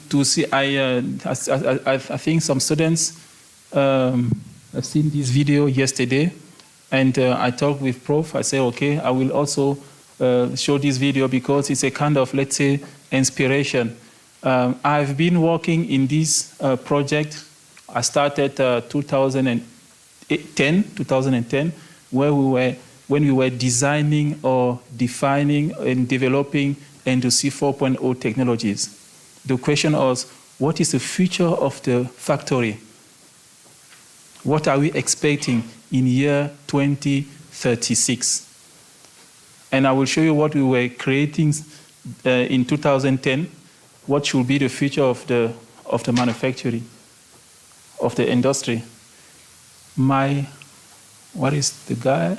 to see. I think some students have seen this video yesterday, and I talked with Prof. I said, okay, I will also show this video because it's a kind of, let's say, inspiration. I've been working in this project. I started 2010, when we were designing or defining and developing Industry 4.0 technologies. The question was, what is the future of the factory? What are we expecting in year 2036? And I will show you what we were creating in 2010, what should be the future of the manufacturing, of the industry. What is the guy?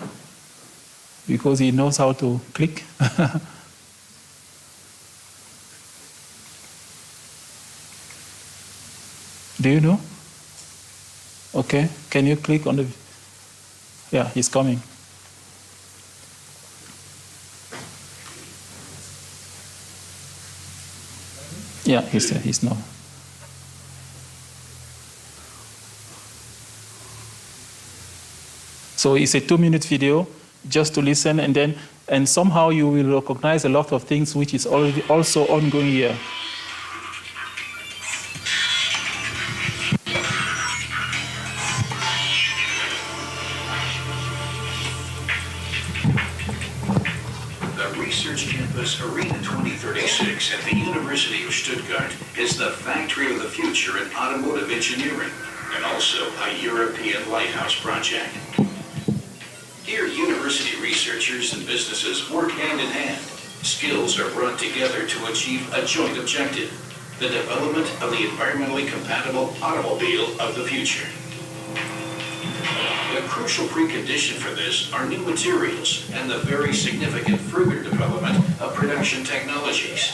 Because he knows how to click. Do you know? Okay, can you click on the, yeah, he's coming. Yeah, he's no. So it's a 2-minute video just to listen, and somehow you will recognize a lot of things which is already also ongoing here. Arena 2036 at the University of Stuttgart is the factory of the future in automotive engineering, and also a European lighthouse project. Here, university researchers and businesses work hand in hand. Skills are brought together to achieve a joint objective, the development of the environmentally compatible automobile of the future. The crucial precondition for this are new materials and the very significant further development of production technologies.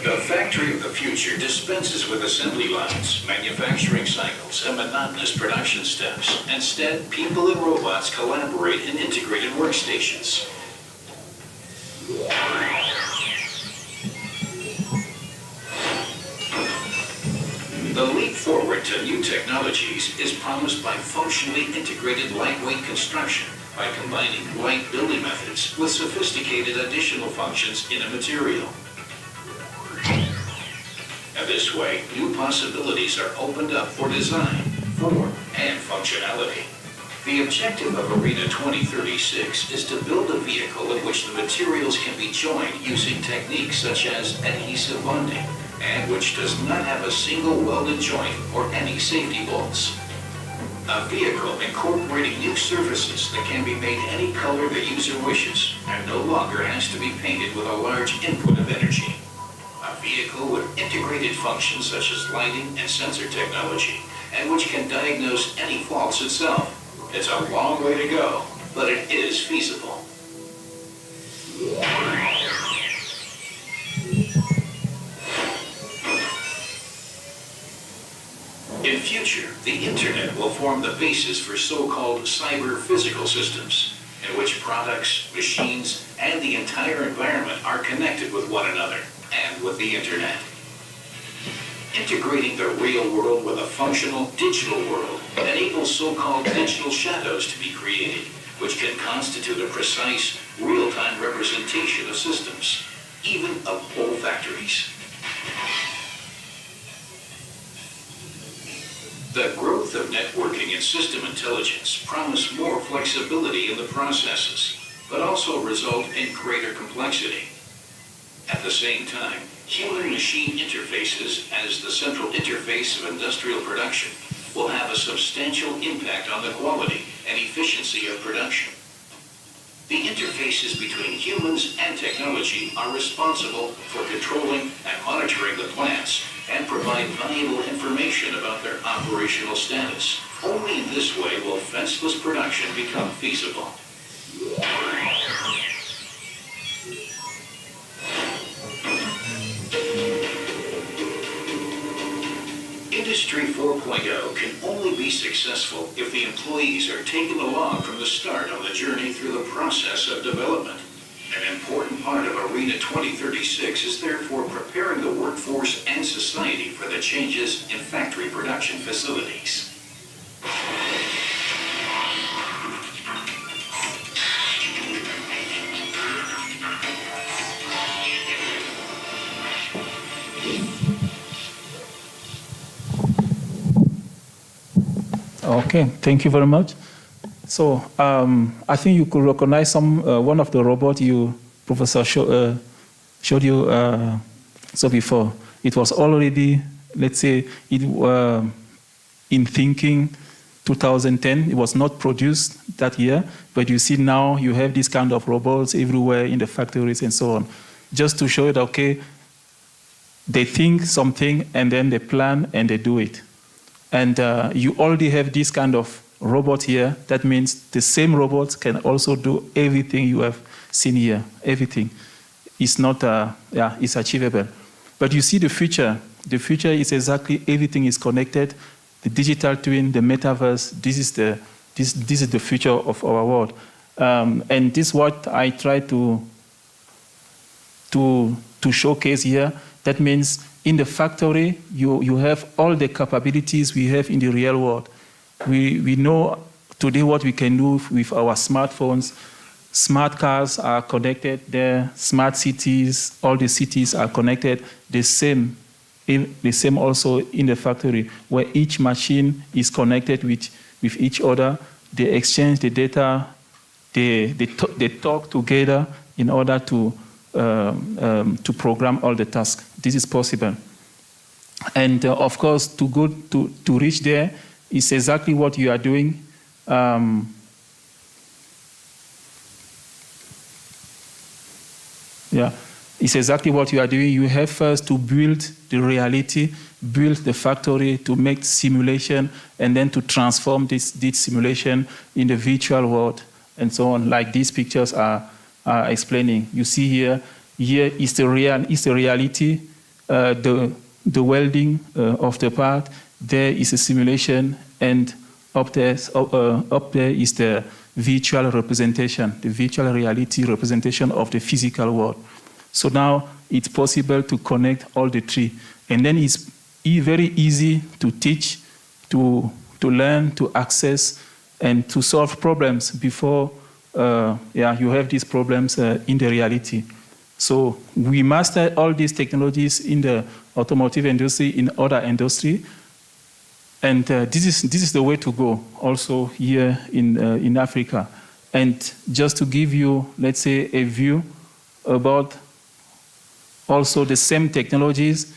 The factory of the future dispenses with assembly lines, manufacturing cycles, and monotonous production steps. Instead, people and robots collaborate in integrated workstations. The leap forward to new technologies is promised by functionally integrated lightweight construction by combining light building methods with sophisticated additional functions in a material. And this way, new possibilities are opened up for design, form, and functionality. The objective of Arena 2036 is to build a vehicle in which the materials can be joined using techniques such as adhesive bonding, and which does not have a single welded joint or any safety bolts. A vehicle incorporating new surfaces that can be made any color the user wishes and no longer has to be painted with a large input of energy. A vehicle with integrated functions such as lighting and sensor technology, and which can diagnose any faults itself. It's a long way to go, but it is feasible. In future, the Internet will form the basis for so-called cyber-physical systems, in which products, machines, and the entire environment are connected with one another and with the Internet. Integrating the real world with a functional digital world enables so-called digital shadows to be created, which can constitute a precise, real-time representation of systems, even of whole factories. The growth of networking and system intelligence promise more flexibility in the processes, but also result in greater complexity. At the same time, human-machine interfaces as the central interface of industrial production will have a substantial impact on the quality and efficiency of production. The interfaces between humans and technology are responsible for controlling and monitoring the plants and provide valuable information about their operational status. Only in this way will fenceless production become feasible. Industry 4.0 4.0 can only be successful if the employees are taken along from the start on the journey through the process of development. An important part of ARENA 2036 is therefore preparing the workforce and society for the changes in factory production facilities. Okay, thank you very much. So I think you could recognize one of the robots Professor showed you so before. It was already, let's say, in thinking 2010. It was not produced that year, but you see now you have this kind of robots everywhere in the factories and so on. Just to show it, okay, they think something and then they plan and they do it. And you already have this kind of robot here. That means the same robots can also do everything you have seen here. Everything. It's not, it's achievable. But you see the future. The future is exactly everything is connected. The digital twin, the metaverse. This is the future of our world. And this is what I try to showcase here. That means in the factory, you have all the capabilities we have in the real world. We know today what we can do with our smartphones. Smart cars are connected there. Smart cities, all the cities are connected. The same also in the factory, where each machine is connected with each other. They exchange the data. They talk together in order to program all the tasks. This is possible. And of course, to reach there is exactly what you are doing. It's exactly what you are doing. You have first to build the reality, build the factory, to make simulation, and then to transform this simulation in the virtual world, and so on, like these pictures are explaining. You see here is the reality, the welding of the part. There is a simulation, and up there is the virtual representation, the virtual reality representation of the physical world. So now it's possible to connect all the three. And then it's very easy to teach, to learn, to access, and to solve problems before you have these problems in the reality. So we master all these technologies in the automotive industry, in other industry. And this is the way to go also here in Africa. And just to give you, let's say, a view about also the same technologies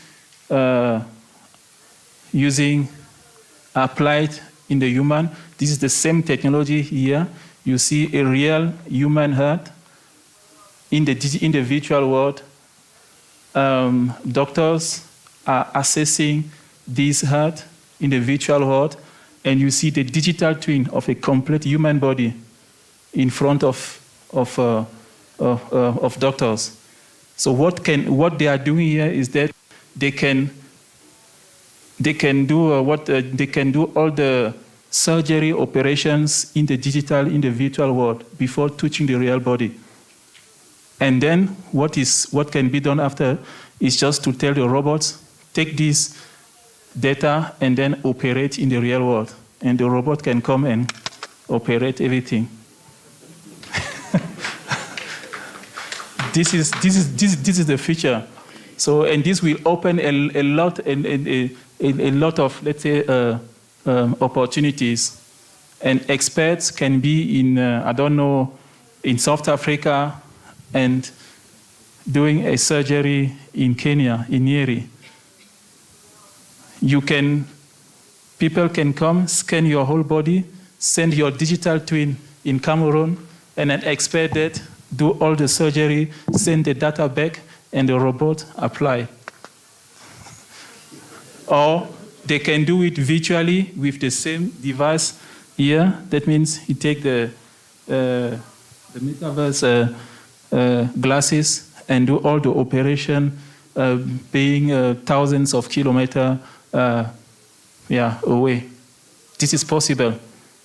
applied in the human. This is the same technology here. You see a real human heart in the virtual world. Doctors are assessing this heart in the virtual world, and you see the digital twin of a complete human body in front of doctors. So what they are doing here is that they can do all the surgery operations in the virtual world before touching the real body. And then what can be done after is just to tell the robots, take this data and then operate in the real world. And the robot can come and operate everything. This is the future. So, and this will open a lot of, let's say, opportunities. And experts can be in South Africa and doing a surgery in Kenya, in Nyeri. People can come, scan your whole body, send your digital twin in Cameroon, and an expert that do all the surgery, send the data back, and the robot apply. Or they can do it virtually with the same device here. That means you take the metaverse glasses and do all the operation, being thousands of kilometers away. This is possible.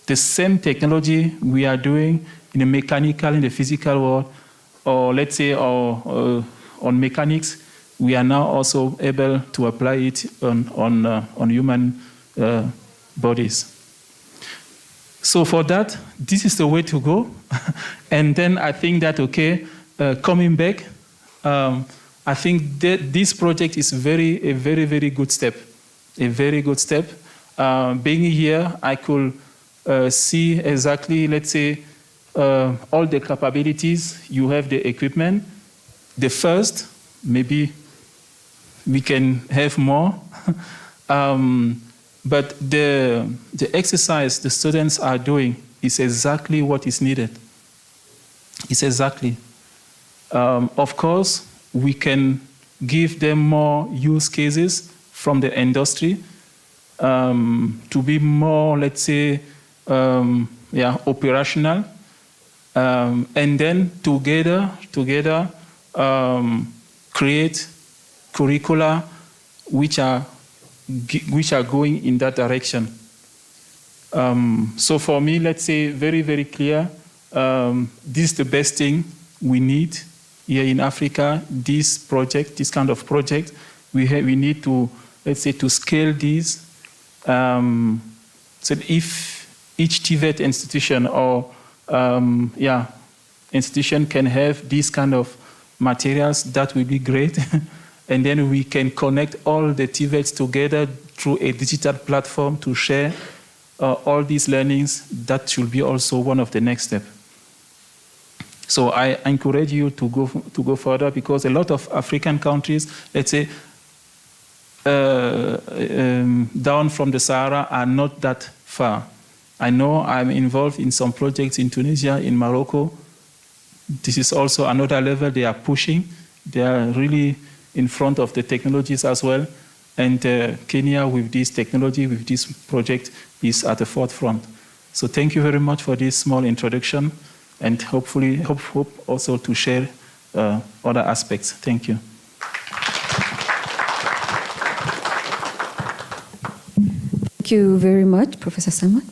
The same technology we are doing in the mechanical, in the physical world, or let's say on mechanics, we are now also able to apply it on human bodies. So for that, this is the way to go. And then I think that, coming back, I think that this project is a very, very good step. A very good step. Being here, I could see exactly, let's say, all the capabilities. You have the equipment. The first, maybe we can have more. But the exercise the students are doing is exactly what is needed. It's exactly. Of course, we can give them more use cases from the industry to be more, let's say, operational. And then together create curricula which are going in that direction. So for me, let's say very, very clear, this is the best thing we need here in Africa. This kind of project, we need to, let's say, to scale this. So if each TVET institution or institution can have these kind of materials, that will be great. And then we can connect all the TVETs together through a digital platform to share all these learnings. That should be also one of the next steps. So I encourage you to go further, because a lot of African countries, let's say, down from the Sahara are not that far. I know I'm involved in some projects in Tunisia, in Morocco. This is also another level they are pushing. They are really in front of the technologies as well. And Kenya, with this technology, with this project, is at the forefront. So thank you very much for this small introduction, and hope also to share other aspects. Thank you. Thank you very much, Professor Salman.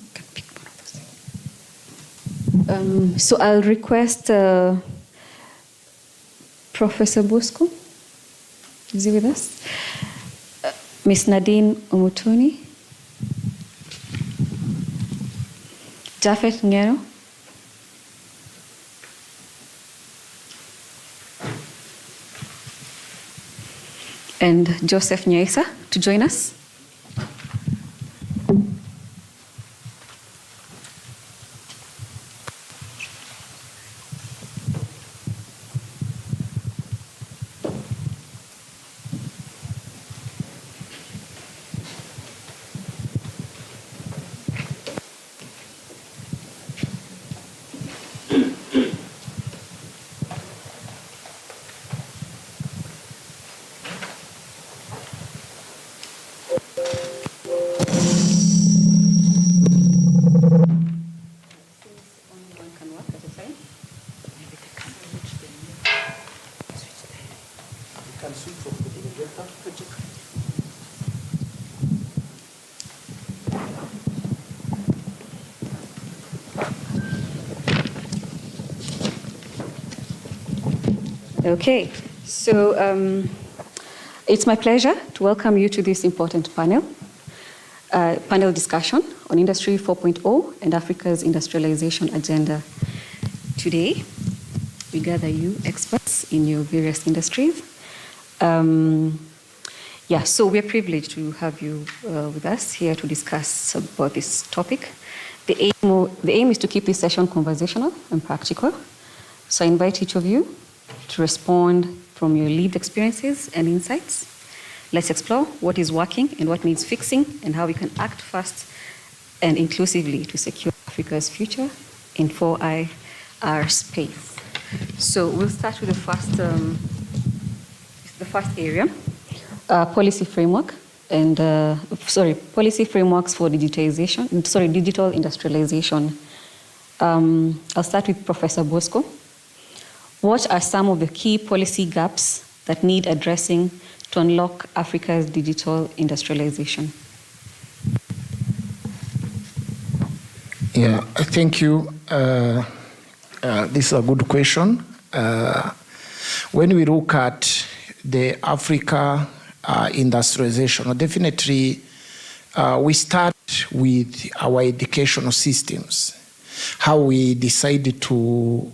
So I'll request Professor Bosco. Is he with us? Ms. Nadine Omutuni. Jafet Ngero. And Joseph Nyaisa to join us. Okay, so it's my pleasure to welcome you to this important panel discussion on Industry 4.0 and Africa's industrialization agenda. Today, we gather you experts in your various industries. So we're privileged to have you with us here to discuss about this topic. The aim is to keep this session conversational and practical. So I invite each of you to respond from your lived experiences and insights. Let's explore what is working and what needs fixing, and how we can act fast and inclusively to secure Africa's future in 4IR space. So we'll start with the first area, policy framework and policy frameworks for digital industrialization. I'll start with Professor Bosco. What are some of the key policy gaps that need addressing to unlock Africa's digital industrialization? Yeah, thank you. This is a good question. When we look at the Africa industrialization, definitely we start with our educational systems, how we decided to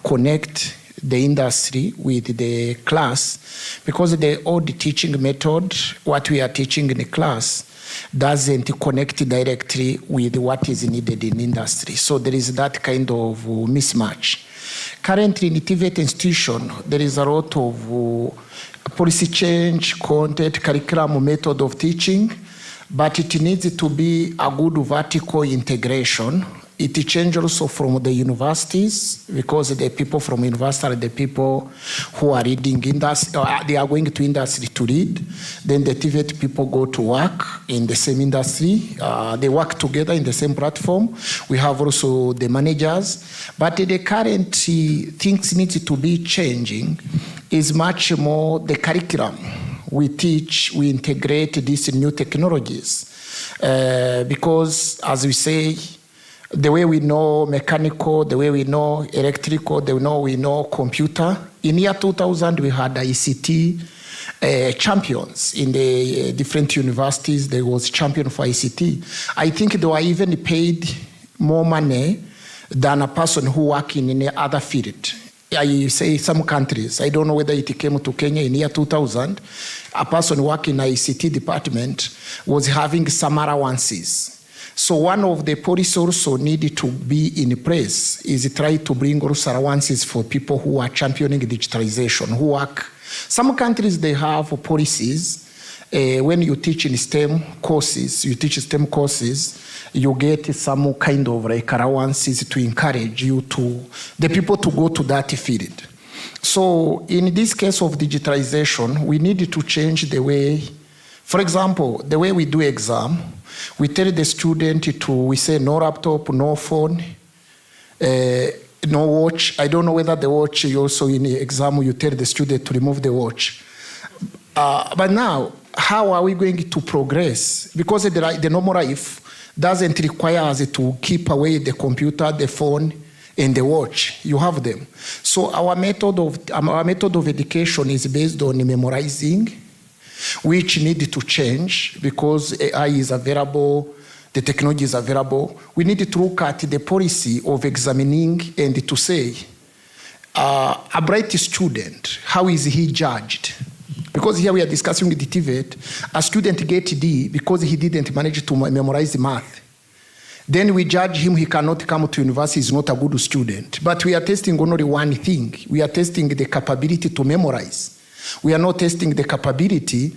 connect the industry with the class, because the old teaching method, what we are teaching in the class, doesn't connect directly with what is needed in industry. So there is that kind of mismatch. Currently in the TVET institution, there is a lot of policy change, content, curriculum, method of teaching, but it needs to be a good vertical integration. It changes also from the universities, because the people from university are the people who are reading industry, they are going to industry to read. Then the TVET people go to work in the same industry. They work together in the same platform. We have also the managers. But the current things need to be changing is much more the curriculum. We teach, we integrate these new technologies. Because as we say, the way we know mechanical, the way we know electrical, the way we know computer. In year 2000, we had ICT champions in the different universities. There was champion for ICT. I think they were even paid more money than a person who worked in any other field. I say some countries, I don't know whether it came to Kenya in year 2000, a person working in ICT department was having some allowances. So one of the policies also needed to be in place is try to bring also allowances for people who are championing digitalization, who work. Some countries, they have policies. When you teach in STEM courses, you get some kind of like allowances to encourage you the people to go to that field. So in this case of digitalization, we need to change the way, for example, the way we do exam. We tell the student we say no laptop, no phone, no watch. I don't know whether the watch, also in the exam, you tell the student to remove the watch. But now, how are we going to progress? Because the normal life doesn't require us to keep away the computer, the phone, and the watch. You have them. So our method of education is based on memorizing, which need to change because AI is available, the technology is available. We need to look at the policy of examining and to say, a bright student, how is he judged? Because here we are discussing with the TVET, a student gets D because he didn't manage to memorize math. Then we judge him, he cannot come to university, he's not a good student. But we are testing only one thing. We are testing the capability to memorize. We are not testing the capability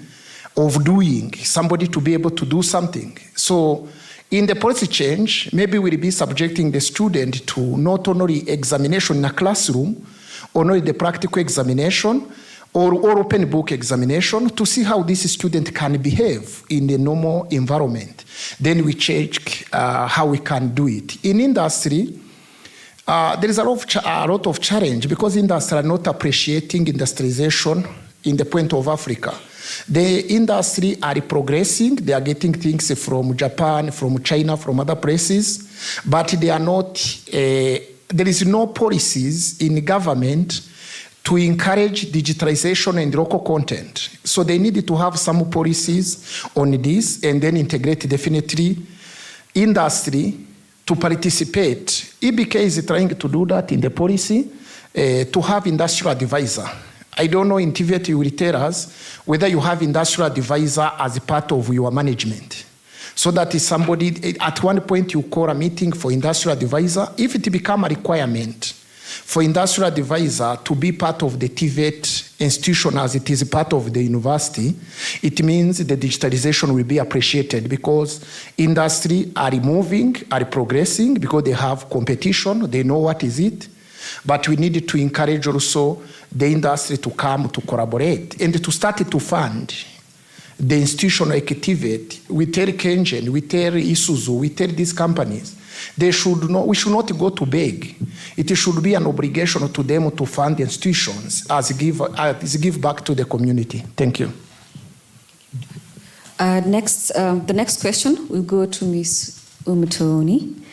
of doing, somebody to be able to do something. So in the policy change, maybe we'll be subjecting the student to not only examination in a classroom, or not the practical examination, or open book examination to see how this student can behave in the normal environment. Then we check how we can do it. In industry, there is a lot of challenge because industry are not appreciating industrialization in the point of Africa. The industry are progressing. They are getting things from Japan, from China, from other places, but they are not, there is no policies in government to encourage digitalization and local content. So they need to have some policies on this and then integrate definitely industry to participate. EBK is trying to do that in the policy, to have industrial advisor. I don't know in TVET you will tell us whether you have industrial advisor as a part of your management. So that is somebody, at one point you call a meeting for industrial advisor. If it become a requirement for industrial advisor to be part of the TVET institution as it is part of the university, it means the digitalization will be appreciated because industry are moving, are progressing because they have competition, they know what is it. But we need to encourage also the industry to come to collaborate and to start to fund the institution like TVET. We tell Kengen, we tell Isuzu, we tell these companies, we should not go to beg. It should be an obligation to them to fund the institutions as give back to the community. Thank you. The next question will go to Ms. Umutoni.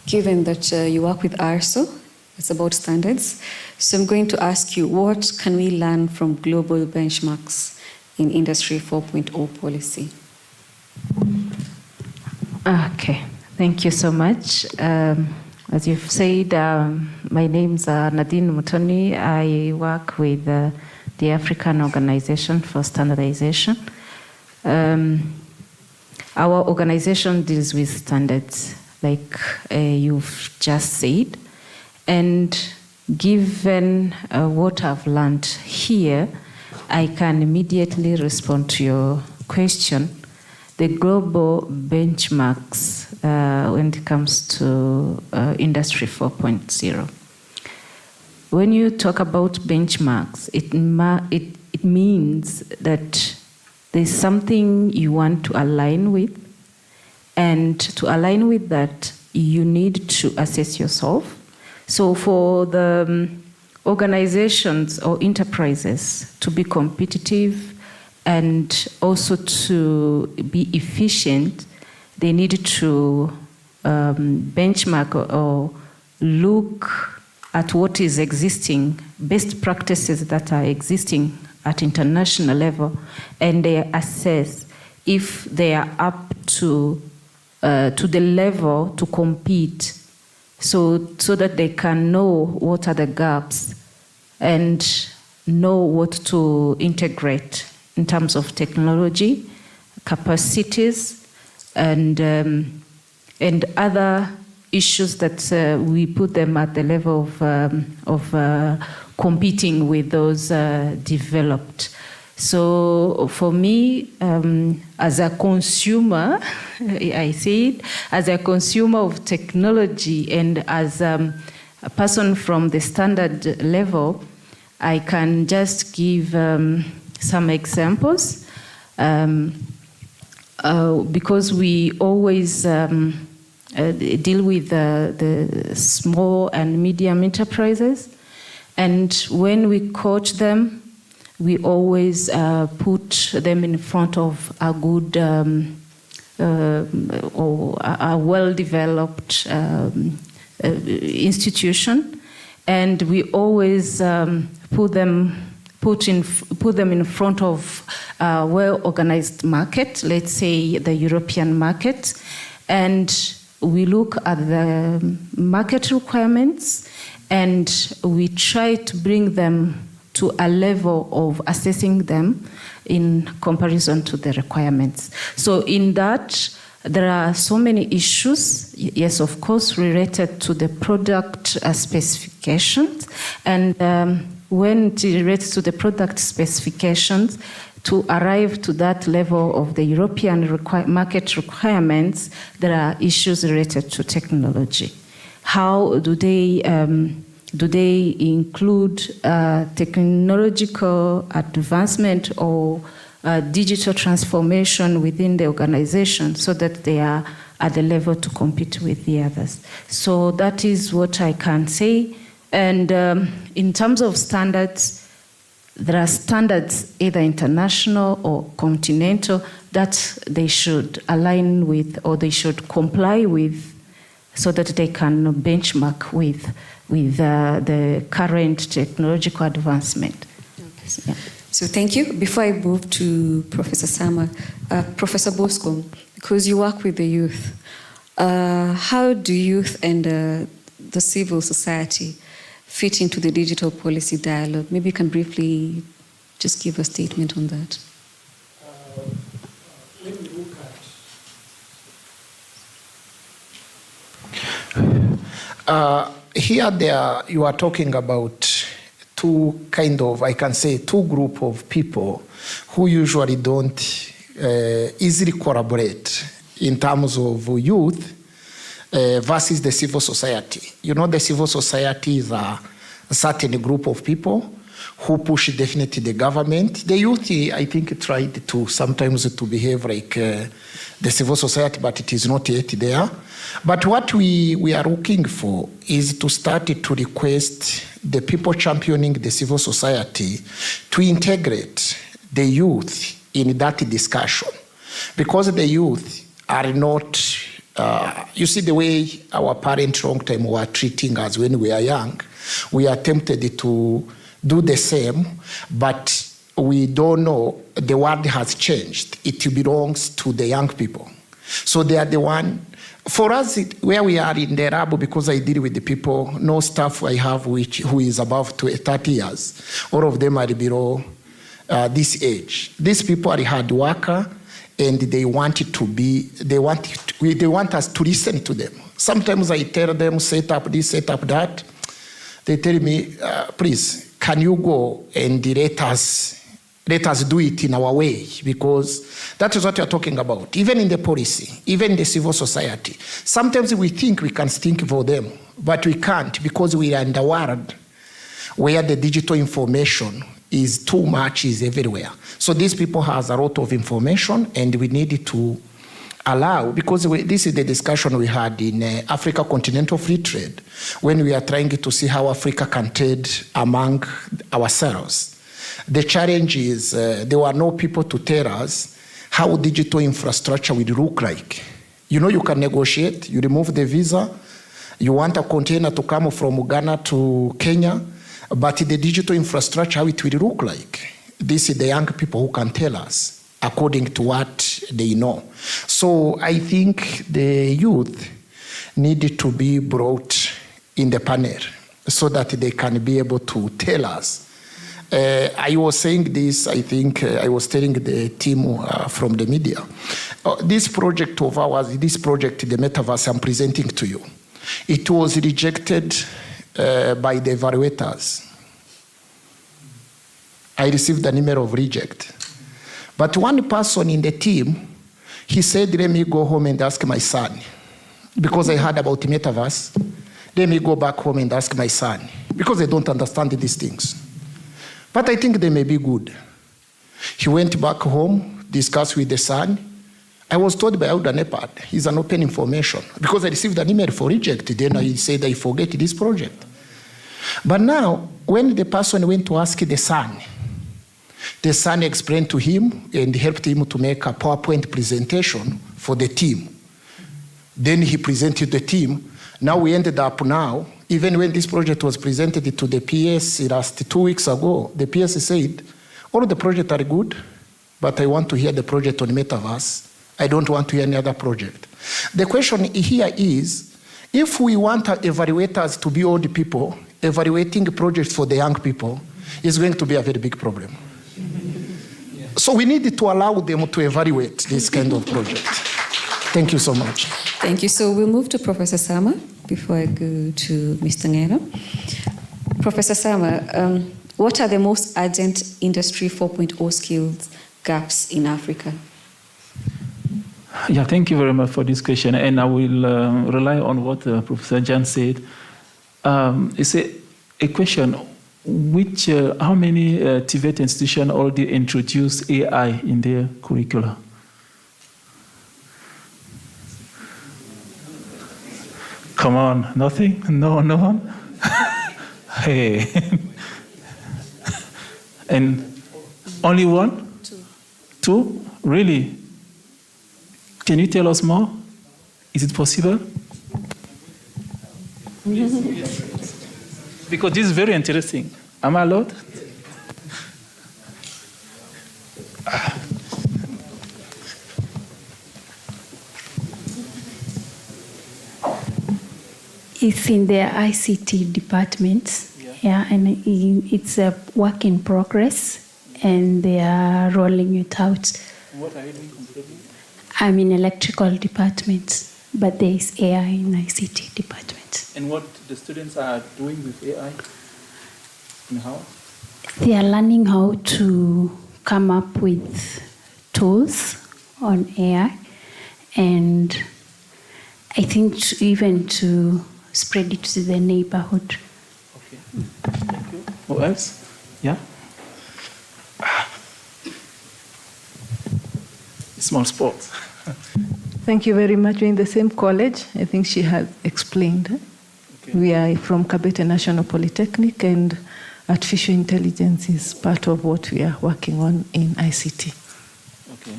given that you work with ARSO, it's about standards, so I'm going to ask you, what can we learn from global benchmarks in Industry 4.0 policy? Okay, thank you so much. As you've said, my name's Nadine Mutoni. I work with the African Organization for Standardization. Our organization deals with standards, like you've just said. And given what I've learned here, I can immediately respond to your question. The global benchmarks when it comes to Industry 4.0. When you talk about benchmarks, it means that there's something you want to align with, and to align with that, you need to assess yourself. So for the organizations or enterprises to be competitive and also to be efficient, they need to benchmark or look at what is existing, best practices that are existing at international level, and they assess if they are up to the level to compete, so that they can know what are the gaps and know what to integrate in terms of technology, capacities, and other issues that we put them at the level of competing with those developed. So for me, as a consumer, I say it, as a consumer of technology and as a person from the standard level, I can just give some examples because we always deal with the small and medium enterprises, and when we coach them, we always put them in front of a good or a well-developed institution, and we always put them in front of a well-organized market, let's say the European market, and we look at the market requirements and we try to bring them to a level of assessing them in comparison to the requirements. So in that, there are so many issues, yes, of course, related to the product specifications. And when it relates to the product specifications, to arrive to that level of the European market requirements, there are issues related to technology. How do they include technological advancement or digital transformation within the organization so that they are at the level to compete with the others? So that is what I can say. And in terms of standards, there are standards either international or continental that they should align with or they should comply with so that they can benchmark with the current technological advancement. Okay. Yeah. So thank you. Before I move to Professor Sama, Professor Bosco, because you work with the youth, how do youth and the civil society fit into the digital policy dialogue? Maybe you can briefly just give a statement on that. When we look at here, you are talking about two group of people who usually don't easily collaborate in terms of youth versus the civil society. You know, the civil society is a certain group of people who push definitely the government. The youth, I think, tried to sometimes to behave like the civil society, but it is not yet there. But what we are looking for is to start to request the people championing the civil society to integrate the youth in that discussion, because the youth are not You see the way our parents long time were treating us when we were young. We attempted to do the same, but we don't know. The world has changed. It belongs to the young people. So they are the one. For us, where we are in the lab, because I deal with the people, no staff I have who is above 30 years. All of them are below this age. These people are hard worker, and they want us to listen to them. Sometimes I tell them, set up this, set up that. They tell me, please, can you go and let us do it in our way, because that is what you're talking about. Even in the policy, even in the civil society, sometimes we think we can think for them, but we can't, because we are in the world where the digital information is too much, is everywhere. So these people has a lot of information, and we need to allow, because this is the discussion we had in Africa Continental Free Trade, when we are trying to see how Africa can trade among ourselves. The challenge is there were no people to tell us how digital infrastructure will look like. You know, you can negotiate, you remove the visa, you want a container to come from Ghana to Kenya, but the digital infrastructure, how it will look like. This is the young people who can tell us according to what they know. So I think the youth need to be brought in the panel so that they can be able to tell us. I was saying this, I think I was telling the team from the media. This project of ours, this project, the metaverse I'm presenting to you, it was rejected by the evaluators. I received an email of reject. But one person in the team, he said, let me go home and ask my son. Because I heard about the metaverse, let me go back home and ask my son. Because they don't understand these things. But I think they may be good. He went back home, discussed with the son. I was told by Auda-Nepad, it's an open information. Because I received an email for reject, then I said I forget this project. But now, when the person went to ask the son explained to him and helped him to make a PowerPoint presentation for the team. Then he presented the team. Now we ended up now, even when this project was presented to the PS last 2 weeks ago, the PS said, all of the projects are good, but I want to hear the project on metaverse. I don't want to hear any other project. The question here is, if we want our evaluators to be old people, evaluating projects for the young people is going to be a very big problem. So we need to allow them to evaluate this kind of project. Thank you so much. Thank you. So we'll move to Professor Sama before I go to Mr. Nyeri. Professor Sama, what are the most urgent Industry 4.0 skills gaps in Africa? Yeah, thank you very much for this question. And I will rely on what Professor Jan said. It's a question. How many TVET institutions already introduced AI in their curricula? Come on, nothing? No one? Hey. And only one? Two? Really? Can you tell us more? Is it possible? Because this is very interesting. Am I allowed? It's in the ICT department, and it's a work in progress, and they are rolling it out. What are you doing completely? I'm in electrical department, but there is AI in ICT department. And what the students are doing with AI? And how? They are learning how to come up with tools on AI, and I think even to spread it to the neighborhood. Okay. Thank you. Who else? Yeah? Small sports. Thank you very much. We're in the same college. I think she has explained. Okay. We are from Kabete National Polytechnic, and artificial intelligence is part of what we are working on in ICT. Okay.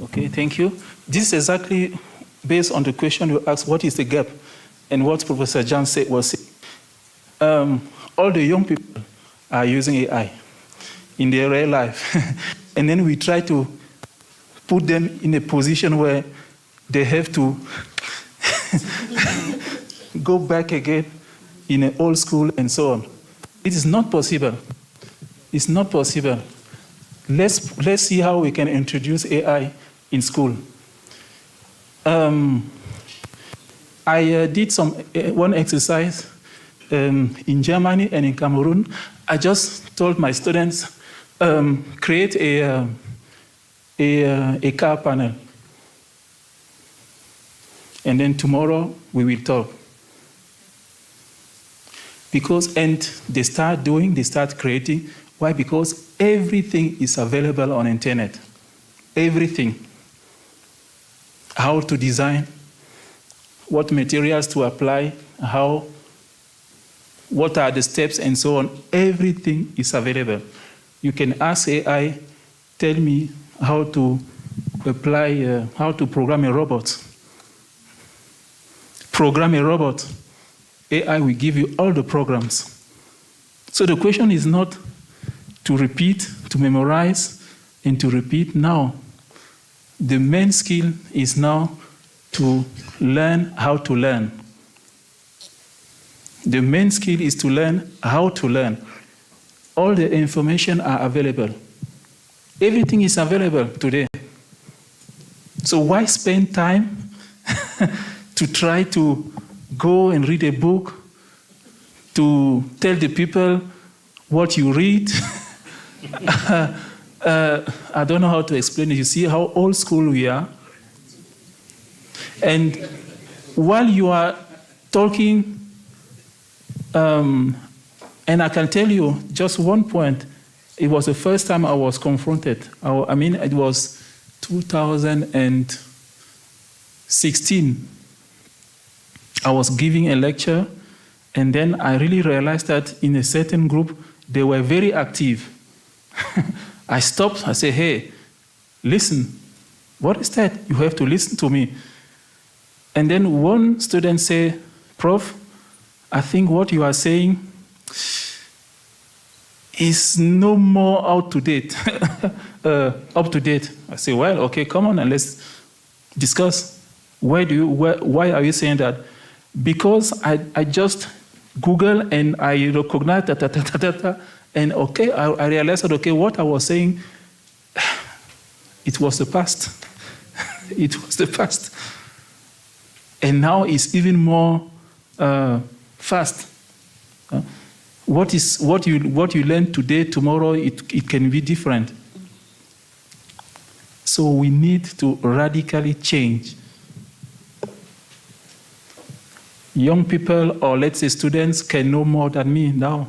Okay, thank you. This is exactly based on the question you asked, what is the gap? And what Professor John said was, all the young people are using AI in their real life. And then we try to put them in a position where they have to go back again in an old school and so on. It is not possible. It's not possible. Let's see how we can introduce AI in school. I did one exercise in Germany and in Cameroon. I just told my students, create a car panel. And then tomorrow we will talk. And they start creating. Why? Because everything is available on internet. Everything. How to design, what materials to apply, what are the steps and so on. Everything is available. You can ask AI, tell me how to apply, how to program a robot. Program a robot. AI will give you all the programs. So the question is not to repeat, to memorize, and to repeat. Now, the main skill is now to learn how to learn. The main skill is to learn how to learn. All the information are available. Everything is available today. So why spend time to try to go and read a book, to tell the people what you read? I don't know how to explain it. You see how old school we are? And while you are talking, and I can tell you just one point, it was the first time I was confronted. I mean, it was 2016. I was giving a lecture, and then I really realized that in a certain group, they were very active. I stopped, I said, hey, listen, what is that? You have to listen to me. And then one student said, Prof, I think what you are saying is no more up to date. I say, well, okay, come on and let's discuss. Why are you saying that? Because I just Google and I recognize and okay, I realized that, okay, what I was saying, it was the past. It was the past. And now it's even more fast. What you learn today, tomorrow, it can be different. So we need to radically change. Young people, or let's say students, can know more than me now.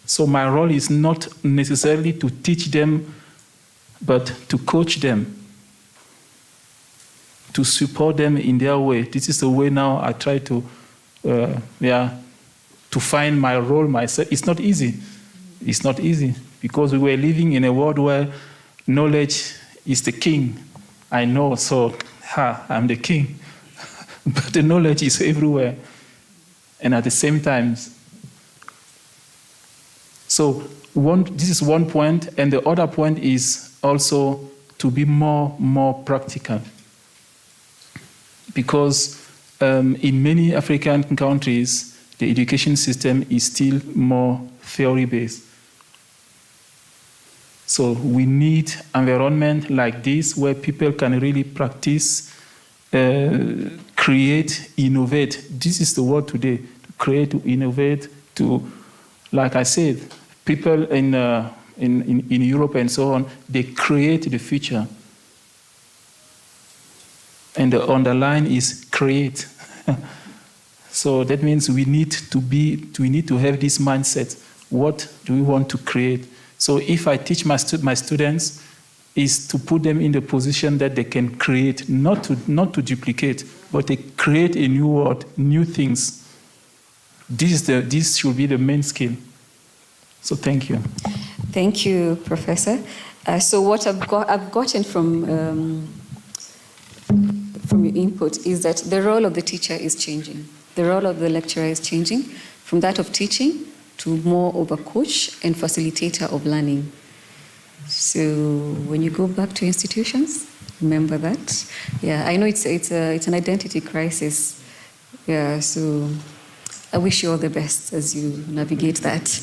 So my role is not necessarily to teach them, but to coach them, to support them in their way. This is the way now I try to find my role myself. It's not easy. It's not easy because we were living in a world where knowledge is the king. I know, so I'm the king. But the knowledge is everywhere. And at the same time, so this is one point, and the other point is also to be more practical. Because in many African countries, the education system is still more theory-based. So we need environment like this where people can really practice, create, innovate. This is the word today, to create, to innovate, to, like I said, people in Europe and so on, they create the future. And the underline is create. So that means we need to have this mindset. What do we want to create? So if I teach my students, is to put them in the position that they can create, not to duplicate, but they create a new world, new things. This should be the main skill. So thank you. Thank you, Professor. So what I've gotten from from your input is that the role of the teacher is changing. The role of the lecturer is changing from that of teaching to more of a coach and facilitator of learning. So when you go back to institutions, remember that. Yeah, I know it's an identity crisis. Yeah, so I wish you all the best as you navigate that.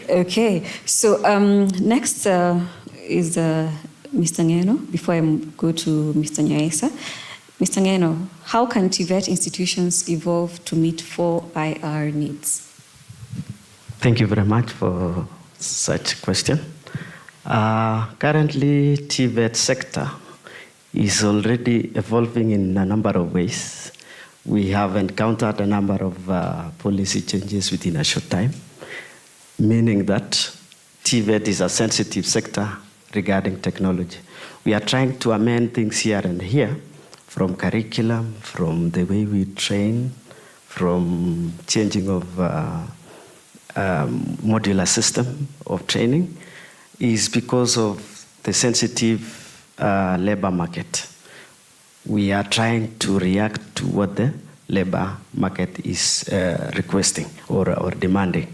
Okay, so next is Mr. Ngeno. Before I go to Mr. Nyaesa, Mr. Ngeno, how can TVET institutions evolve to meet 4IR needs? Thank you very much for such a question. Currently, TVET sector is already evolving in a number of ways. We have encountered a number of policy changes within a short time, meaning that TVET is a sensitive sector regarding technology. We are trying to amend things here and here, from curriculum, from the way we train, from changing of modular system of training, is because of the sensitive labor market. We are trying to react to what the labor market is requesting or demanding.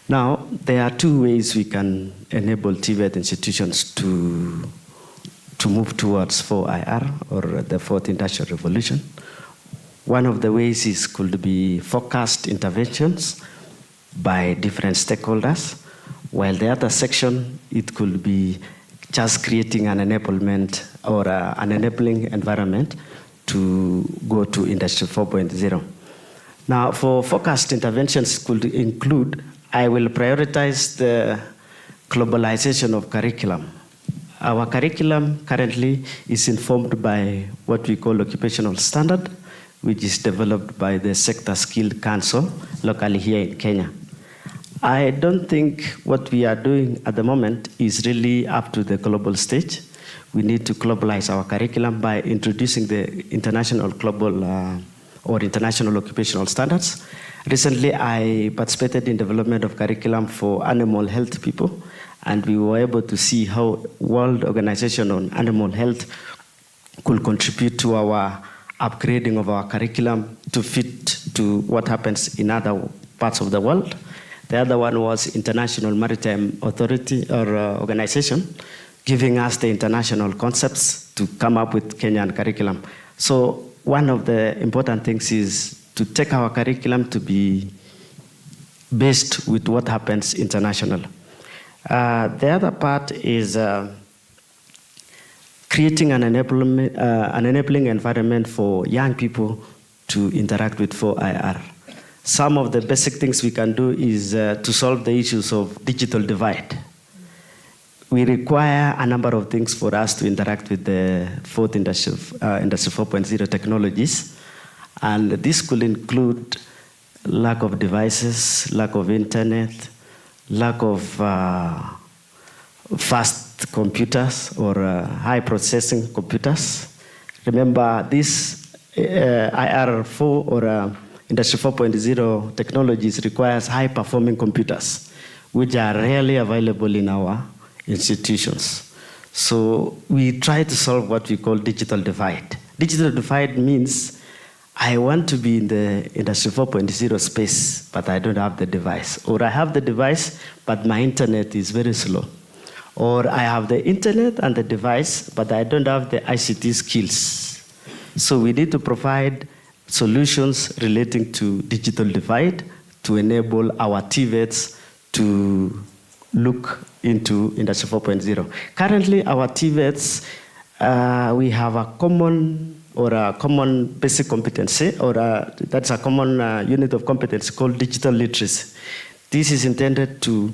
Now, there are two ways we can enable TVET institutions to move towards 4IR, or the fourth industrial revolution. One of the ways could be focused interventions by different stakeholders, while the other section, it could be just creating an enablement or an enabling environment to go to Industry 4.0. Now, for focused interventions could include, I will prioritize the globalization of curriculum. Our curriculum currently is informed by what we call occupational standard, which is developed by the Sector Skilled Council locally here in Kenya. I don't think what we are doing at the moment is really up to the global stage. We need to globalize our curriculum by introducing the international global or international occupational standards. Recently, I participated in development of curriculum for animal health people, and we were able to see how World Organization on Animal Health could contribute to our upgrading of our curriculum to fit to what happens in other parts of the world. The other one was International Maritime Authority or Organization, giving us the international concepts to come up with Kenyan curriculum. So one of the important things is to take our curriculum to be based with what happens internationally. The other part is creating an enabling environment for young people to interact with 4IR. Some of the basic things we can do is to solve the issues of digital divide. We require a number of things for us to interact with the fourth Industry 4.0 technologies. And this could include lack of devices, lack of internet, lack of fast computers or high processing computers. Remember, this IR4 or Industry 4.0 technologies requires high performing computers, which are rarely available in our institutions. So we try to solve what we call digital divide. Digital divide means I want to be in the Industry 4.0 space, but I don't have the device. Or I have the device, but my internet is very slow. Or I have the internet and the device, but I don't have the ICT skills. So we need to provide solutions relating to digital divide to enable our TVETs to look into Industry 4.0. Currently, our TVETs, we have a common basic competency, or that's a common unit of competence called digital literacy. This is intended to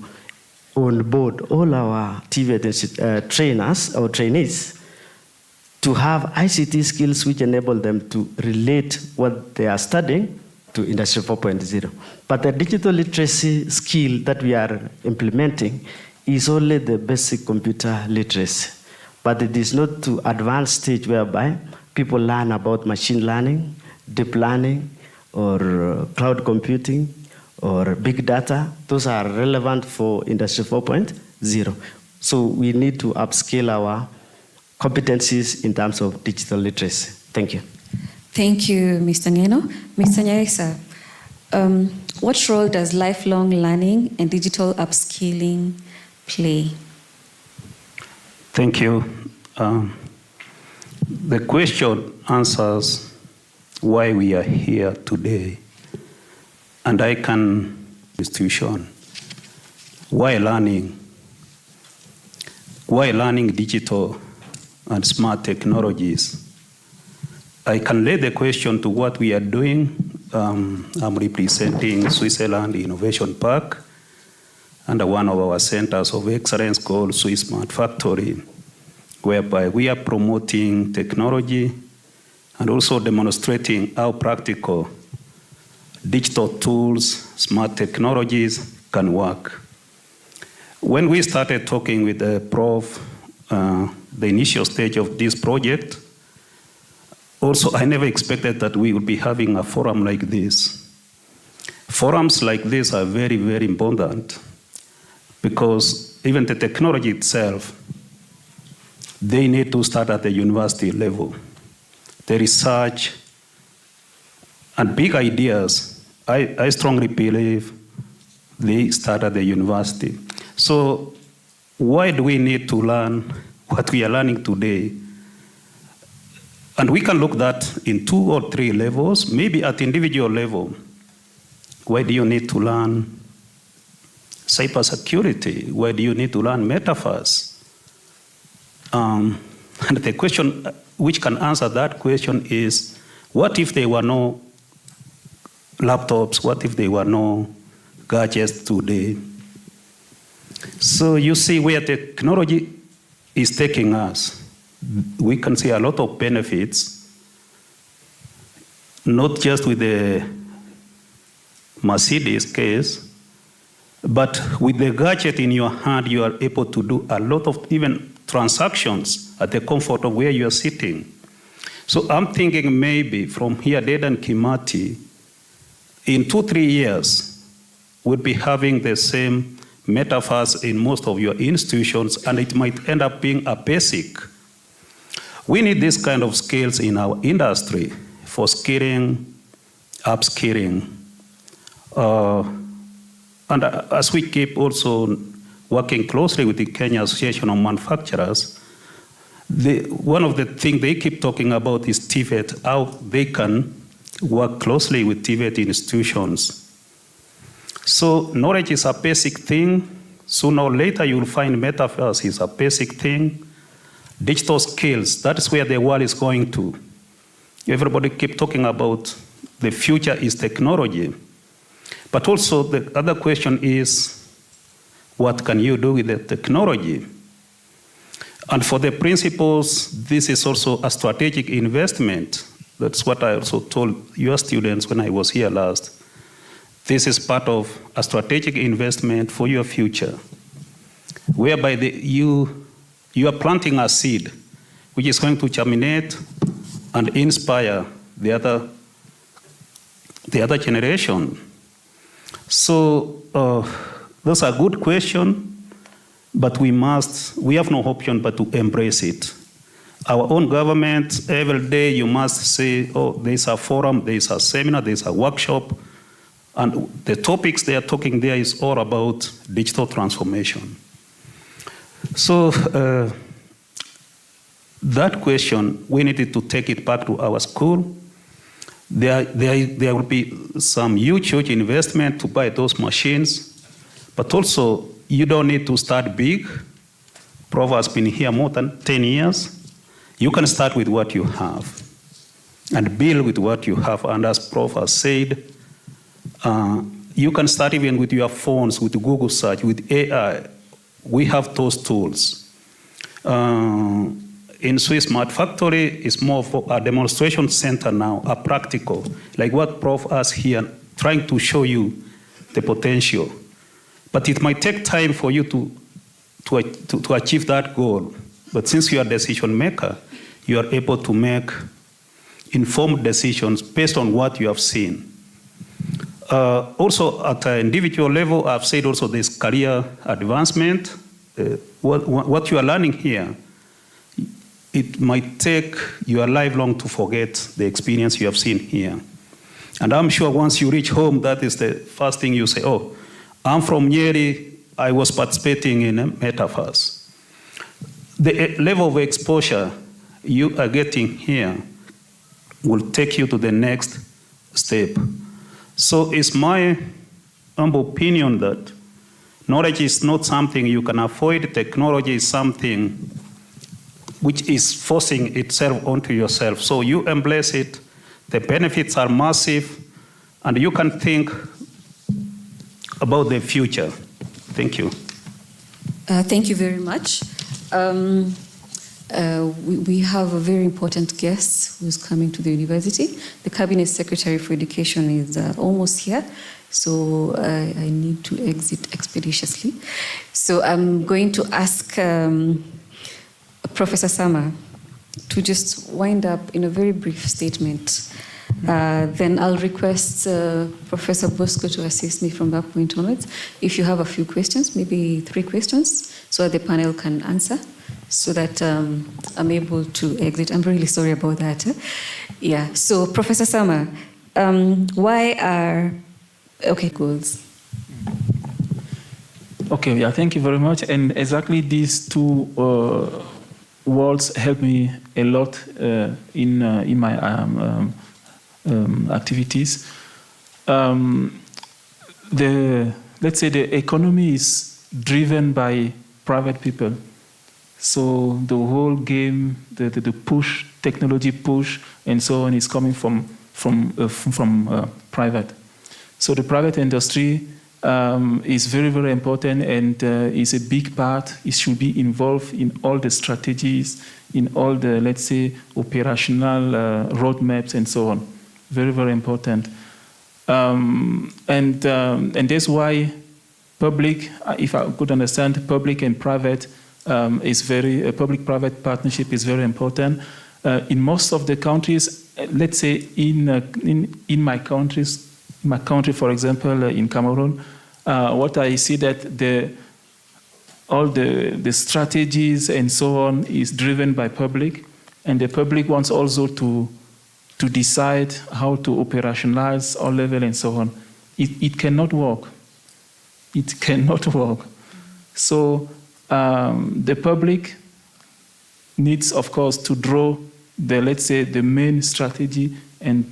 onboard all our TVET trainers or trainees to have ICT skills which enable them to relate what they are studying to Industry 4.0. But the digital literacy skill that we are implementing is only the basic computer literacy. But it is not to advanced stage whereby people learn about machine learning, deep learning, or cloud computing, or big data. Those are relevant for Industry 4.0. So we need to upscale our competencies in terms of digital literacy. Thank you. Thank you, Mr. Ngeno. Mr. Nyeri, what role does lifelong learning and digital upskilling play? Thank you. The question answers why we are here today. And I can institution. Why learning? Why learning digital and smart technologies? I can lay the question to what we are doing. I'm representing Switzerland Innovation Park under one of our centers of excellence called Swiss Smart Factory, whereby we are promoting technology and also demonstrating how practical digital tools, smart technologies can work. When we started talking with the prof, the initial stage of this project, also I never expected that we would be having a forum like this. Forums like this are very, very important because even the technology itself, they need to start at the university level. The research and big ideas, I strongly believe they start at the university. So why do we need to learn what we are learning today? And we can look at that in 2 or 3 levels, maybe at individual level. Why do you need to learn cybersecurity? Why do you need to learn metaverse? And the question which can answer that question is, what if there were no laptops? What if there were no gadgets today? So you see where technology is taking us. We can see a lot of benefits, not just with the Mercedes case, but with the gadget in your hand, you are able to do a lot of even transactions at the comfort of where you are sitting. So I'm thinking maybe from here, Dedan Kimathi, in 2-3 years, we'll be having the same metaverse in most of your institutions, and it might end up being a basic. We need this kind of skills in our industry for skilling, upskilling. And as we keep also working closely with the Kenya Association of Manufacturers, one of the things they keep talking about is TVET, how they can work closely with TVET institutions. So knowledge is a basic thing. Sooner or later, you'll find metaverse is a basic thing. Digital skills, that is where the world is going to. Everybody keep talking about the future is technology. But also the other question is, what can you do with the technology? And for the principals, this is also a strategic investment. That's what I also told your students when I was here last. This is part of a strategic investment for your future, whereby you are planting a seed which is going to germinate and inspire the other generation. So those are good questions, but we have no option but to embrace it. Our own government, every day you must say, oh, there's a forum, there's a seminar, there's a workshop, and the topics they are talking there is all about digital transformation. So that question, we needed to take it back to our school. There will be some huge investment to buy those machines, but also you don't need to start big. Prof has been here more than 10 years. You can start with what you have and build with what you have. And as Prof has said, you can start even with your phones, with Google search, with AI. We have those tools. In Swiss Smart Factory, it's more of a demonstration center now, a practical, like what Prof has here, trying to show you the potential. But it might take time for you to achieve that goal. But since you are a decision maker, you are able to make informed decisions based on what you have seen. Also, at an individual level, I've said also there's career advancement. What you are learning here, it might take your life long to forget the experience you have seen here. And I'm sure once you reach home, that is the first thing you say, oh, I'm from Nyeri, I was participating in metaphors. The level of exposure you are getting here will take you to the next step. So it's my humble opinion that knowledge is not something you can avoid. Technology is something which is forcing itself onto yourself. So you embrace it. The benefits are massive, and you can think about the future. Thank you. Thank you very much. We have a very important guest who's coming to the university. The Cabinet Secretary for Education is almost here, so I need to exit expeditiously. So I'm going to ask Professor Sama to just wind up in a very brief statement. Then I'll request Professor Bosco to assist me from that point onwards. If you have a few questions, maybe 3 questions, so that the panel can answer, so that I'm able to exit. I'm really sorry about that. Yeah, so Professor Sama, why are, okay, goals? Okay, yeah, thank you very much. And exactly these 2 words help me a lot in my activities. Let's say the economy is driven by private people. So the whole game, the push, technology push, and so on is coming from private. So the private industry is very, very important, and is a big part. It should be involved in all the strategies, in all the, let's say, operational roadmaps and so on. Very, very important. And that's why public, if I could understand, public and private is very, public-private partnership is very important. In most of the countries, let's say in my country, for example, in Cameroon, what I see that all the strategies and so on is driven by public, and the public wants also to decide how to operationalize all level and so on. It cannot work. It cannot work. So the public needs, of course, to draw let's say, the main strategy and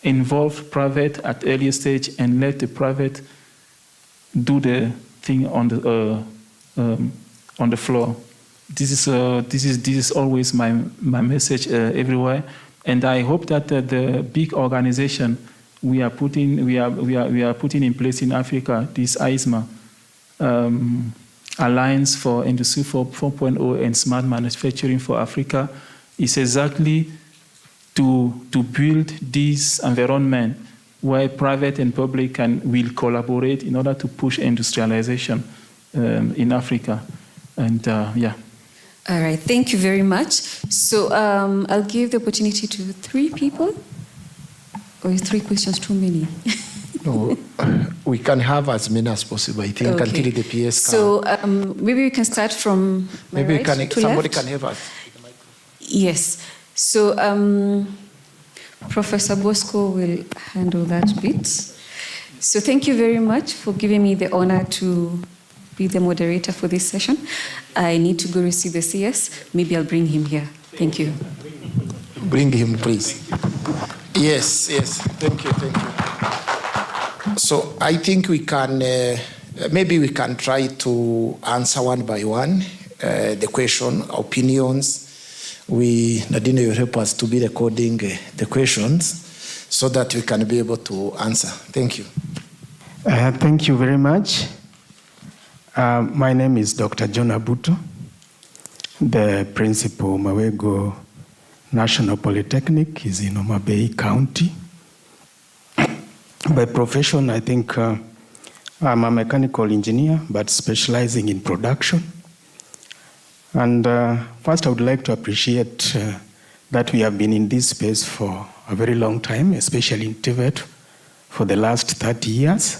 involve private at earlier stage and let the private do the thing on the floor. This is always my message everywhere, and I hope that the big organization we are putting in place in Africa, this AISMA, Alliance for Industry 4.0 and Smart Manufacturing for Africa, is exactly to build this environment where private and public will collaborate in order to push industrialization in Africa. And yeah. All right, thank you very much. So I'll give the opportunity to 3 people. Or is 3 questions too many? No, we can have as many as possible, I think, Okay. until the PS can. So maybe we can start from my Maybe right to somebody left? can have us. Yes. So Professor Bosco will handle that bit. So thank you very much for giving me the honor to be the moderator for this session. I need to go receive the CS. Maybe I'll bring him here. Thank you. Bring him, please. Yes. Thank you. So I think we can, maybe we can try to answer one by one the question, opinions. Nadine will help us to be recording the questions so that we can be able to answer. Thank you. Thank you very much. My name is Dr. John Abuto, the principal Mawego National Polytechnic is in Homa Bay County. By profession, I think I'm a mechanical engineer, but specializing in production. And first, I would like to appreciate that we have been in this space for a very long time, especially in TVET, for the last 30 years.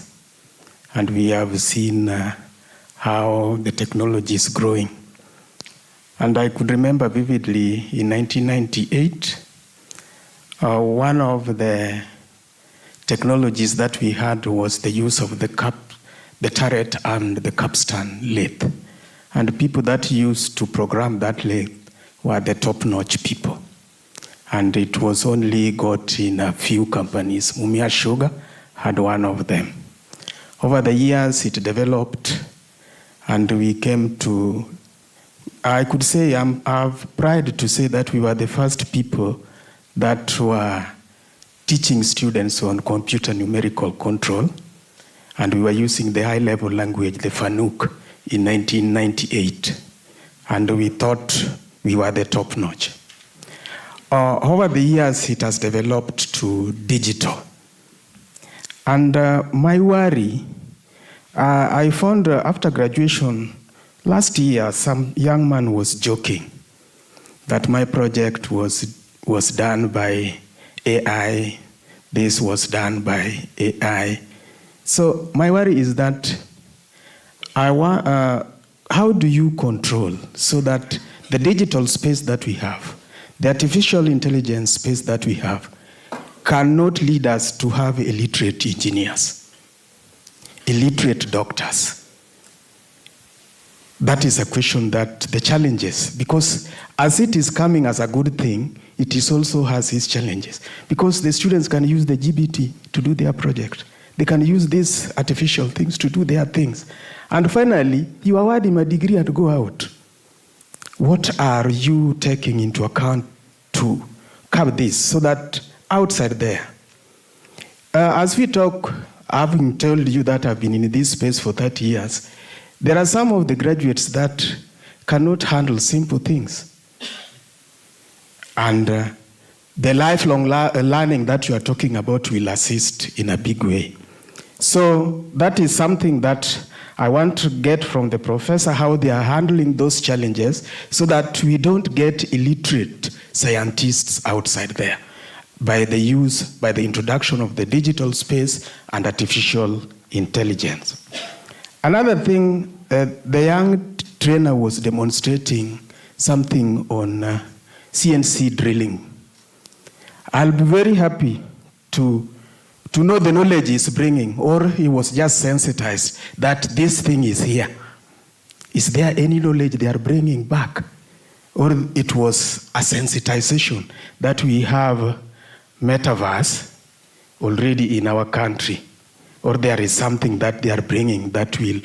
And we have seen how the technology is growing. And I could remember vividly in 1998, one of the technologies that we had was the use of the turret and the capstan lathe. And people that used to program that lathe were the top-notch people. And it was only got in a few companies. Mumia Sugar had one of them. Over the years, it developed, and we came to, I could say, I have pride to say that we were the first people that were teaching students on computer numerical control, and we were using the high-level language, the FANUC, in 1998, and we thought we were the top-notch. Over the years, it has developed to digital. And my worry, I found after graduation last year, some young man was joking that my project was done by AI, this was done by AI. So my worry is that how do you control so that the digital space that we have, the artificial intelligence space that we have, cannot lead us to have illiterate engineers, illiterate doctors? That is a question that the challenges, because as it is coming as a good thing, it is also has its challenges. Because the students can use the GBT to do their project. They can use these artificial things to do their things. And finally, you award him a degree and go out. What are you taking into account to curb this so that outside there, as we talk, having told you that I've been in this space for 30 years, there are some of the graduates that cannot handle simple things. And the lifelong learning that you are talking about will assist in a big way. So that is something that I want to get from the professor, how they are handling those challenges so that we don't get illiterate scientists outside there by the introduction of the digital space and artificial intelligence. Another thing, the young trainer was demonstrating something on CNC drilling. I'll be very happy to know the knowledge he's bringing, or he was just sensitized that this thing is here. Is there any knowledge they are bringing back? Or it was a sensitization that we have metaverse already in our country, or there is something that they are bringing that will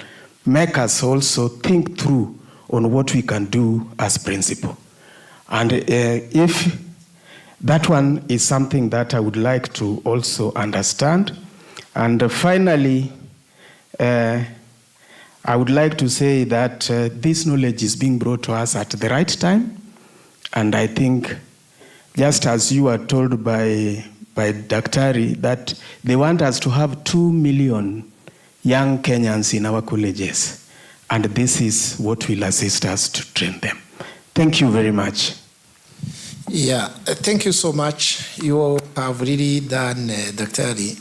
make us also think through on what we can do as principle. And if that one is something that I would like to also understand. And finally, I would like to say that this knowledge is being brought to us at the right time. And I think, just as you are told by Daktari, that they want us to have 2 million young Kenyans in our colleges. And this is what will assist us to train them. Thank you very much. Yeah, thank you so much. You have really done, Daktari.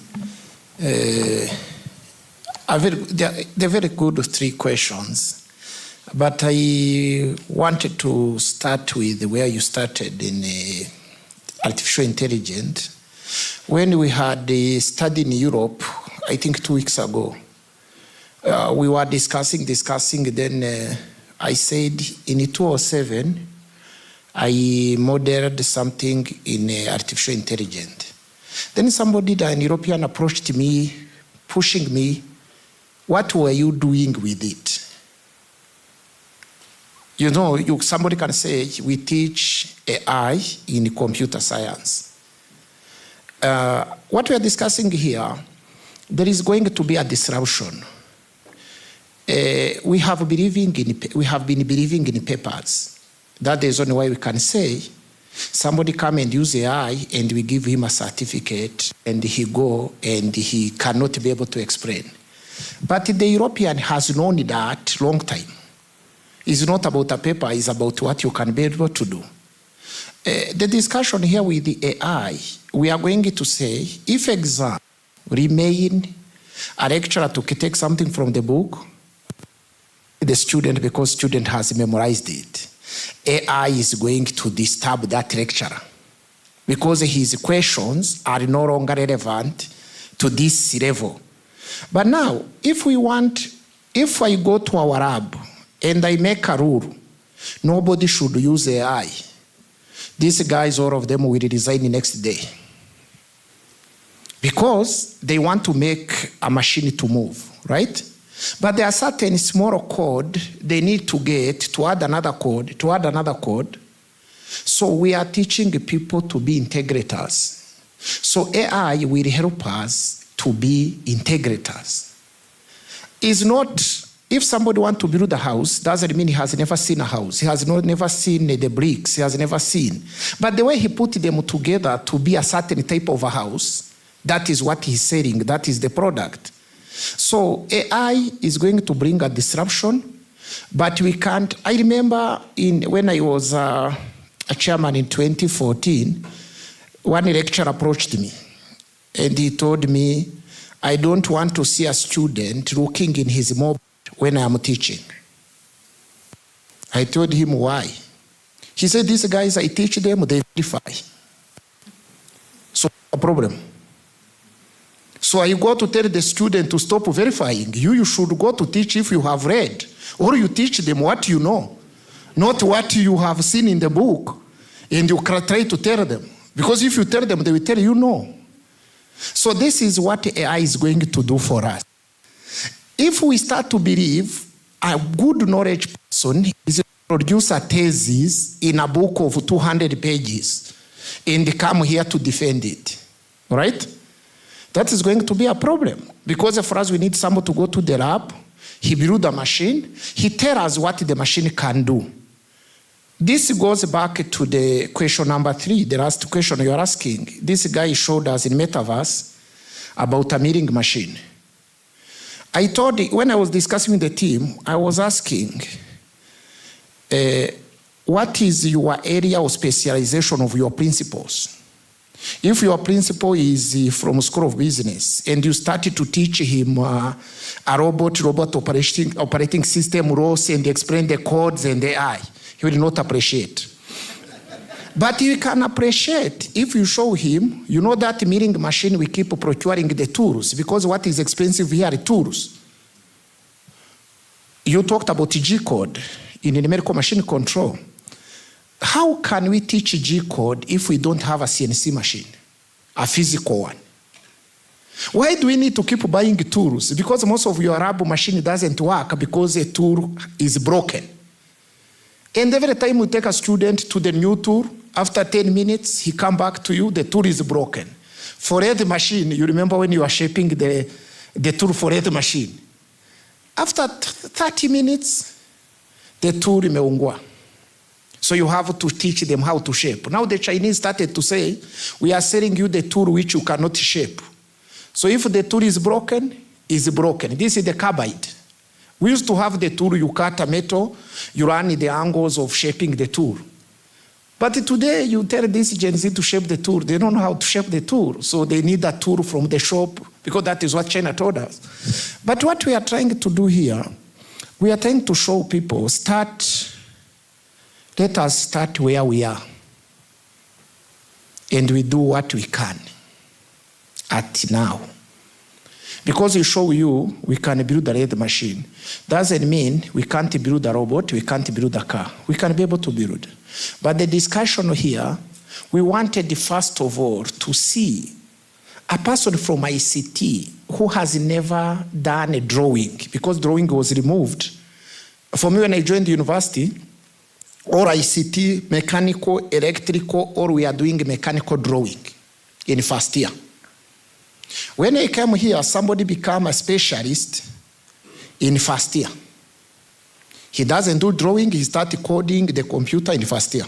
They're very good 3 questions. But I wanted to start with where you started in artificial intelligence. When we had a study in Europe, I think 2 weeks ago, we were discussing, then I said in 2007, I modeled something in artificial intelligence. Then somebody, an European, approached me, pushing me, what were you doing with it? You know, somebody can say, we teach AI in computer science. What we are discussing here, there is going to be a disruption. We have been believing in papers. That is only why we can say, somebody come and use AI and we give him a certificate and he go and he cannot be able to explain. But the European has known that long time. It's not about a paper, it's about what you can be able to do. The discussion here with the AI, we are going to say, if exam remain a lecturer to take something from the book, the student, because student has memorized it. AI is going to disturb that lecturer because his questions are no longer relevant to this level. But now, if I go to our lab and I make a rule, nobody should use AI, these guys, all of them will resign next day. Because they want to make a machine to move, right? But there are certain small code they need to get to add another code, to add another code. So we are teaching people to be integrators. So AI will help us to be integrators. It's not, if somebody wants to build a house, doesn't mean he has never seen a house. He has never seen the bricks. He has never seen. But the way he put them together to be a certain type of a house, that is what he's selling. That is the product. So AI is going to bring a disruption, but we can't. I remember when I was a chairman in 2014, one lecturer approached me and he told me, I don't want to see a student looking in his mobile when I am teaching. I told him why. He said, these guys, I teach them, they verify. So a problem. So I go to tell the student to stop verifying. You should go to teach if you have read, or you teach them what you know, not what you have seen in the book, and you try to tell them. Because if you tell them, they will tell you no. So this is what AI is going to do for us. If we start to believe a good knowledge person is produce a thesis in a book of 200 pages and come here to defend it, right? That is going to be a problem. Because for us, we need someone to go to the lab, he build a machine, he tells us what the machine can do. This goes back to the question number 3, the last question you're asking. This guy showed us in Metaverse about a milling machine. I told, when I was discussing with the team, I was asking, what is your area of specialization of your principals? If your principal is from School of Business and you started to teach him a robot operating system rules and explain the codes and the AI, he will not appreciate. But he can appreciate if you show him, you know that milling machine, we keep procuring the tools because what is expensive here are tools. You talked about G-code in numerical machine control. How can we teach G-code if we don't have a CNC machine, a physical one? Why do we need to keep buying tools? Because most of your lab machine doesn't work because a tool is broken. And every time we take a student to the new tool, after 10 minutes, he come back to you, the tool is broken. For the machine, you remember when you are shaping the tool for the machine. After 30 minutes, the tool imeungua. So you have to teach them how to shape. Now the Chinese started to say, we are selling you the tool which you cannot shape. So if the tool is broken, it's broken. This is the carbide. We used to have the tool, you cut a metal, you run the angles of shaping the tool. But today you tell this Gen Z to shape the tool. They don't know how to shape the tool. So they need a tool from the shop because that is what China told us. But what we are trying to do here, we are trying to show people, let us start where we are. And we do what we can at now. Because we show you we can build a lathe machine. Doesn't mean we can't build a robot, we can't build a car. We can be able to build. But the discussion here, we wanted first of all to see a person from ICT who has never done a drawing, because drawing was removed. For me, when I joined the university, or ICT, mechanical, electrical, or we are doing mechanical drawing in first year. When I came here, somebody became a specialist in first year. He doesn't do drawing, he started coding the computer in first year.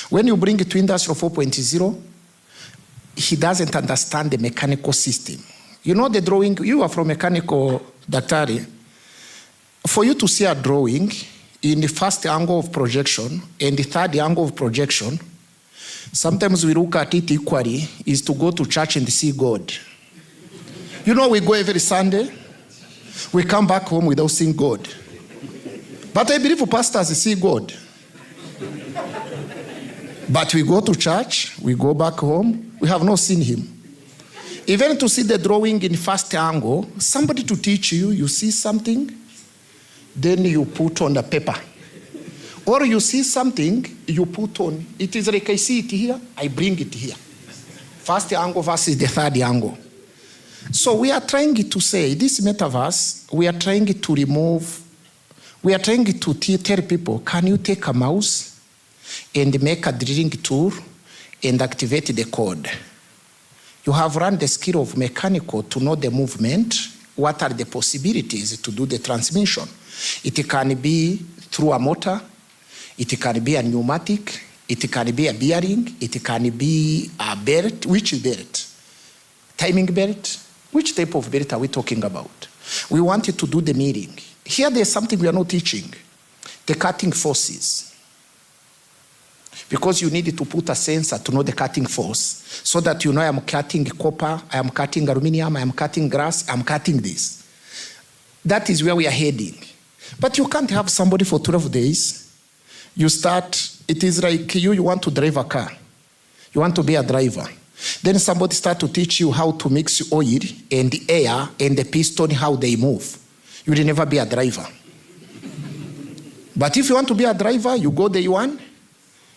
When you bring it to Industrial 4.0, he doesn't understand the mechanical system. You know the drawing, you are from mechanical, Daktari. For you to see a drawing in the first angle of projection and the third angle of projection, sometimes we look at it equally, is to go to church and see God. You know, we go every Sunday, we come back home without seeing God. But I believe pastors see God. But we go to church, we go back home, we have not seen him. Even to see the drawing in first angle, somebody to teach you, you see something, then you put on the paper. Or you see something, you put on, it is like I see it here, I bring it here. First angle versus the third angle. So we are trying to say, this metaverse, we are trying to remove, we are trying to tell people, can you take a mouse and make a drilling tool and activate the code? You have run the skill of mechanical to know the movement. What are the possibilities to do the transmission? It can be through a motor, it can be a pneumatic, it can be a bearing, it can be a belt. Which belt? Timing belt? Which type of belt are we talking about? We wanted to do the milling. Here there's something we are not teaching. The cutting forces. Because you need to put a sensor to know the cutting force, so that you know I am cutting copper, I am cutting aluminum, I am cutting glass, I am cutting this. That is where we are heading. But you can't have somebody for 12 days. You start, it is like you want to drive a car. You want to be a driver. Then somebody start to teach you how to mix oil and the air and the piston, how they move. You will never be a driver. But if you want to be a driver, you go day one,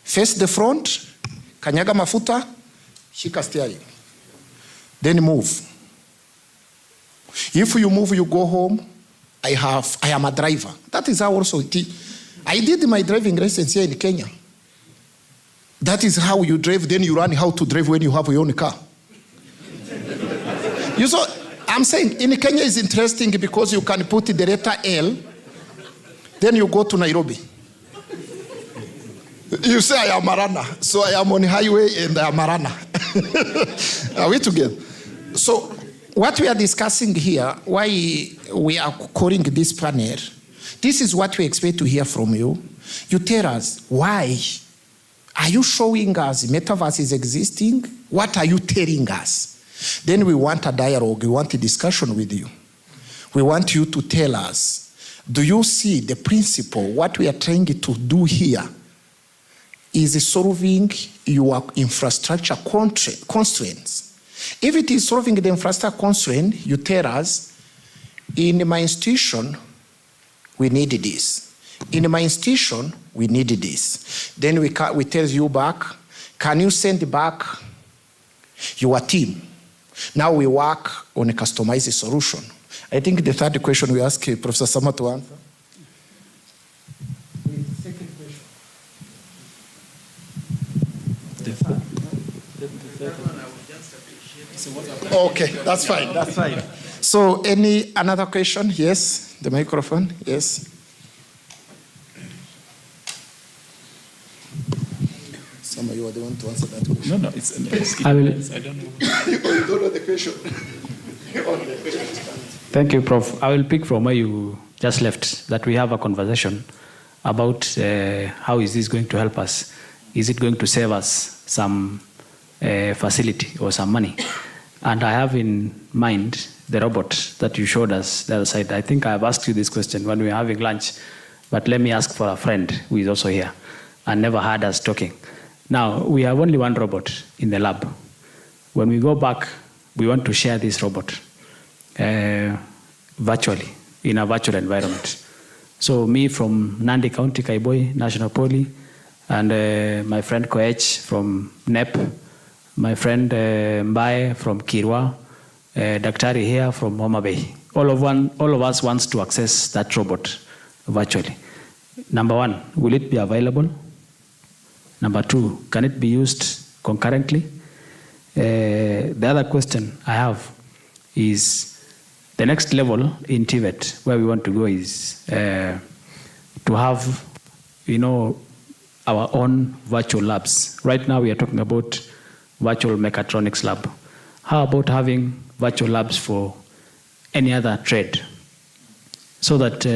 face the front, kanyaga mafuta, shika steering. Then move. If you move, you go home. I am a driver. That is how also I did my driving license here in Kenya. That is how you drive, then you learn how to drive when you have your own car. You saw, I'm saying in Kenya is interesting because you can put the letter L, then you go to Nairobi. You say I am a runner, so I am on highway and I am a runner. Are we together? So what we are discussing here, why we are calling this panel, this is what we expect to hear from you. You tell us why. Are you showing us metaverse is existing? What are you telling us? Then we want a dialogue, we want a discussion with you. We want you to tell us, do you see the principle, what we are trying to do here is solving your infrastructure constraints? If it is solving the infrastructure constraint, you tell us, in my institution, we need this. In my institution, we need this. Then we tell you back, can you send back your team? Now we work on a customized solution. I think the third question we ask Professor Sama to answer. Second question. Okay, that's fine, that's fine. So any another question? Yes, the microphone, yes. Sama, you are the one to answer that question. No, it's I don't know. You don't know the question. Thank you, Prof. I will pick from where you just left, that we have a conversation about how is this going to help us? Is it going to save us some facility or some money? And I have in mind the robot that you showed us the other side. I think I have asked you this question when we were having lunch, but let me ask for a friend who is also here and never heard us talking. Now, we have only one robot in the lab. When we go back, we want to share this robot virtually, in a virtual environment. So me from Nandi County, Kaiboi, National Poly, and my friend Koech from NEP, my friend Mbae from Kirwa, Daktari here from Homa Bay. All of us wants to access that robot virtually. Number one, will it be available? Number two, can it be used concurrently? The other question I have is the next level in TVET, where we want to go is to have, our own virtual labs. Right now we are talking about virtual mechatronics lab. How about having virtual labs for any other trade, so that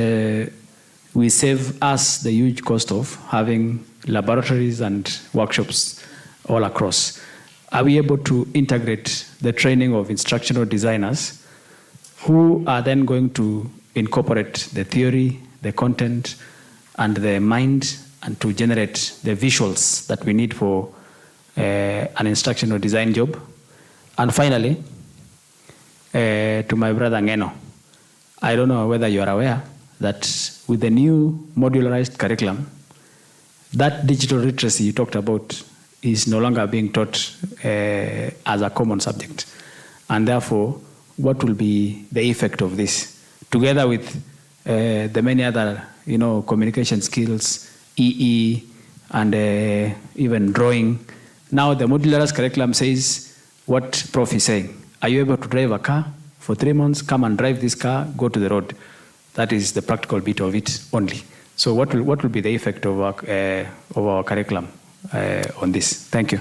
we save us the huge cost of having laboratories and workshops all across? Are we able to integrate the training of instructional designers who are then going to incorporate the theory, the content, and the mind and to generate the visuals that we need for an instructional design job. And finally, to my brother Ngeno, I don't know whether you are aware that with the new modularized curriculum, that digital literacy you talked about is no longer being taught as a common subject. And therefore, what will be the effect of this? Together with the many other, communication skills, EE, and even drawing. Now the modularized curriculum says what Prof is saying. Are you able to drive a car for 3 months? Come and drive this car, go to the road. That is the practical bit of it only. So what will be the effect of our curriculum on this? Thank you.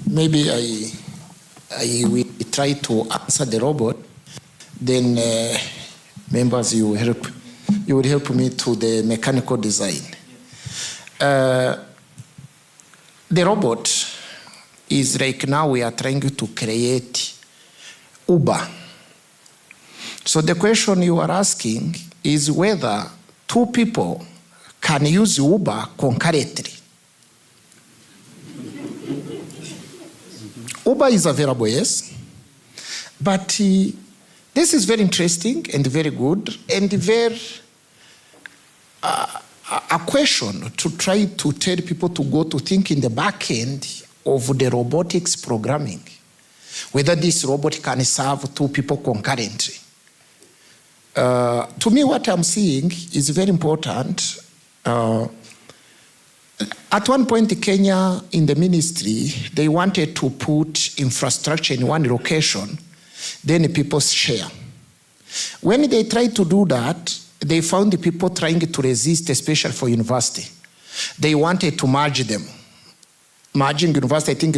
Maybe I will try to answer the robot. Then members, you will help me to the mechanical design. The robot is like now we are trying to create Uber. So the question you are asking is whether two people can use Uber concurrently. Uber is available, yes, but this is very interesting and very good and very a question to try to tell people to go to think in the back end of the robotics programming, whether this robot can serve two people concurrently. To me, what I'm seeing is very important. At one point, Kenya, in the ministry, they wanted to put infrastructure in one location, then people share. When they tried to do that, they found the people trying to resist, especially for university. They wanted to merge them. Merging university, I think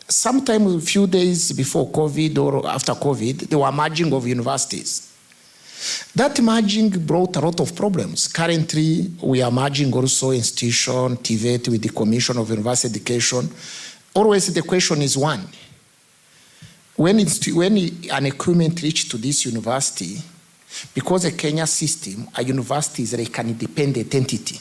sometime a few days before COVID or after COVID, they were merging of universities. That merging brought a lot of problems. Currently, we are merging also institution, TVET with the Commission of University Education. Always the question is one. When an equipment reaches to this university, because the Kenya system, a university is like an independent entity.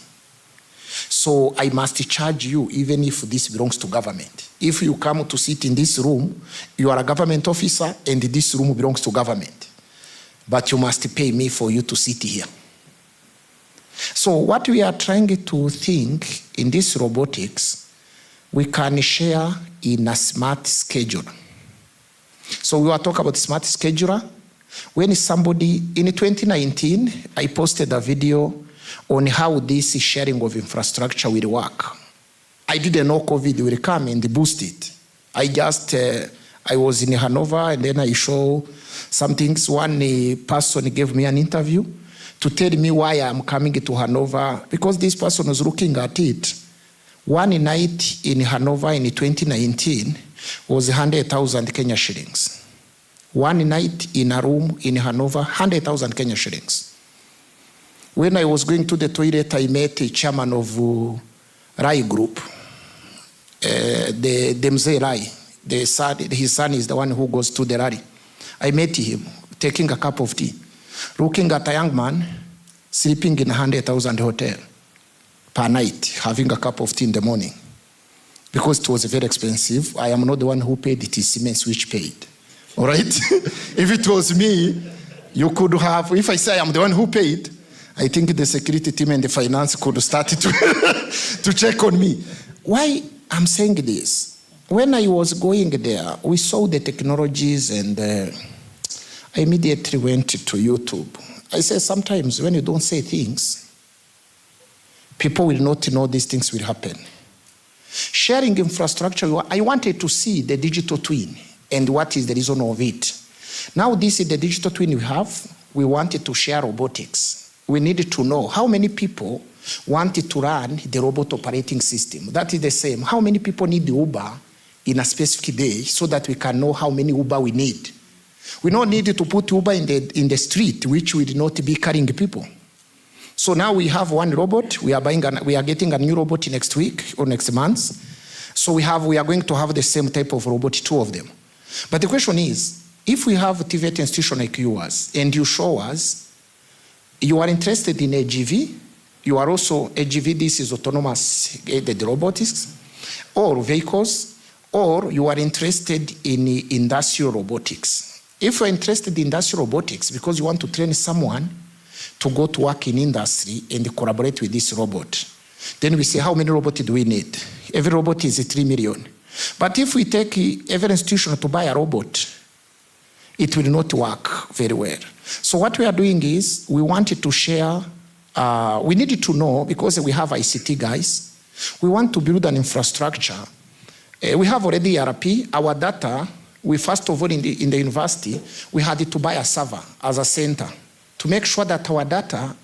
So I must charge you even if this belongs to government. If you come to sit in this room, you are a government officer and this room belongs to government. But you must pay me for you to sit here. So what we are trying to think in this robotics, we can share in a smart schedule. So we were talking about smart scheduler. When somebody, in 2019, I posted a video on how this sharing of infrastructure will work. I didn't know COVID will come and boost it. I was in Hanover and then I show some things. One person gave me an interview to tell me why I'm coming to Hanover, because this person was looking at it. One night in Hanover in 2019 was 100,000 Kenya shillings. One night in a room in Hanover, 100,000 Kenya shillings. When I was going to the toilet, I met a chairman of Rai Group, the Mzee Rai. His son is the one who goes to the rally. I met him taking a cup of tea, looking at a young man sleeping in a 100,000 hotel per night, having a cup of tea in the morning. Because it was very expensive. I am not the one who paid it, it's Siemens which paid. All right? If it was me, you could have, if I say I am the one who paid, I think the security team and the finance could start to check on me. Why I'm saying this? When I was going there, we saw the technologies and I immediately went to YouTube. I said, sometimes when you don't say things, people will not know these things will happen. Sharing infrastructure, I wanted to see the digital twin and what is the reason of it. Now this is the digital twin we have. We wanted to share robotics. We needed to know how many people wanted to run the robot operating system. That is the same. How many people need the Uber in a specific day so that we can know how many Uber we need. We don't need to put Uber in the street, which will not be carrying people. So now we have one robot. We are getting a new robot next week or next month. So we are going to have the same type of robot, 2 of them. But the question is, if we have a TVET institution like yours, and you show us, you are interested in AGV, you are also AGV, this is autonomous guided robotics, or vehicles, or you are interested in industrial robotics. If you're interested in industrial robotics because you want to train someone to go to work in industry and collaborate with this robot, then we say, how many robots do we need? Every robot is 3 million. But if we take every institution to buy a robot, it will not work very well. So what we are doing is we wanted to share, we needed to know, because we have ICT guys, we want to build an infrastructure. We have already ERP, our data, we first of all in the university, we had to buy a server as a center to make sure that our data,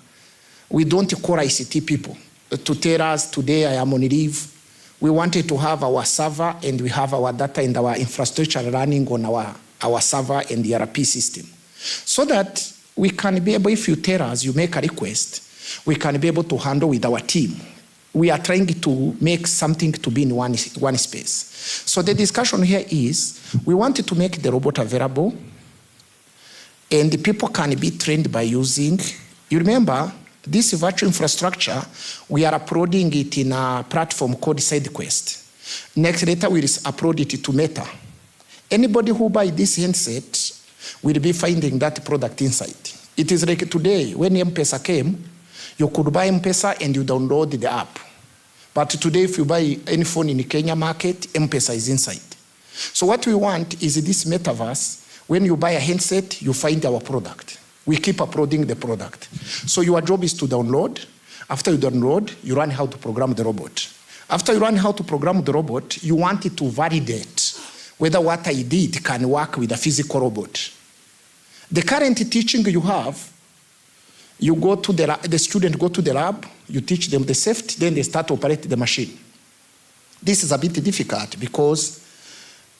we don't call ICT people to tell us today I am on leave. We wanted to have our server and we have our data and our infrastructure running on our server and the ERP system. So that we can be able, if you tell us, you make a request, we can be able to handle with our team. We are trying to make something to be in one space. So the discussion here is, we wanted to make the robot available and the people can be trained by using, you remember, this virtual infrastructure, we are uploading it in a platform called SideQuest. Next later we'll upload it to Meta. Anybody who buy this handset will be finding that product inside. It is like today, when M-Pesa came, you could buy M-Pesa and you download the app. But today, if you buy any phone in the Kenya market, M-Pesa is inside. So what we want is this metaverse. When you buy a handset, you find our product. We keep uploading the product. So your job is to download. After you download, you learn how to program the robot. After you learn how to program the robot, you want it to validate whether what I did can work with a physical robot. The current teaching you have, you go to the student go to the lab, you teach them the safety, then they start to operate the machine. This is a bit difficult because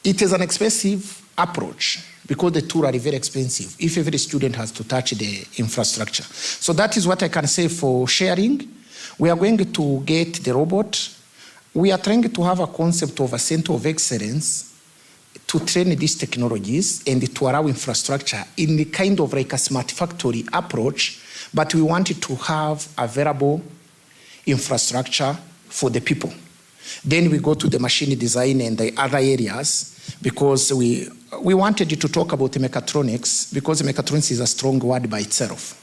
it is an expensive approach, because the tools are very expensive if every student has to touch the infrastructure. So that is what I can say for sharing. We are going to get the robot. We are trying to have a concept of a center of excellence to train these technologies and to allow infrastructure in the kind of like a smart factory approach, but we wanted to have available infrastructure for the people. Then we go to the machine design and the other areas, because we wanted to talk about mechatronics, because mechatronics is a strong word by itself.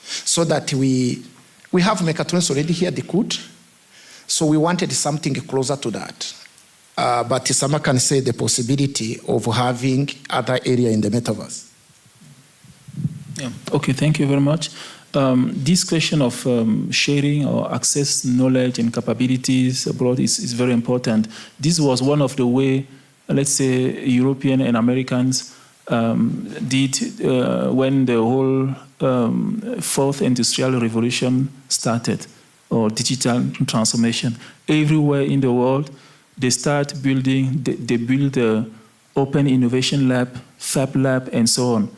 So that we have mechatronics already here at DeKUT, so we wanted something closer to that. But someone can say the possibility of having other area in the metaverse. Yeah. Okay, thank you very much. This question of sharing or access knowledge and capabilities abroad is very important. This was one of the way, let's say, European and Americans did when the whole fourth industrial revolution started, or digital transformation. Everywhere in the world, they start building, they build the open innovation lab, fab lab, and so on.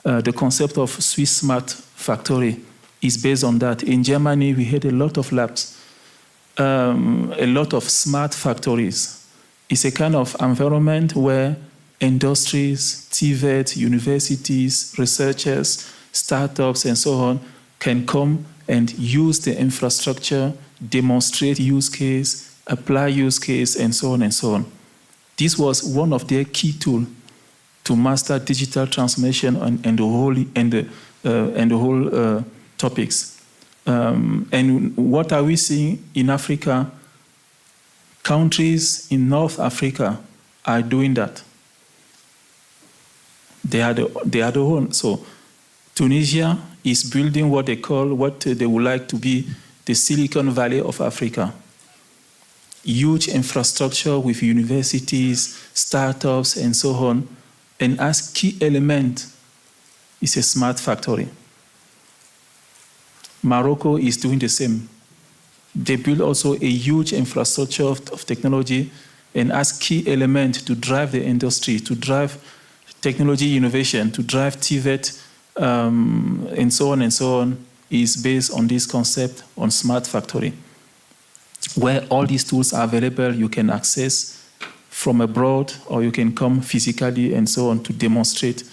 The concept of Swiss Smart Factory is based on that. In Germany, we had a lot of labs, a lot of smart factories. It's a kind of environment where industries, TVET, universities, researchers, startups, and so on can come and use the infrastructure, demonstrate use case, apply use case, and so on and so on. This was one of their key tools to master digital transformation and the whole topics. And what are we seeing in Africa? Countries in North Africa are doing that. They are the one. So Tunisia is building what they call, what they would like to be the Silicon Valley of Africa. Huge infrastructure with universities, startups, and so on. And as key element is a smart factory. Morocco is doing the same. They build also a huge infrastructure of technology, and as key element to drive the industry, to drive technology innovation, to drive TVET, and so on, is based on this concept on smart factory, where all these tools are available. You can access from abroad, or you can come physically and so on to demonstrate.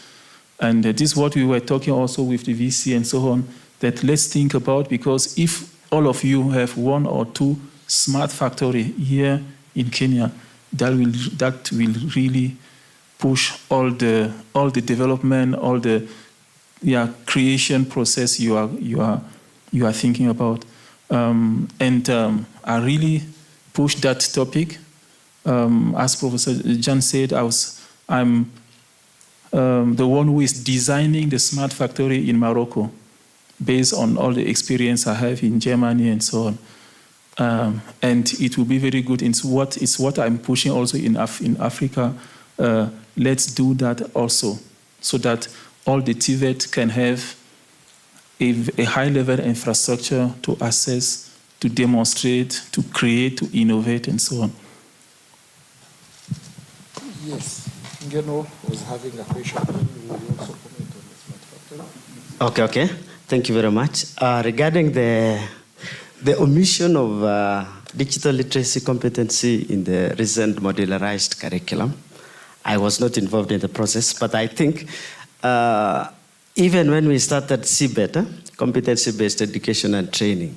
And this is what we were talking also with the VC and so on, that let's think about, because if all of you have 1 or 2 smart factory here in Kenya, that will really push all the development, all the creation process you are thinking about. I really pushed that topic. As Professor John said, I'm the one who is designing the smart factory in Morocco, based on all the experience I have in Germany and so on. And it will be very good. It's what I'm pushing also in Africa. Let's do that also, so that all the TVET can have a high-level infrastructure to assess, to demonstrate, to create, to innovate, and so on. Yes, Ngeno was having a question. Will you also comment on the smart factory? Okay. Thank you very much. Regarding the omission of digital literacy competency in the recent modularized curriculum, I was not involved in the process, but I think even when we started CBET, competency-based education and training,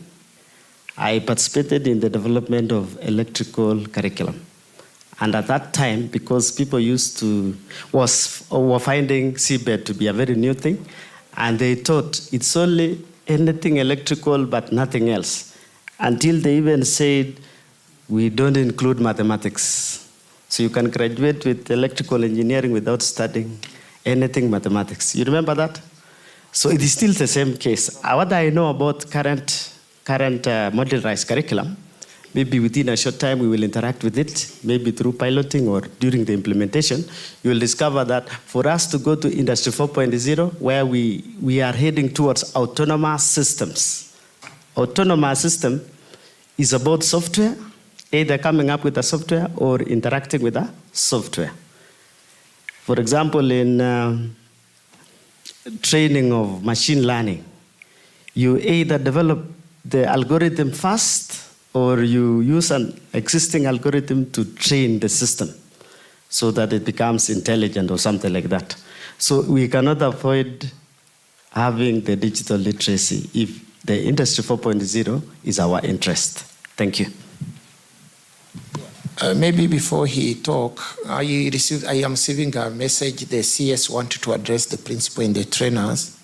I participated in the development of electrical curriculum. And at that time, because people were finding CBET to be a very new thing, and they thought it's only anything electrical but nothing else, until they even said, we don't include mathematics. So you can graduate with electrical engineering without studying anything mathematics. You remember that? So it is still the same case. What I know about current modularized curriculum, maybe within a short time we will interact with it, maybe through piloting or during the implementation, you will discover that for us to go to Industry 4.0, where we are heading towards autonomous systems. Autonomous system is about software, either coming up with a software or interacting with a software. For example, in training of machine learning, you either develop the algorithm first or you use an existing algorithm to train the system so that it becomes intelligent or something like that. So we cannot avoid having the digital literacy if the Industry 4.0 is our interest. Thank you. Maybe before he talk, I am receiving a message. The CS wanted to address the principal and the trainers.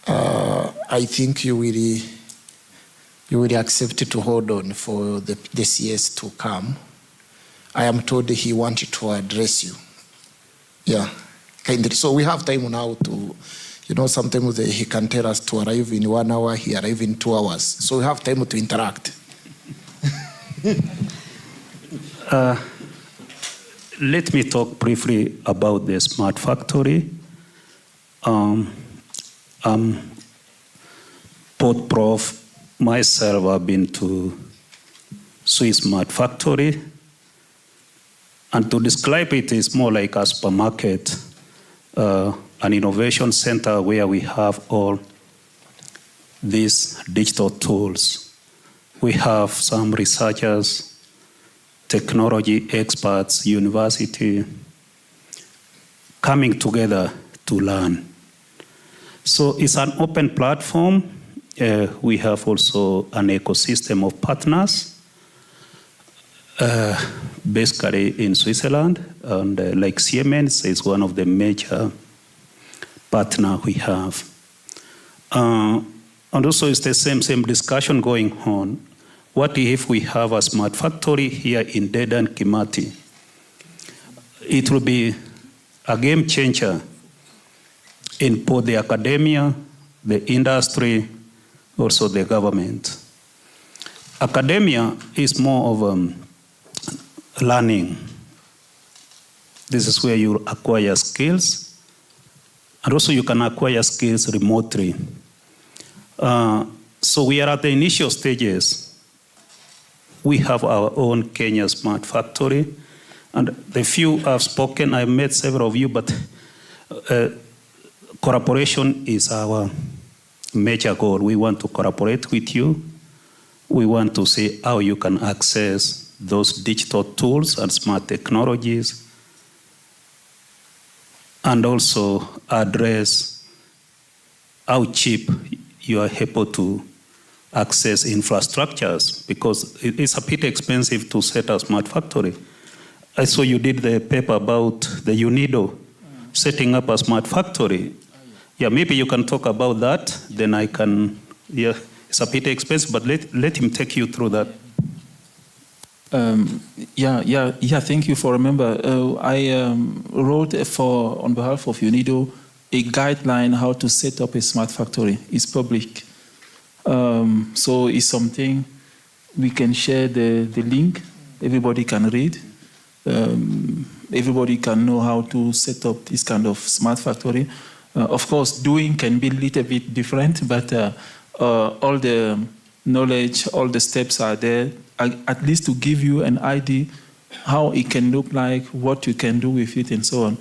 I think you will accept to hold on for the CS to come. I am told he wanted to address you. Yeah, kindly. So we have time now to, sometimes he can tell us to arrive in 1 hour, he arrive in 2 hours. So we have time to interact. Let me talk briefly about the smart factory. Both Prof, myself have been to Swiss Smart Factory, and to describe it is more like a supermarket, an innovation center where we have all these digital tools. We have some researchers, technology experts, university, coming together to learn. So it's an open platform. We have also an ecosystem of partners, basically in Switzerland, and like Siemens is one of the major partners we have. And also it's the same discussion going on. What if we have a smart factory here in Dedan, Kimathi? It will be a game changer in both the academia, the industry, also the government. Academia is more of learning. This is where you acquire skills, and also you can acquire skills remotely. So we are at the initial stages. We have our own Kenya Smart Factory, and the few I've spoken, I've met several of you, but cooperation is our major goal. We want to cooperate with you. We want to see how you can access those digital tools and smart technologies, and also address how cheap you are able to access infrastructures, because it's a bit expensive to set a smart factory. I saw you did the paper about the UNIDO setting up a smart factory. Yeah, maybe you can talk about that, then I can, yeah, it's a bit expensive, but let him take you through that. Thank you for remember. I wrote on behalf of UNIDO a guideline how to set up a smart factory. It's public. So it's something we can share the link. Everybody can read. Everybody can know how to set up this kind of smart factory. Of course, doing can be a little bit different, but all the knowledge, all the steps are there, at least to give you an idea how it can look like, what you can do with it, and so on.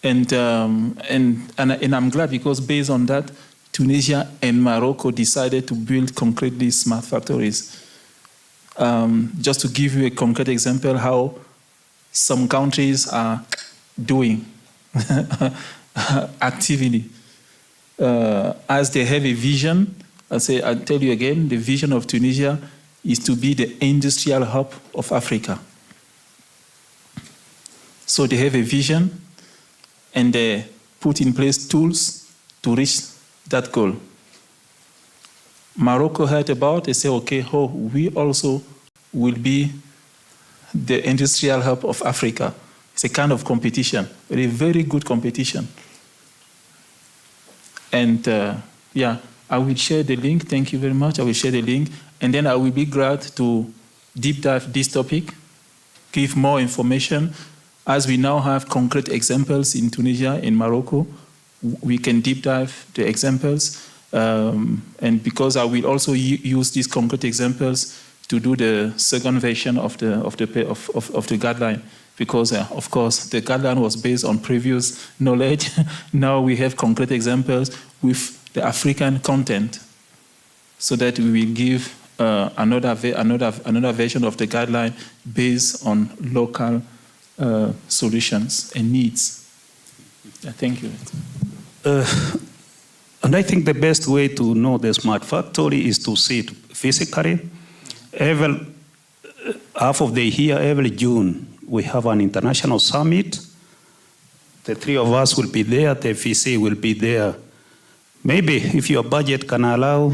And I'm glad because based on that, Tunisia and Morocco decided to build concretely smart factories. Just to give you a concrete example, how some countries are doing actively. As they have a vision, I'll tell you again, the vision of Tunisia is to be the industrial hub of Africa. So they have a vision and they put in place tools to reach that goal. Morocco heard about, they say, okay, we also will be the industrial hub of Africa. It's a kind of competition, a very good competition. And I will share the link. Thank you very much. I will share the link. And then I will be glad to deep dive this topic, give more information. As we now have concrete examples in Tunisia, in Morocco, we can deep dive the examples. And because I will also use these concrete examples to do the second version of the guideline. Because, of course, the guideline was based on previous knowledge. Now we have concrete examples with the African content, so that we will give another version of the guideline based on local solutions and needs. Thank you. And I think the best way to know the smart factory is to see it physically. Every half of the year, every June, we have an international summit. The three of us will be there, the VC will be there. Maybe if your budget can allow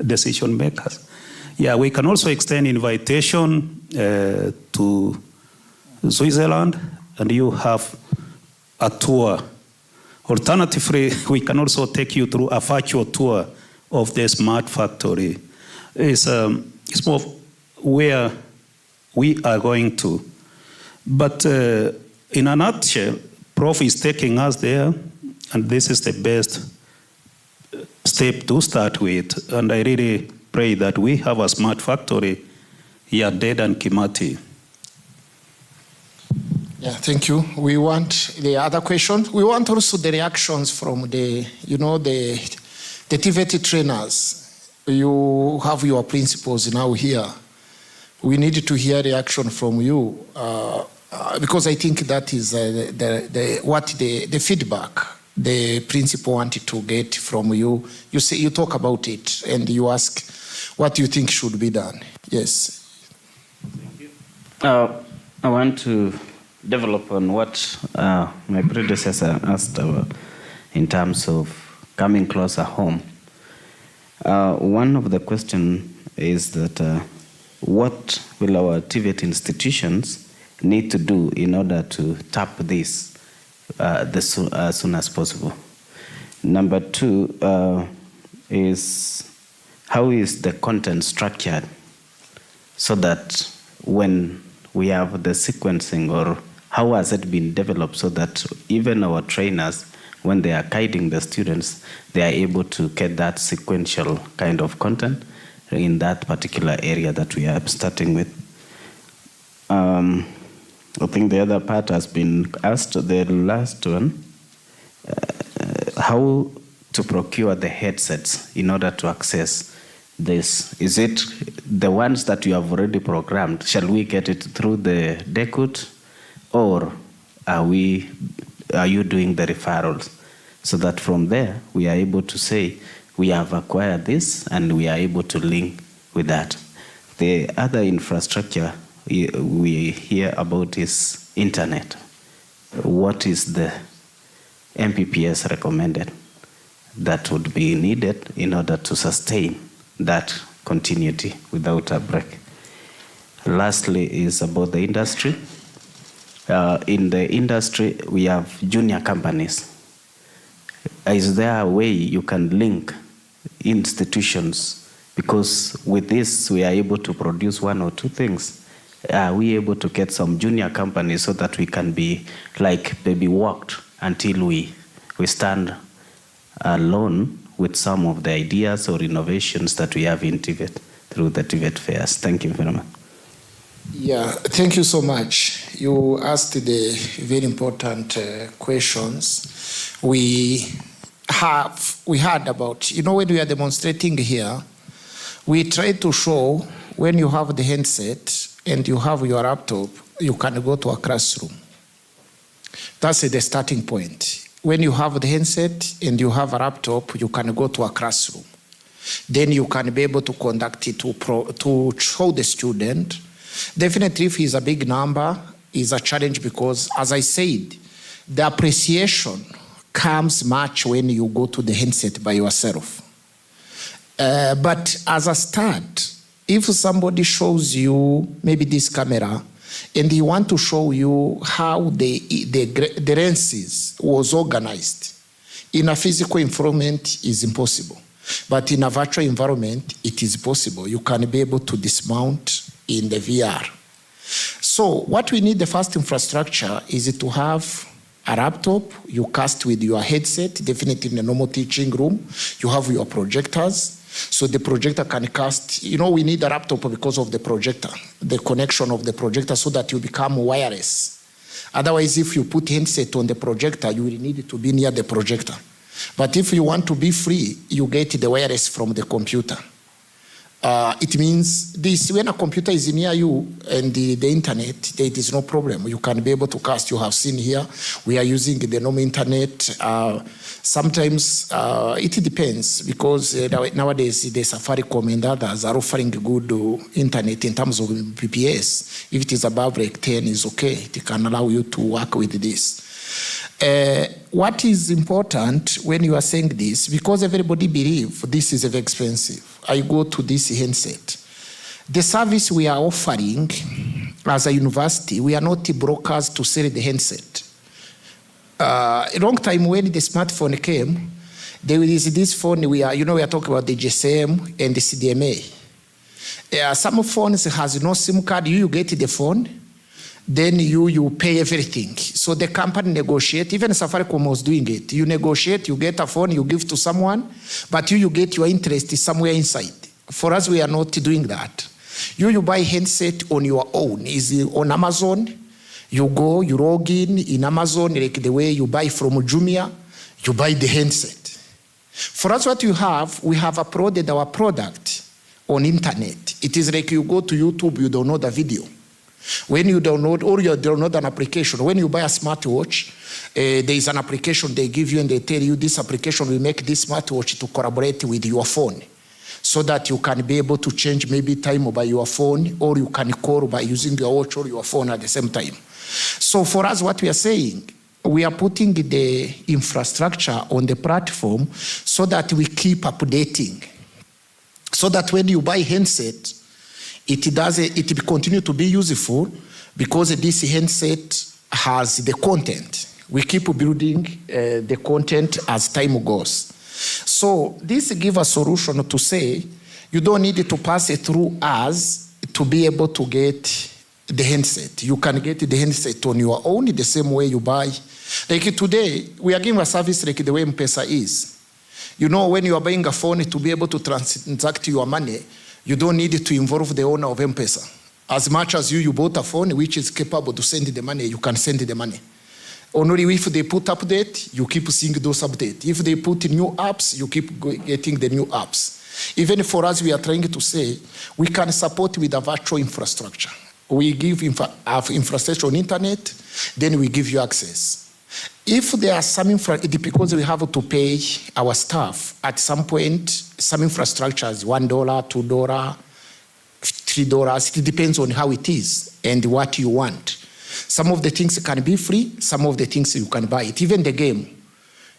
decision makers. Yeah, we can also extend invitation to Switzerland, and you have a tour. Alternatively, we can also take you through a virtual tour of the smart factory. It's more where we are going to. But in a nutshell, Prof is taking us there, and this is the best step to start with. And I really pray that we have a smart factory here, Dedan Kimathi. Yeah, thank you. We want the other question. We want also the reactions from the TVET trainers. You have your principals now here. We need to hear reaction from you because I think that is the feedback the principal wanted to get from you. You say you talk about it and you ask what you think should be done. Yes. Thank you. I want to develop on what my predecessor asked about in terms of coming closer home. One of the questions is that what will our TVET institutions need to do in order to tap this as soon as possible? Number two is how is the content structured so that when we have the sequencing, or how has it been developed so that even our trainers, when they are guiding the students, they are able to get that sequential kind of content in that particular area that we are starting with. I think the other part has been asked, the last one, how to procure the headsets in order to access this. Is it the ones that you have already programmed? Shall we get it through the DeKUT, or are you doing the referrals? So that from there, we are able to say, we have acquired this and we are able to link with that. The other infrastructure we hear about is internet. What is the MPPS recommended that would be needed in order to sustain that continuity without a break? Lastly is about the industry. In the industry, we have junior companies. Is there a way you can link institutions? Because with this, we are able to produce one or two things. Are we able to get some junior companies so that we can be like baby walked until we stand alone with some of the ideas or innovations that we have in TVET through the TVET fairs? Thank you very much. Yeah, thank you so much. You asked the very important questions. We had about, when we are demonstrating here, we try to show when you have the handset and you have your laptop, you can go to a classroom. That's the starting point. When you have the handset and you have a laptop, you can go to a classroom. Then you can be able to conduct it to show the student. Definitely, if it's a big number, it's a challenge because, as I said, the appreciation comes much when you go to the handset by yourself. But as a start, if somebody shows you maybe this camera and he want to show you how the lenses was organized, in a physical environment is impossible. But in a virtual environment, it is possible. You can be able to dismount in the VR. So what we need, the first infrastructure, is to have a laptop. You cast with your headset, definitely in a normal teaching room. You have your projectors. So the projector can cast, we need a laptop because of the projector, the connection of the projector so that you become wireless. Otherwise, if you put handset on the projector, you will need to be near the projector. But if you want to be free, you get the wireless from the computer. It means this, when a computer is near you and the internet, there is no problem. You can be able to cast. You have seen here, we are using the normal internet. Sometimes it depends because nowadays the Safaricom and others are offering good internet in terms of PPS. If it is above like 10, it's okay. It can allow you to work with this. What is important when you are saying this, because everybody believes this is very expensive. I go to this handset. The service we are offering as a university, we are not brokers to sell the handset. A long time when the smartphone came, there is this phone, we are talking about the GSM and the CDMA. Some phones has no SIM card, you get the phone, then you pay everything. So the company negotiate, even Safaricom was doing it. You negotiate, you get a phone, you give to someone, but you get your interest somewhere inside. For us, we are not doing that. You buy handset on your own. Is on Amazon, you go, you log in Amazon, like the way you buy from Jumia, you buy the handset. For us, what we have uploaded our product on internet. It is like you go to YouTube, you download a video. When you download, or you download an application, when you buy a smartwatch, there is an application they give you and they tell you this application will make this smartwatch to collaborate with your phone so that you can be able to change maybe time by your phone, or you can call by using your watch or your phone at the same time. So for us, what we are saying, we are putting the infrastructure on the platform so that we keep updating. So that when you buy handset, it continue to be useful because this handset has the content. We keep building the content as time goes. So this gives a solution to say, you don't need to pass it through us to be able to get the handset. You can get the handset on your own the same way you buy. Like today, we are giving a service like the way M-Pesa is. When you are buying a phone to be able to transact your money, you don't need to involve the owner of M-Pesa. As much as you bought a phone which is capable to send the money, you can send the money. Only if they put update, you keep seeing those updates. If they put new apps, you keep getting the new apps. Even for us, we are trying to say, we can support with a virtual infrastructure. We give infrastructure on internet, then we give you access. If there are some because we have to pay our staff, at some point, some infrastructure is $1, $2, $3. It depends on how it is and what you want. Some of the things can be free, some of the things you can buy it. Even the game.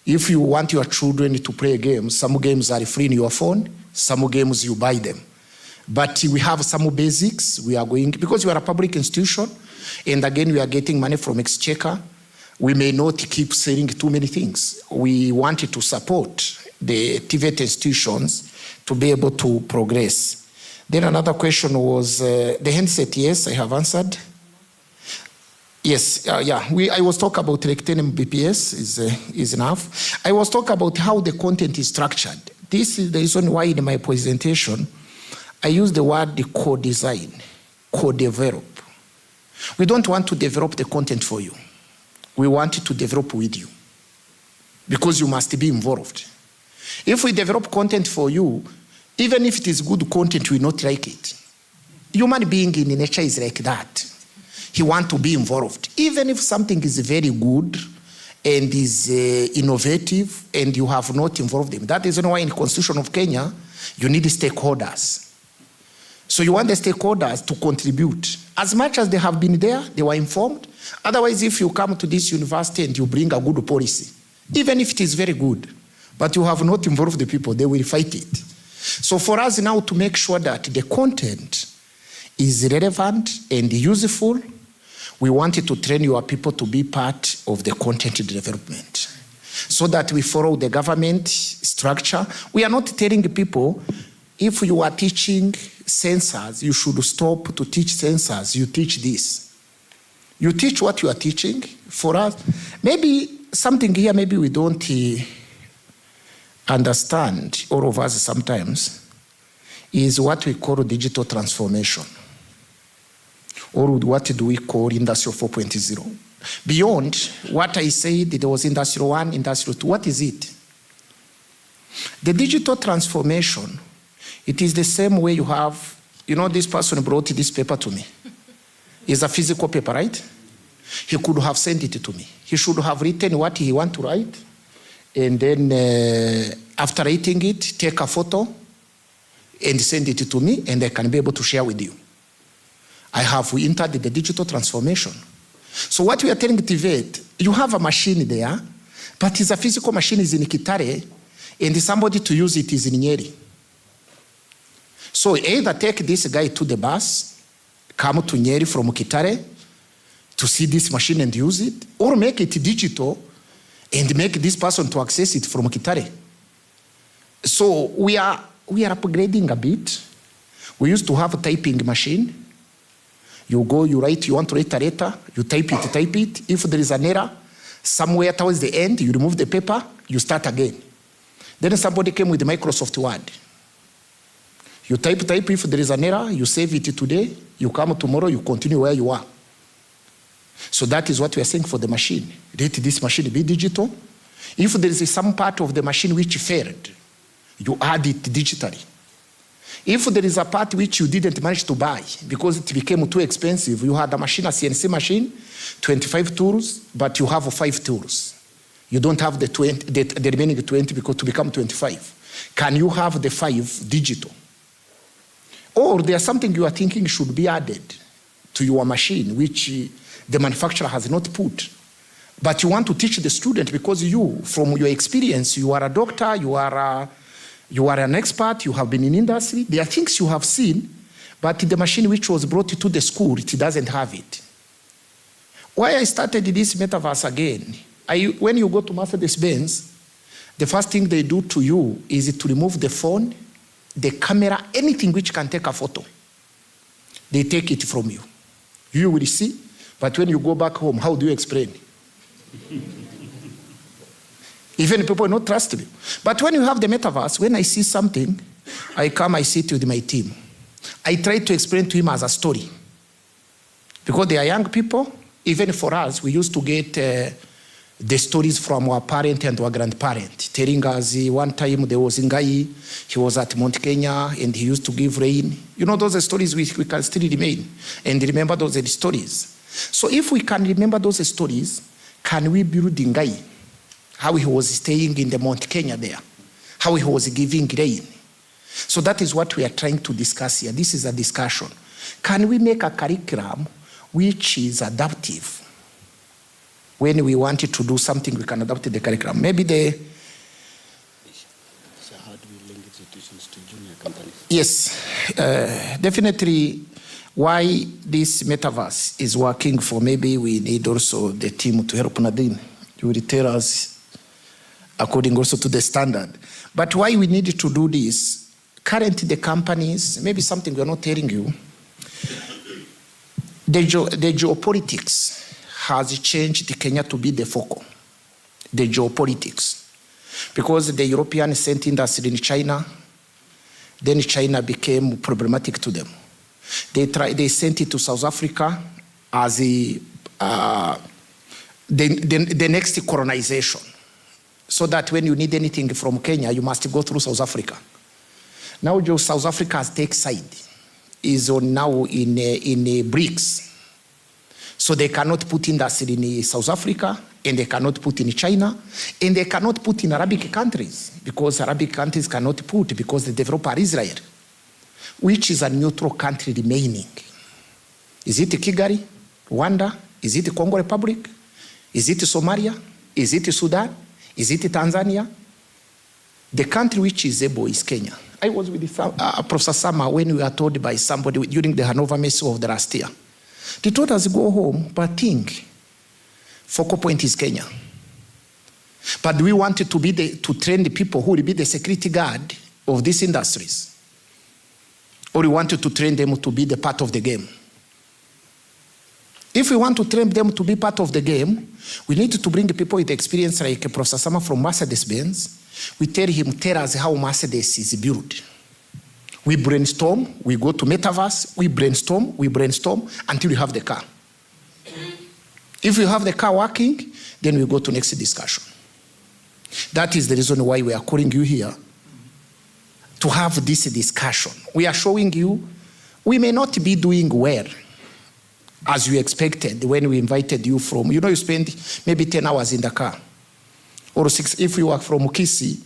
If you want your children to play a game, some games are free in your phone, some games you buy them. But we have some basics. We are going, because we are a public institution, and again, we are getting money from Exchequer. We may not keep saying too many things. We wanted to support the TVET institutions to be able to progress. Then another question was the handset. Yes, I have answered. Yes, yeah. I was talking about like 10 Mbps is enough. I was talking about how the content is structured. This is the reason why in my presentation I use the word co-design, co-develop. We don't want to develop the content for you. We want it to develop with you because you must be involved. If we develop content for you, even if it is good content, we not like it. Human being in nature is like that. He wants to be involved. Even if something is very good and is innovative and you have not involved them. That is why in the Constitution of Kenya, you need stakeholders. So you want the stakeholders to contribute. As much as they have been there, they were informed. Otherwise, if you come to this university and you bring a good policy, even if it is very good, but you have not involved the people, they will fight it. So for us now to make sure that the content is relevant and useful, we wanted to train your people to be part of the content development so that we follow the government structure. We are not telling people, if you are teaching sensors, you should stop to teach sensors. You teach this. You teach what you are teaching. For us, maybe something here, maybe we don't understand, all of us sometimes, is what we call digital transformation. Or what do we call Industry 4.0? Beyond what I said, there was Industry 1, Industry 2. What is it? The digital transformation, it is the same way you have, this person brought this paper to me. It's a physical paper, right? He could have sent it to me. He should have written what he wants to write. And then after writing it, take a photo and send it to me, and I can be able to share with you. I have entered the digital transformation. So what we are telling TVET, you have a machine there, but it's a physical machine is in Kitare, and somebody to use it is in Nyeri. So either take this guy to the bus, come to Nyeri from Kitare to see this machine and use it, or make it digital and make this person to access it from Kitare. So we are upgrading a bit. We used to have a typing machine. You go, you write, you want to write a letter, you type it. If there is an error, somewhere towards the end, you remove the paper, you start again. Then somebody came with Microsoft Word. You type, if there is an error, you save it today, you come tomorrow, you continue where you are. So that is what we are saying for the machine. Let this machine be digital. If there is some part of the machine which failed, you add it digitally. If there is a part which you didn't manage to buy because it became too expensive, you had a machine, a CNC machine, 25 tools, but you have 5 tools. You don't have the remaining 20 because to become 25. Can you have the 5 digital? Or there's something you are thinking should be added to your machine, which the manufacturer has not put. But you want to teach the student because you, from your experience, you are a doctor, you are an expert, you have been in industry. There are things you have seen, but the machine which was brought to the school, it doesn't have it. Why I started this metaverse again, when you go to Mercedes-Benz, the first thing they do to you is to remove the phone, the camera, anything which can take a photo. They take it from you. You will see, but when you go back home, how do you explain? Even people will not trust you. But when you have the metaverse, when I see something, I come, I sit with my team. I try to explain to him as a story. Because they are young people, even for us, we used to get the stories from our parent and our grandparent, telling us one time there was Ngai, he was at Mount Kenya, and he used to give rain. Those stories we can still remain and remember those stories. So if we can remember those stories, can we build in Ngai? How he was staying in the Mount Kenya there, how he was giving rain. So that is what we are trying to discuss here. This is a discussion. Can we make a curriculum which is adaptive? When we wanted to do something, we can adapt the curriculum. Maybe the... So how do we link institutions to junior companies? Yes, definitely why this metaverse is working for, maybe we need also the team to help Nadine. You will tell us according also to the standard. But why we need to do this, currently the companies, maybe something we are not telling you, the geopolitics has changed Kenya to be the focal, the geopolitics. Because the European sent industry in China, then China became problematic to them. They sent it to South Africa as the next colonization. So that when you need anything from Kenya, you must go through South Africa. Now South Africa has taken side, is now in BRICS. So they cannot put industry in South Africa, and they cannot put in China, and they cannot put in Arabic countries, because Arabic countries cannot put, because the developer Israel, which is a neutral country remaining. Is it Kigali, Rwanda? Is it Congo Republic? Is it Somalia? Is it Sudan? Is it Tanzania? The country which is able is Kenya. I was with Professor Sama when we were told by somebody during the Hanover Messe of the last year. They told us to go home, but think, focal point is Kenya. But we wanted to to train the people who will be the security guard of these industries. Or we wanted to train them to be the part of the game. If we want to train them to be part of the game, we need to bring people with experience like Professor Sama from Mercedes-Benz. We tell him, tell us how Mercedes is built. We brainstorm, we go to metaverse, we brainstorm until we have the car. If we have the car working, then we go to next discussion. That is the reason why we are calling you here, to have this discussion. We are showing you, we may not be doing well, as you expected when we invited you from, you spend maybe 10 hours in the car. Or 6, if you are from Mukisi,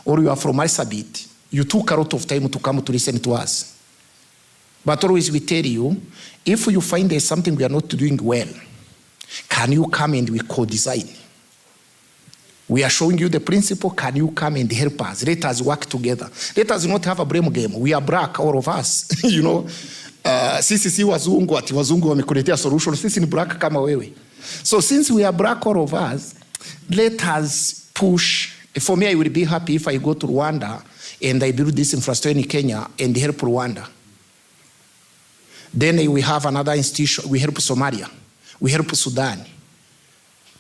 or you are from Marsabit, you took a lot of time to come to listen to us. But always we tell you, if you find there's something we are not doing well, can you come and we co-design? We are showing you the principle, can you come and help us? Let us work together. Let us not have a blame game. We are black, all of us, sisi si wazungu, ati wazungu wamekuletea solution, sisi ni black kama wewe. So since we are black, all of us, let us push. For me, I will be happy if I go to Rwanda and I build this infrastructure in Kenya and help Rwanda. Then we have another institution, we help Somalia, we help Sudan,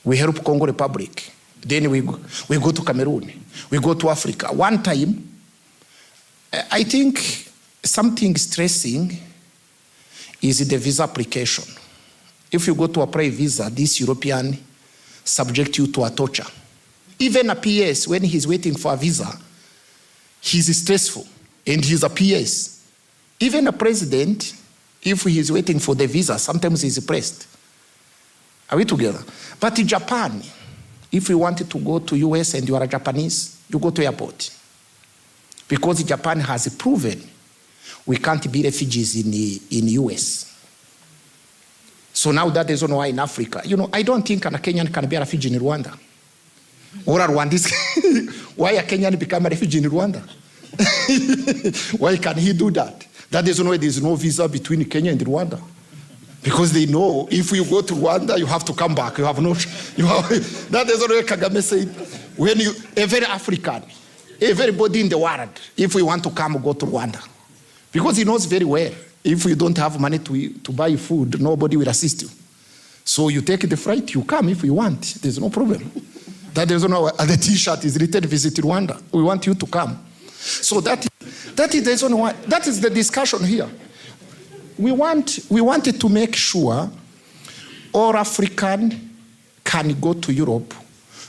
we help Congo Republic. Then we go to Cameroon, we go to Africa. One time, I think something stressing is the visa application. If you go to apply visa, this European subject you to a torture. Even a PS, when he's waiting for a visa, he's stressful, and he's a PS. Even a president, if he's waiting for the visa, sometimes he's pressed. Are we together? But in Japan, if you wanted to go to US and you are a Japanese, you go to airport. Because Japan has proven we can't be refugees in US. So now that is why in Africa, I don't think a Kenyan can be a refugee in Rwanda. Or a Rwandese, why a Kenyan become a refugee in Rwanda? Why can he do that? That is why there is no visa between Kenya and Rwanda. Because they know if you go to Rwanda, you have to come back. You have no, that is why Kagame said, when every African, everybody in the world, if we want to come, go to Rwanda. Because he knows very well, if you don't have money to buy food, nobody will assist you. So you take the flight, you come if you want. There's no problem. That is why the T-shirt is written, visit Rwanda. We want you to come. So that is the discussion here. We wanted to make sure all African can go to Europe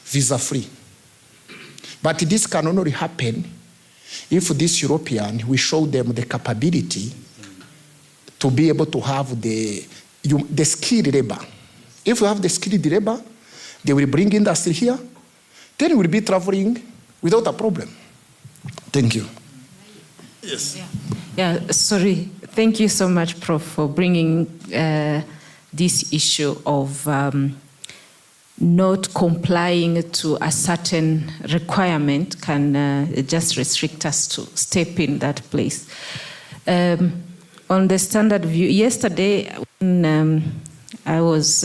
visa-free. But this can only happen if this European, we show them the capability to be able to have the skilled labor. If we have the skilled labor, They will bring industry here. Then we'll be traveling without a problem. Thank you. Yes. Yeah, sorry. Thank you so much, Prof, for bringing this issue of not complying to a certain requirement can just restrict us to step in that place. On the standard view, yesterday when I was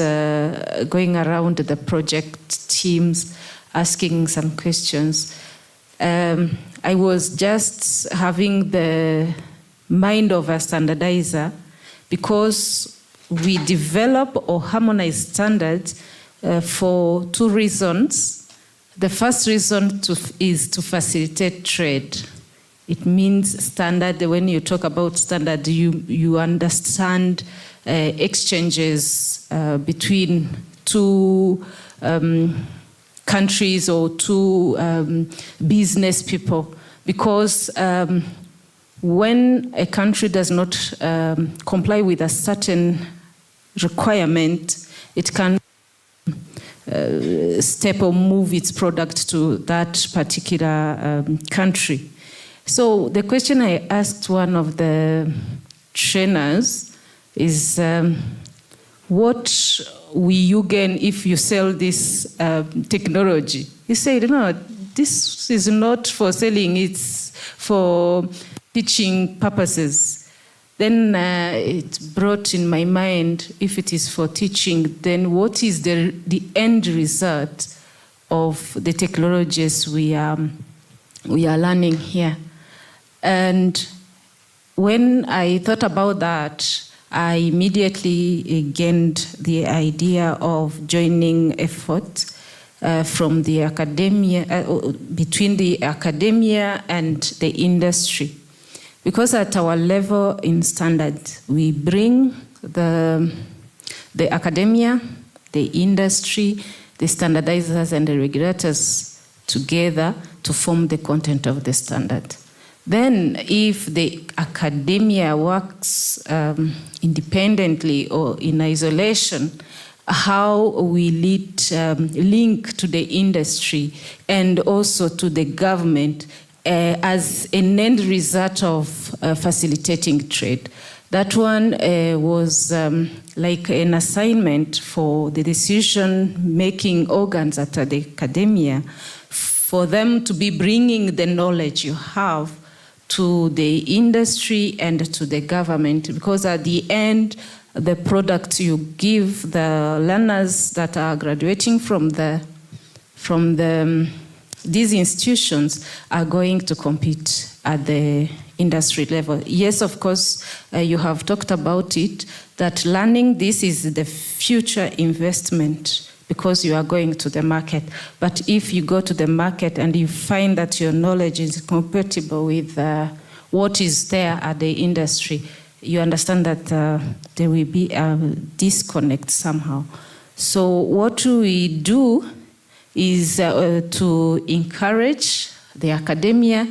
going around the project teams asking some questions, I was just having the mind of a standardizer because we develop or harmonize standards for two reasons. The first reason is to facilitate trade. It means standard, when you talk about standard, you understand exchanges between two countries or two business people. Because when a country does not comply with a certain requirement, it can step or move its product to that particular country. So the question I asked one of the trainers is, what will you gain if you sell this technology? He said, no, this is not for selling, it's for teaching purposes. Then it brought in my mind, if it is for teaching, then what is the end result of the technologies we are learning here? And when I thought about that, I immediately gained the idea of joining effort from the academia, between the academia and the industry. Because at our level in standard, we bring the academia, the industry, the standardizers and the regulators together to form the content of the standard. Then if the academia works independently or in isolation, how will it link to the industry and also to the government as an end result of facilitating trade? That one was like an assignment for the decision-making organs at the academia, for them to be bringing the knowledge you have to the industry and to the government, because at the end, the product you give the learners that are graduating from these institutions are going to compete at the industry level. Yes, of course, you have talked about it, that learning this is the future investment because you are going to the market. But if you go to the market and you find that your knowledge is compatible with what is there at the industry, you understand that there will be a disconnect somehow. So what we do is to encourage the academia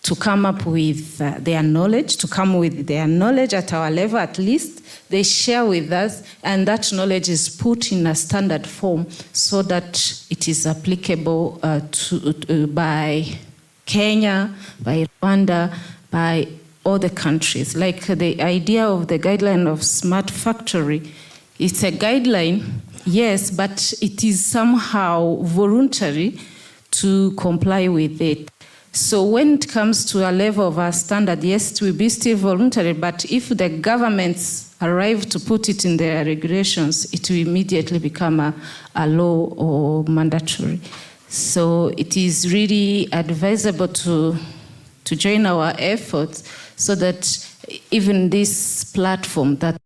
to come up with their knowledge, to come with their knowledge at our level at least. They share with us, and that knowledge is put in a standard form so that it is applicable by Kenya, by Rwanda, by other countries. Like the idea of the guideline of smart factory, it's a guideline, yes, but it is somehow voluntary to comply with it. So when it comes to a level of our standard, yes, it will be still voluntary, but if the governments arrive to put it in their regulations, it will immediately become a law or mandatory. So it is really advisable to join our efforts so that even this platform that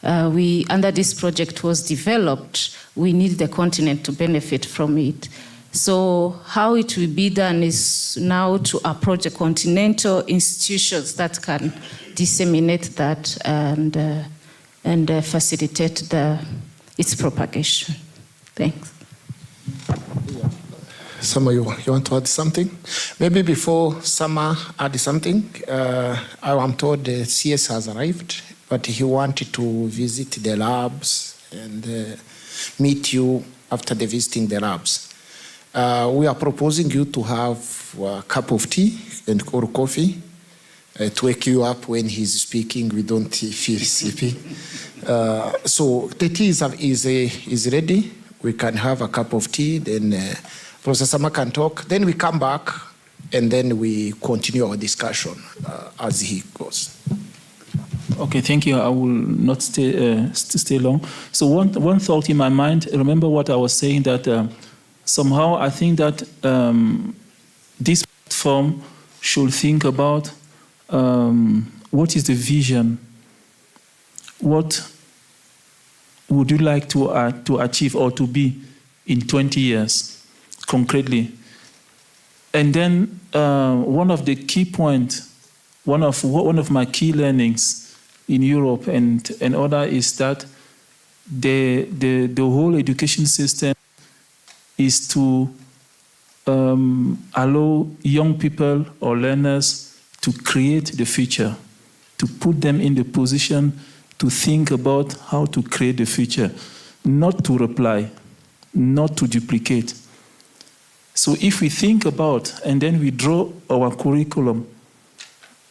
under this project was developed, we need the continent to benefit from it. So how it will be done is now to approach the continental institutions that can disseminate that and facilitate its propagation. Thanks. Sama, you want to add something? Maybe before Sama add something, I'm told the CS has arrived, but he wanted to visit the labs and meet you after the visiting the labs. We are proposing you to have a cup of tea or coffee to wake you up when he's speaking. We don't feel sleepy. So the tea is ready. We can have a cup of tea, then Professor Sama can talk. Then we come back, and then we continue our discussion as he goes. Okay, thank you. I will not stay long. So one thought in my mind, remember what I was saying, that somehow I think that this platform should think about what is the vision, what would you like to achieve or to be in 20 years, concretely. And then one of the key points, one of my key learnings in Europe and other is that the whole education system is to allow young people or learners to create the future, to put them in the position to think about how to create the future, not to reply, not to duplicate. So if we think about and then we draw our curriculum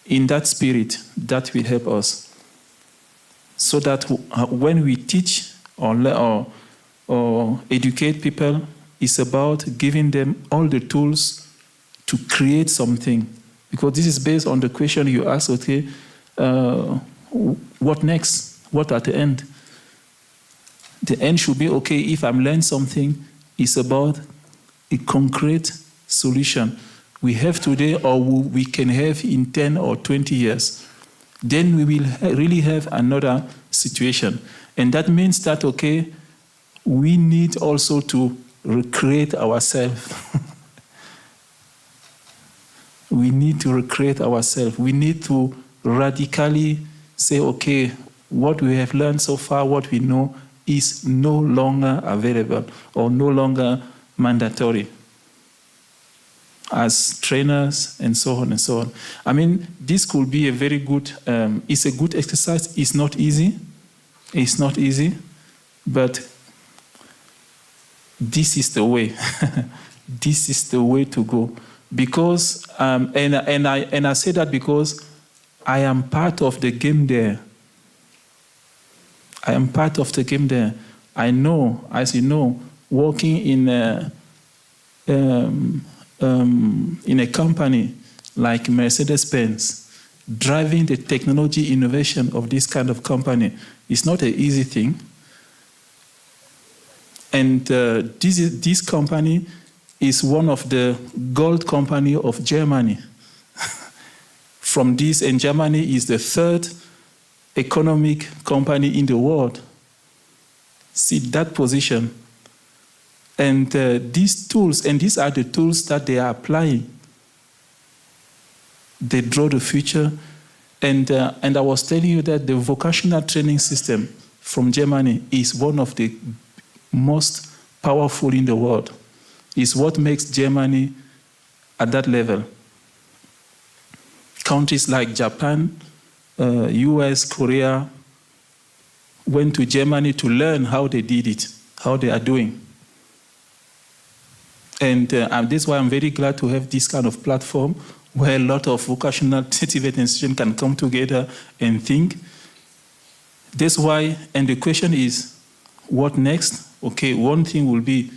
in that spirit, that will help us. So that when we teach or educate people, it's about giving them all the tools to create something. Because this is based on the question you asked, okay, what next? What at the end? The end should be, okay, if I'm learning something, it's about a concrete solution we have today or we can have in 10 or 20 years. Then we will really have another situation. And that means that, okay, we need also to recreate ourselves. We need to recreate ourselves. We need to radically say, okay, what we have learned so far, what we know, is no longer available or no longer mandatory as trainers and so on and so on. I mean, this could be a very good, it's a good exercise. It's not easy. It's not easy, but this is the way. This is the way to go. Because, and I say that because I am part of the game there. I am part of the game there. I know, as you know, working in a company like Mercedes-Benz, driving the technology innovation of this kind of company is not an easy thing. And this company is one of the gold company of Germany. From this, and Germany is the third economic company in the world. See that position. And these tools, and these are the tools that they are applying. They draw the future. And I was telling you that the vocational training system from Germany is one of the most powerful in the world. It's what makes Germany at that level. Countries like Japan, US, Korea, went to Germany to learn how they did it, how they are doing. And that's why I'm very glad to have this kind of platform where a lot of vocational certificate institutions can come together and think. That's why, and the question is, what next? Okay, one thing will be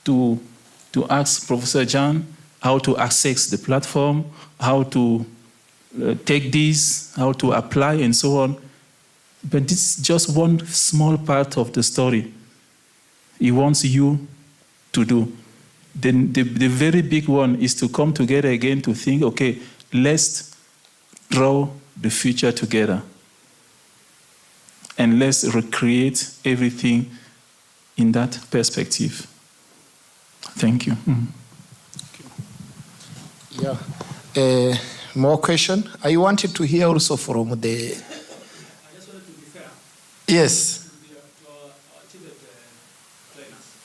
to ask Professor John how to access the platform, how to take this, how to apply, and so on. But this is just one small part of the story he wants you to do. Then the very big one is to come together again to think, okay, let's draw the future together. And let's recreate everything in that perspective. Thank you. Yeah. More question? I wanted to hear also from the... I just wanted to be fair. Yes. To our trainers.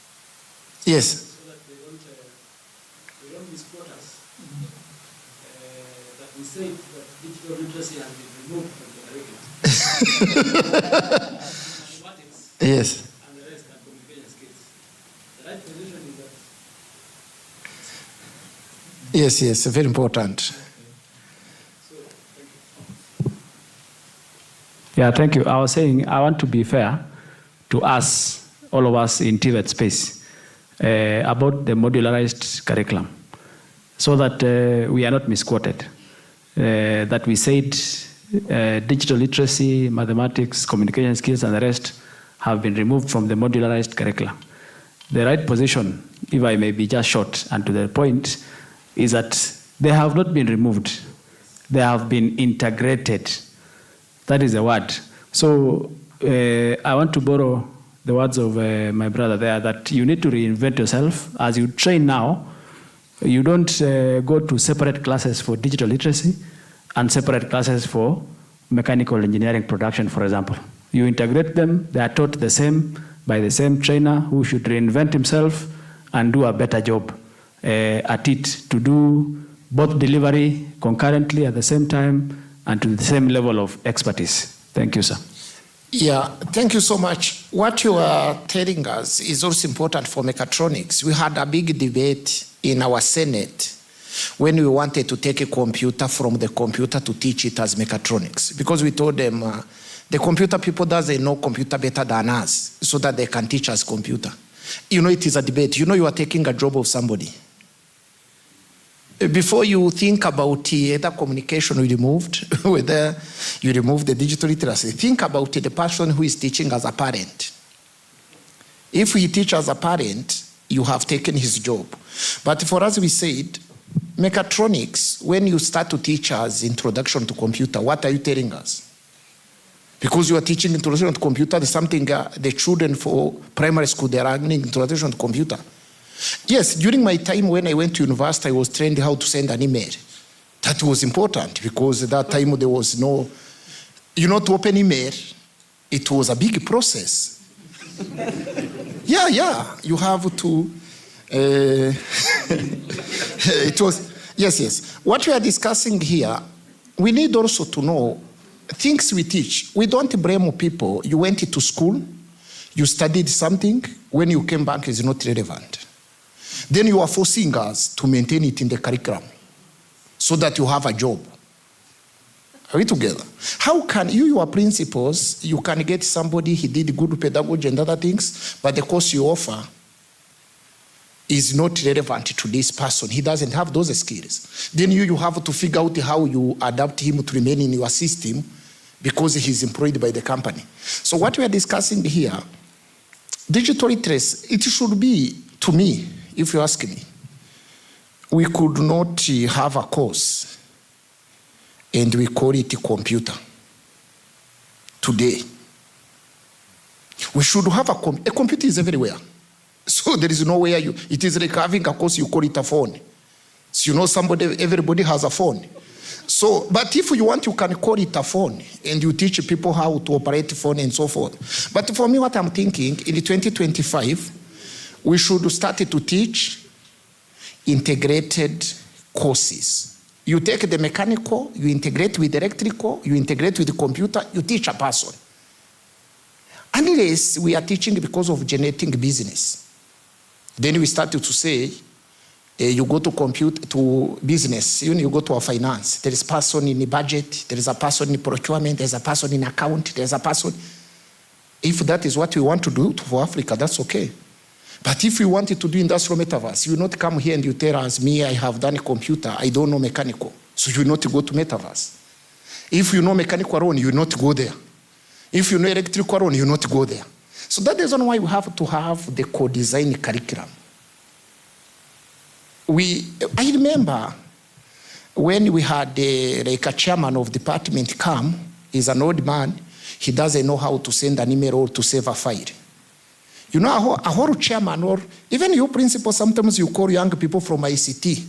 Yes. So that they don't misquote us. That we say that digital literacy has been removed from the curriculum. Mathematics. Yes. And the rest are communication skills. Yes, yes, very important. Yeah, thank you. I was saying I want to be fair to us, all of us in TVET space, about the modularized curriculum, so that we are not misquoted. That we said digital literacy, mathematics, communication skills, and the rest have been removed from the modularized curriculum. The right position, if I may be just short and to the point, is that they have not been removed. They have been integrated. That is the word. So I want to borrow the words of my brother there, that you need to reinvent yourself. As you train now, you don't go to separate classes for digital literacy and separate classes for mechanical engineering production, for example. You integrate them, they are taught the same by the same trainer who should reinvent himself and do a better job at it, to do both delivery concurrently at the same time and to the same level of expertise. Thank you, sir. Yeah, thank you so much. What you are telling us is also important for mechatronics. We had a big debate in our Senate when we wanted to take a computer from the computer to teach it as mechatronics, because we told them the computer people doesn't know computer better than us, so that they can teach us computer. You know, it is a debate. You know, you are taking a job of somebody. Before you think about either communication we removed, whether you remove the digital literacy, think about the person who is teaching as a parent. If he teaches as a parent, you have taken his job. But for us, we said, mechatronics, when you start to teach us introduction to computer, what are you telling us? Because you are teaching introduction to computer, there's something the children for primary school, they are learning introduction to computer. Yes, during my time when I went to university, I was trained how to send an email. That was important, because at that time there was no, to open email, it was a big process. Yeah, you have to, it was, yes. What we are discussing here, we need also to know things we teach. We don't blame people. You went to school, you studied something, when you came back, it's not relevant. Then you are forcing us to maintain it in the curriculum so that you have a job. Are we together? How can your principals, you can get somebody, he did good pedagogy and other things, but the course you offer is not relevant to this person. He doesn't have those skills. Then you have to figure out how you adapt him to remain in your system because he's employed by the company. So what we are discussing here, digital literacy, it should be, to me, if you ask me, we could not have a course and we call it computer today. We should have a computer is everywhere. So there is no way it is like having a course, you call it a phone. So everybody has a phone. So, but if you want, you can call it a phone and you teach people how to operate a phone and so forth. But for me, what I'm thinking, in 2025, we should start to teach integrated courses. You take the mechanical, you integrate with the electrical, you integrate with the computer, you teach a person. Unless we are teaching because of generating business. Then we started to say, you go to business, you go to a finance. There is a person in the budget, there is a person in procurement, there's a person in account, there's a person. If that is what we want to do for Africa, that's okay. But if you wanted to do industrial metaverse, you will not come here and you tell us, me, I have done a computer, I don't know mechanical. So you will not go to metaverse. If you know mechanical alone, you will not go there. If you know electrical alone, you will not go there. So that is why we have to have the co-design curriculum. I remember when we had like a chairman of department come, he's an old man, he doesn't know how to send an email or to save a file. You know, a whole chairman or even your principal, sometimes you call young people from ICT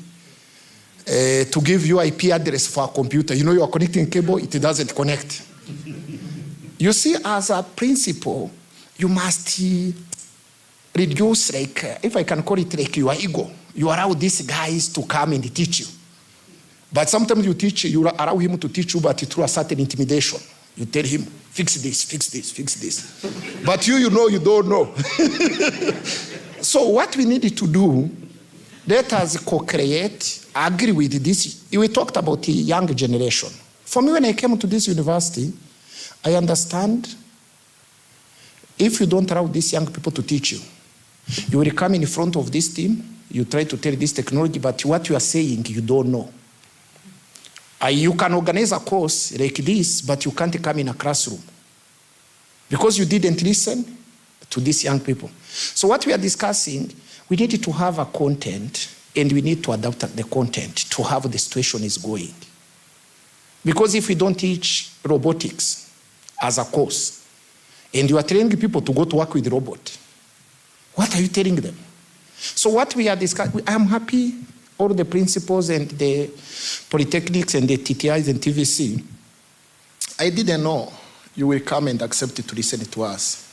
to give you IP address for a computer. You know, you are connecting cable, it doesn't connect. You see, as a principal, you must reduce, like, if I can call it like your ego. You allow these guys to come and teach you. But sometimes you allow him to teach you, but through a certain intimidation. You tell him, fix this, fix this, fix this. But you don't know. So what we need to do, Let us co-create, agree with this. We talked about the young generation. For me, when I came to this university, I understand if you don't allow these young people to teach you, you will come in front of this team, you try to tell this technology, but what you are saying, you don't know. You can organize a course like this, but you can't come in a classroom because you didn't listen to these young people. So what we are discussing, we need to have a content and we need to adapt the content to how the situation is going. Because if we don't teach robotics as a course and you are training people to go to work with the robot, what are you telling them? So what we are discussing, I am happy all the principals and the polytechnics and the TTIs and TVC, I didn't know you will come and accept to listen to us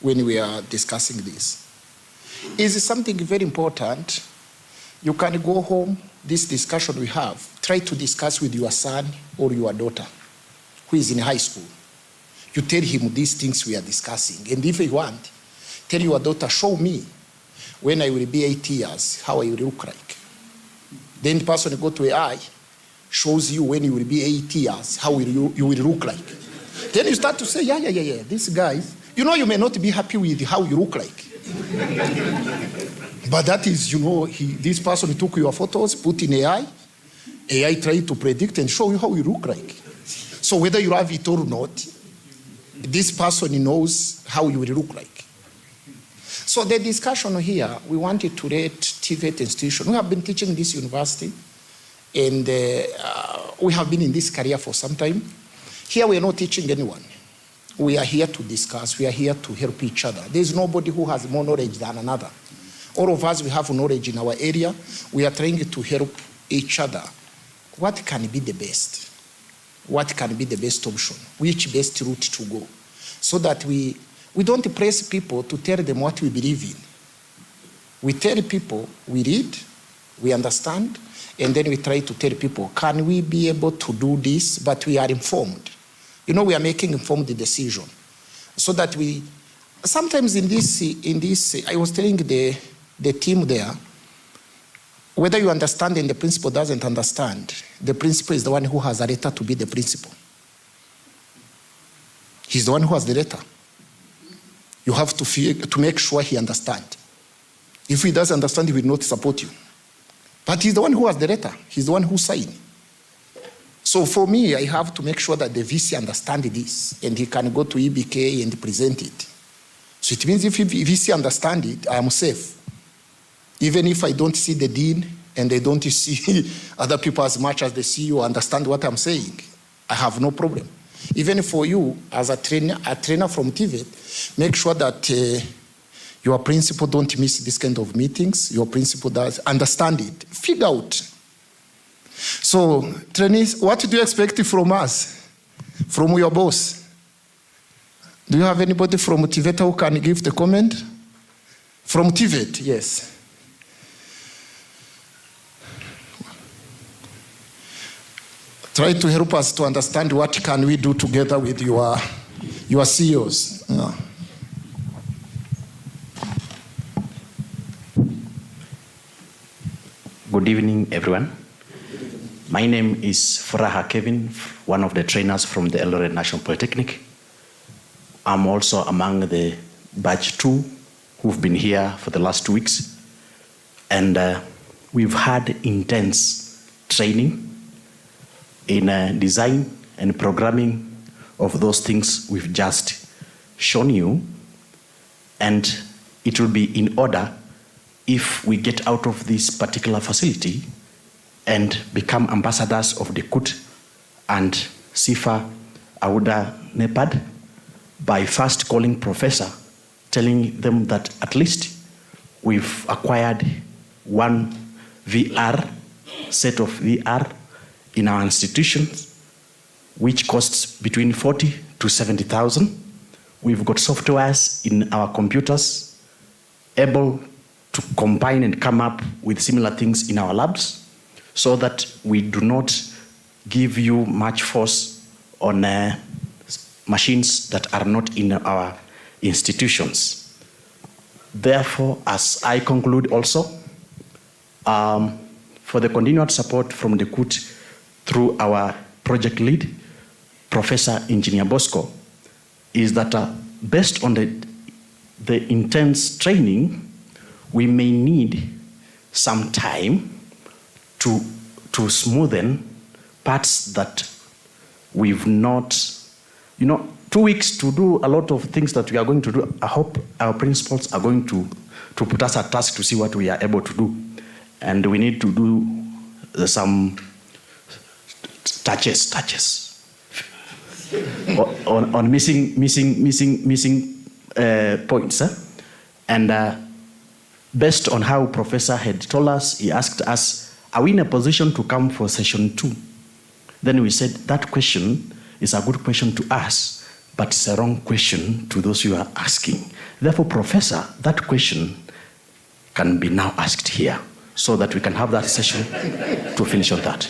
when we are discussing this. Is something very important. You can go home, this discussion we have, try to discuss with your son or your daughter who is in high school. You tell him these things we are discussing. And if you want, tell your daughter, show me when I will be 8 years, how I will look like. Then the person go to AI, shows you when you will be 8 years, how you will look like. Then you start to say, yeah, these guys, you know, you may not be happy with how you look like. But that is, you know, this person took your photos, put in AI tried to predict and show you how you look like. So whether you have it or not, this person knows how you will look like. So the discussion here, we wanted to rate TVET institution. We have been teaching this university, and we have been in this career for some time. Here we are not teaching anyone. We are here to discuss. We are here to help each other. There's nobody who has more knowledge than another. All of us, we have knowledge in our area. We are trying to help each other. What can be the best? What can be the best option? Which best route to go? So that we don't press people to tell them what we believe in. We tell people, we read, we understand, and then we try to tell people, can we be able to do this, but we are informed. You know, we are making informed decision. So that we, sometimes in this, I was telling the team there, whether you understand and the principal doesn't understand, the principal is the one who has a letter to be the principal. He's the one who has the letter. You have to make sure he understands. If he doesn't understand, he will not support you. But he's the one who has the letter. He's the one who signed. So for me, I have to make sure that the VC understands this, and he can go to EBK and present it. So it means if VC understands it, I am safe. Even if I don't see the dean and I don't see other people as much as the CEO understand what I'm saying, I have no problem. Even for you, as a trainer from TVET, make sure that your principal don't miss this kind of meetings. Your principal does understand it. Figure out. So, trainees, what do you expect from us? From your boss? Do you have anybody from TVET who can give the comment? From TVET, yes. Try to help us to understand what can we do together with your CEOs. Yeah. Good evening, everyone. My name is Furaha Kevin, one of the trainers from the Eldoret National Polytechnic. I'm also among the batch 2 who've been here for the last 2 weeks. And we've had intense training in design and programming of those things we've just shown you. And it will be in order if we get out of this particular facility and become ambassadors of DeKUT and Sifa Auda-Nepad by first calling professor, telling them that at least we've acquired one VR, set of VR in our institutions, which costs between 40 to 70,000. We've got softwares in our computers able to combine and come up with similar things in our labs, so that we do not give you much force on machines that are not in our institutions. Therefore, as I conclude also, For the continued support from DeKUT through our project lead, Professor Engineer Bosco, is that based on the intense training, we may need some time to smoothen parts that we've not, 2 weeks to do a lot of things that we are going to do. I hope our principals are going to put us at task to see what we are able to do. And we need to do some touches on missing points. And based on how Professor had told us, he asked us, are we in a position to come for session 2? Then we said, that question is a good question to ask, but it's a wrong question to those you are asking. Therefore, Professor, that question can be now asked here, so that we can have that session to finish on that.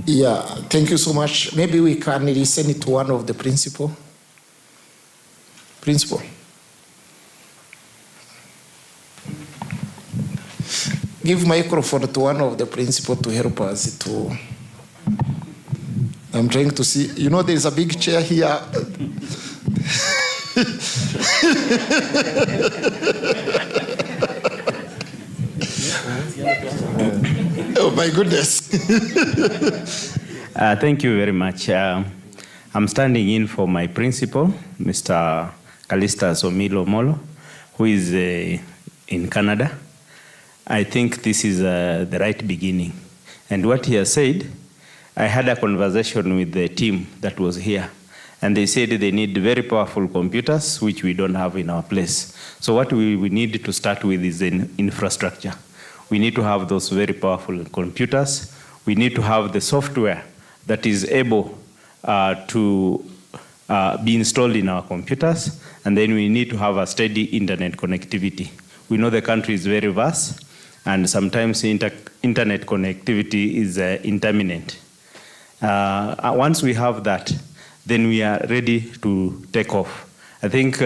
Yeah, thank you so much. Maybe we can listen to one of the principal. Give microphone to one of the principal to help us to. I'm trying to see. There's a big chair here. Oh my goodness. Thank you very much. I'm standing in for my principal, Mr. Kalista Somilo Molo, who is in Canada. I think this is the right beginning. And what he has said, I had a conversation with the team that was here, and they said they need very powerful computers, which we don't have in our place. So what we need to start with is an infrastructure. We need to have those very powerful computers. We need to have the software that is able to be installed in our computers, and then we need to have a steady internet connectivity. We know the country is very vast, and sometimes internet connectivity is intermittent. Once we have that, then we are ready to take off. I think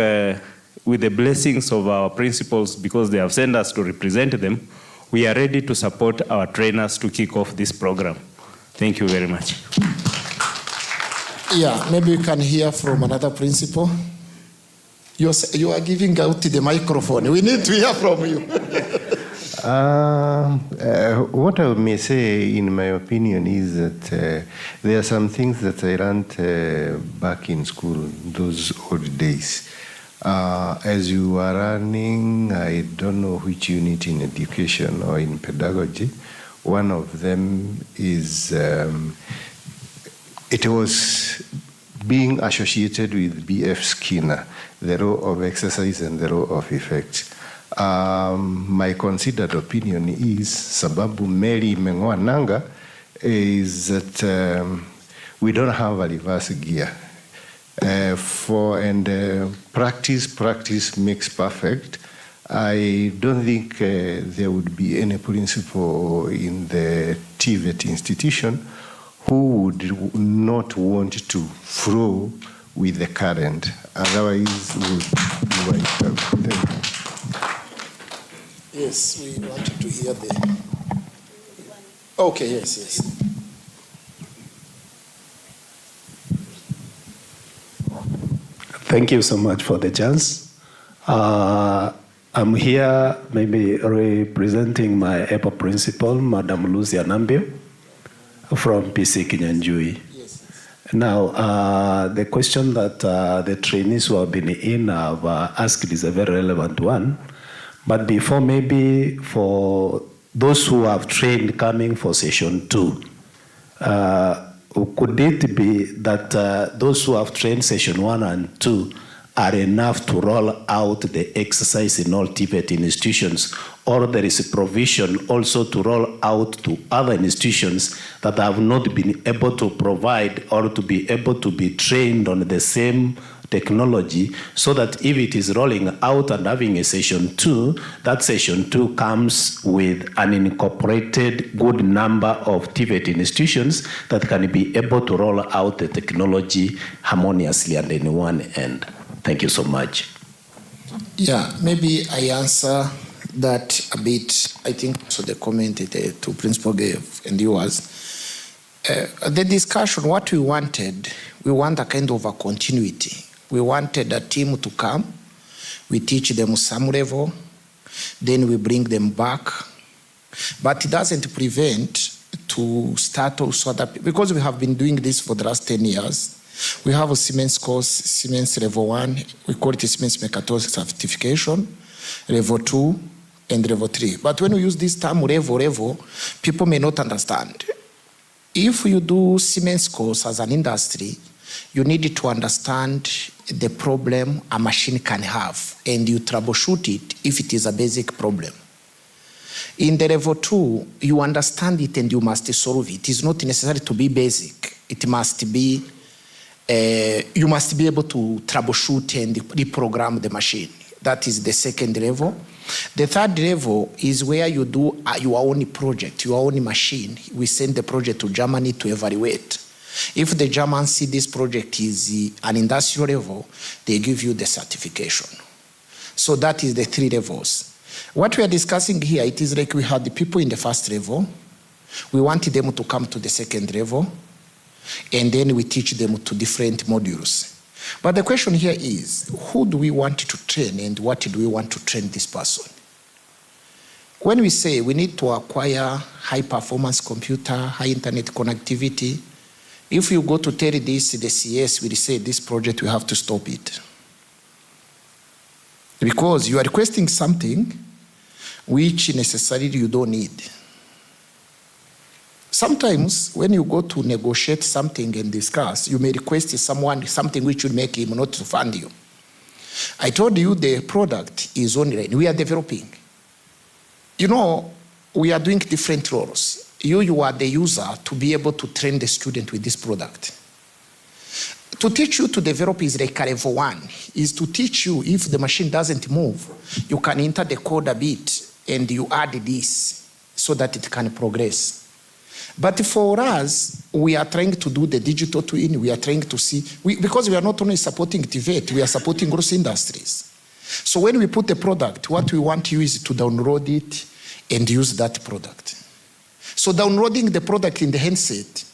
with the blessings of our principals, because they have sent us to represent them, we are ready to support our trainers to kick off this program. Thank you very much. Yeah, maybe we can hear from another principal. You are giving out the microphone. We need to hear from you. What I may say, in my opinion, is that there are some things that I learned back in school, those old days. As you are learning, I don't know which unit in education or in pedagogy, one of them is, it was being associated with B.F. Skinner, the law of exercise and the law of effect. My considered opinion is, sababu meli imeng'oa nanga, is that we don't have a reverse gear. Practice makes perfect. I don't think there would be any principal in the TVET institution who would not want to flow with the current. Otherwise, we would wipe out. Yes, we wanted to hear the. Okay, yes. Thank you so much for the chance. I'm here maybe representing my EPA principal, Madam Lucia Nambio, from PC Kinyanjui. Yes. Now, the question that the trainees who have been in have asked is a very relevant one. But before, maybe for those who have trained coming for session 2, could it be that those who have trained session 1 and 2 are enough to roll out the exercise in all TVET institutions, or there is a provision also to roll out to other institutions that have not been able to provide or to be able to be trained on the same technology, so that if it is rolling out and having a session 2, that session 2 comes with an incorporated good number of TVET institutions that can be able to roll out the technology harmoniously and in one end. Thank you so much. Yeah, maybe I answer that a bit, I think, so the comment that to Principal gave and yours. The discussion, what we wanted, we want a kind of a continuity. We wanted a team to come, we teach them some level, then we bring them back. But it doesn't prevent to start also other, because we have been doing this for the last 10 years. We have a Siemens course, Siemens level 1, we call it Siemens Mechatronics certification, level 2, and level 3. But when we use this term level, people may not understand. If you do Siemens course as an industry, you need to understand the problem a machine can have, and you troubleshoot it if it is a basic problem. In the level 2, you understand it and you must solve it. It is not necessary to be basic. It must be, you must be able to troubleshoot and reprogram the machine. That is the second level. The third level is where you do your own project, your own machine. We send the project to Germany to evaluate. If the Germans see this project is an industrial level, they give you the certification. So that is the 3 levels. What we are discussing here, it is like we had the people in the first level. We wanted them to come to the second level, and then we teach them to different modules. But the question here is, who do we want to train and what do we want to train this person? When we say we need to acquire high performance computer, high internet connectivity, if you go to tell this, the CS will say this project, we have to stop it. Because you are requesting something which necessarily you don't need. Sometimes when you go to negotiate something and discuss, you may request someone something which will make him not to fund you. I told you the product is online. We are developing. You know, we are doing different roles. You are the user to be able to train the student with this product. To teach you to develop is like level 1, is to teach you if the machine doesn't move, you can enter the code a bit and you add this so that it can progress. But for us, we are trying to do the digital twin, we are trying to see, because we are not only supporting TVET, we are supporting gross industries. So when we put the product, what we want you is to download it and use that product. So downloading the product in the handset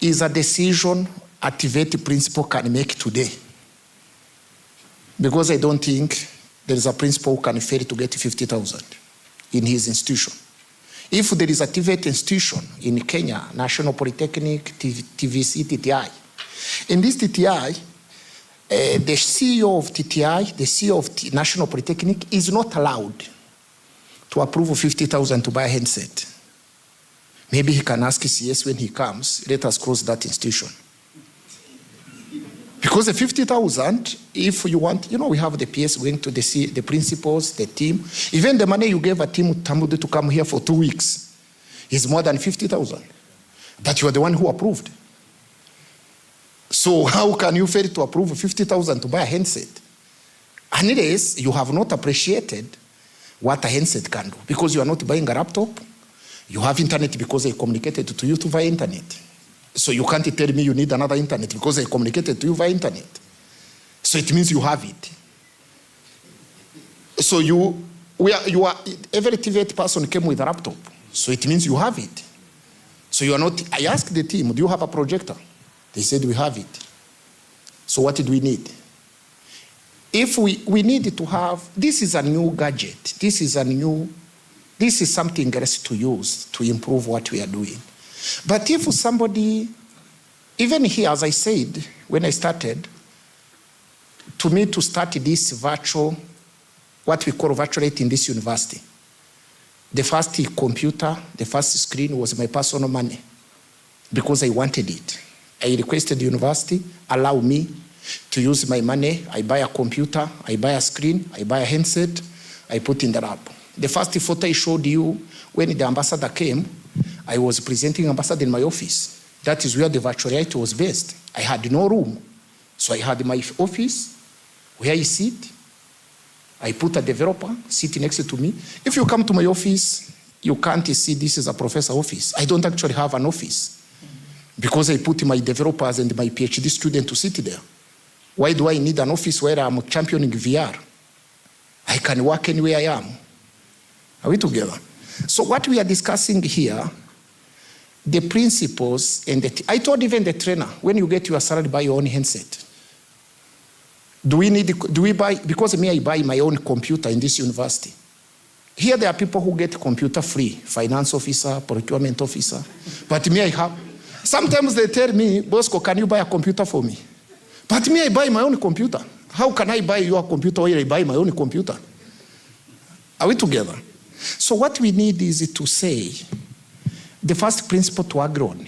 is a decision a TVET principal can make today. Because I don't think there is a principal who can afford to get 50,000 in his institution. If there is a TVET institution in Kenya, National Polytechnic, TVC, TTI, in this TTI, the CEO of TTI, the CEO of National Polytechnic is not allowed to approve 50,000 to buy a handset. Maybe he can ask CS when he comes, let us close that institution. Because the 50,000, if you want, you know, we have the PS going to the principals, the team. Even the money you gave a team to come here for 2 weeks is more than 50,000. But you are the one who approved. So how can you fail to approve 50,000 to buy a handset? Unless you have not appreciated what a handset can do. Because you are not buying a laptop. You have internet because they communicated to you via internet. So you can't tell me you need another internet because I communicated to you via internet. So it means you have it. So every TVET person came with a laptop. So it means you have it. So you are not, I asked the team, do you have a projector? They said we have it. So what did we need? If we need to have, this is a new gadget. This is something else to use to improve what we are doing. But if somebody, even here, as I said, when I started, to me to start this virtual, what we call virtual in this university, the first computer, the first screen was my personal money because I wanted it. I requested the university, allow me to use my money. I buy a computer, I buy a screen, I buy a handset, I put in the lab. The first photo I showed you when the ambassador came, I was presenting ambassador in my office. That is where the virtual reality was based. I had no room. So I had my office where I sit. I put a developer sitting next to me. If you come to my office, you can't see this is a professor office. I don't actually have an office because I put my developers and my PhD student to sit there. Why do I need an office where I'm championing VR? I can work anywhere I am. Are we together? So what we are discussing here, the principles, and I told even the trainer, when you get your salary, buy your own handset. Do we buy, because me, I buy my own computer in this university. Here there are people who get computer free, finance officer, procurement officer, but me, I have. Sometimes they tell me, Bosco, can you buy a computer for me? But me, I buy my own computer. How can I buy your computer while I buy my own computer? Are we together? So what we need is to say, the first principle to agree on,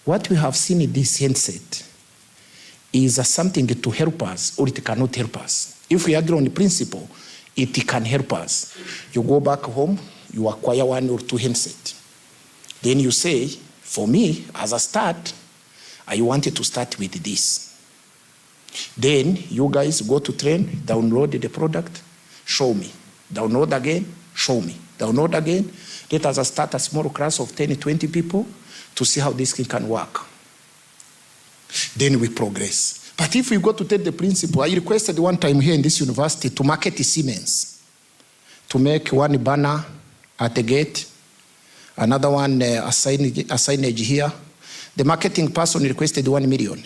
what we have seen in this handset is something to help us or it cannot help us. If we agree on the principle, it can help us. You go back home, you acquire 1 or 2 handsets. Then you say, for me, as a start, I wanted to start with this. Then you guys go to train, download the product, show me. Download again, show me. Download again. Let us start a small class of 10, 20 people to see how this thing can work. Then we progress. But if we go to take the principle, I requested one time here in this university to market Siemens, to make one banner at the gate, another one a signage here. The marketing person requested 1 million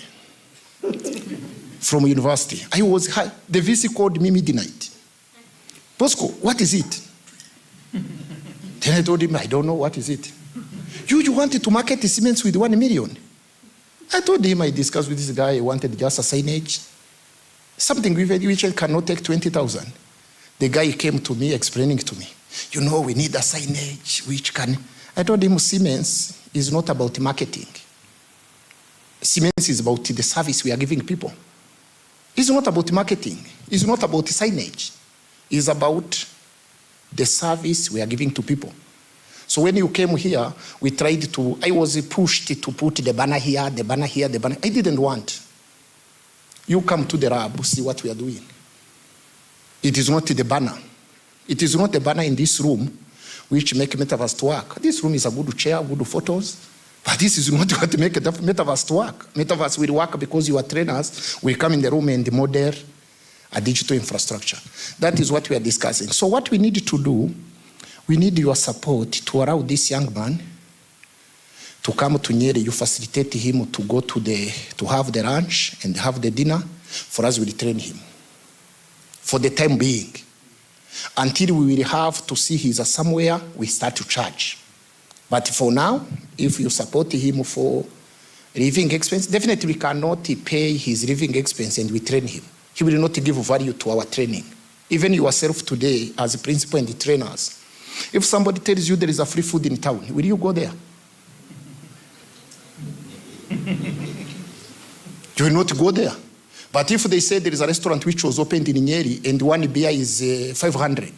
from university. I was high. The VC called me midnight. Bosco, what is it? Then I told him, I don't know, what is it? You wanted to market the Siemens with 1 million. I told him, I discussed with this guy, I wanted just a signage, something which cannot take 20,000. The guy came to me explaining to me, you know, we need a signage which can. I told him, Siemens is not about marketing. Siemens is about the service we are giving people. It's not about marketing. It's not about signage. It's about the service we are giving to people. So when you came here, we tried to, I was pushed to put the banner here, the banner here, the banner. I didn't want. You come to the lab, see what we are doing. It is not the banner. It is not the banner in this room which make metaverse to work. This room is a good chair, good photos, but this is not what make metaverse to work. Metaverse will work because your trainers will come in the room and model a digital infrastructure. That is what we are discussing. So what we need to do, we need your support to allow this young man to come to Nyeri. You facilitate him to go to have the lunch and have the dinner. For us, we train him for the time being. Until we will have to see he's somewhere, we start to charge. But for now, if you support him for living expense, definitely we cannot pay his living expense and we train him. He will not give value to our training. Even yourself today, as a principal and the trainers, if somebody tells you there is a free food in town, will you go there? You will not go there. But if they say there is a restaurant which was opened in Nyeri and 1 beer is 500,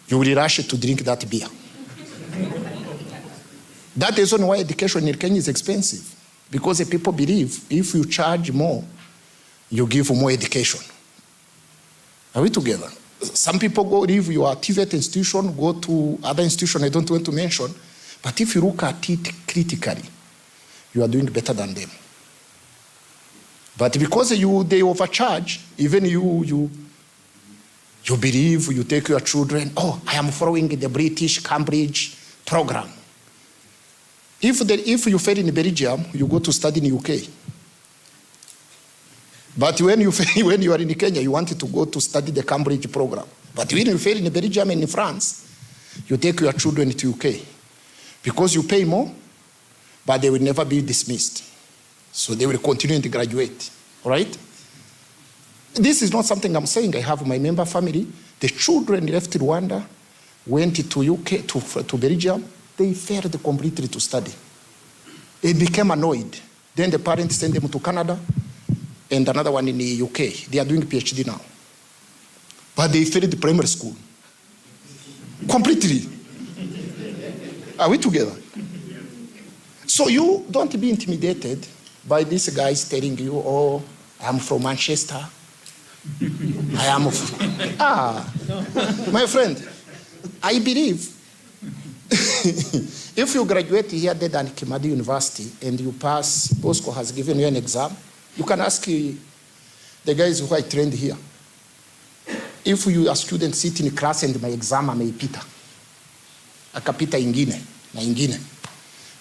you will rush to drink that beer. That is why education in Kenya is expensive. Because the people believe if you charge more, you give more education. Are we together? Some people go leave your TVET institution, go to other institution I don't want to mention, but if you look at it critically, you are doing better than them. But because they overcharge, even you believe, you take your children, oh, I am following the British Cambridge program. If you fail in Belgium, you go to study in UK. But when you are in Kenya, you wanted to go to study the Cambridge program. But when you fail in Belgium and in France, you take your children to UK. Because you pay more, but they will never be dismissed. So they will continue to graduate, right? This is not something I'm saying. I have my member family. The children left Rwanda, went to UK, to Belgium. They failed completely to study. They became annoyed. Then the parents sent them to Canada and another one in the UK. They are doing PhD now. But they failed the primary school. Completely. Are we together? So you don't be intimidated by these guys telling you, oh, I'm from Manchester. I am my friend, I believe if you graduate here at Kimathi University and you pass, Bosco has given you an exam, you can ask the guys who I trained here. If you a student sit in class and my exam ameipita, akapita ingine na ingine,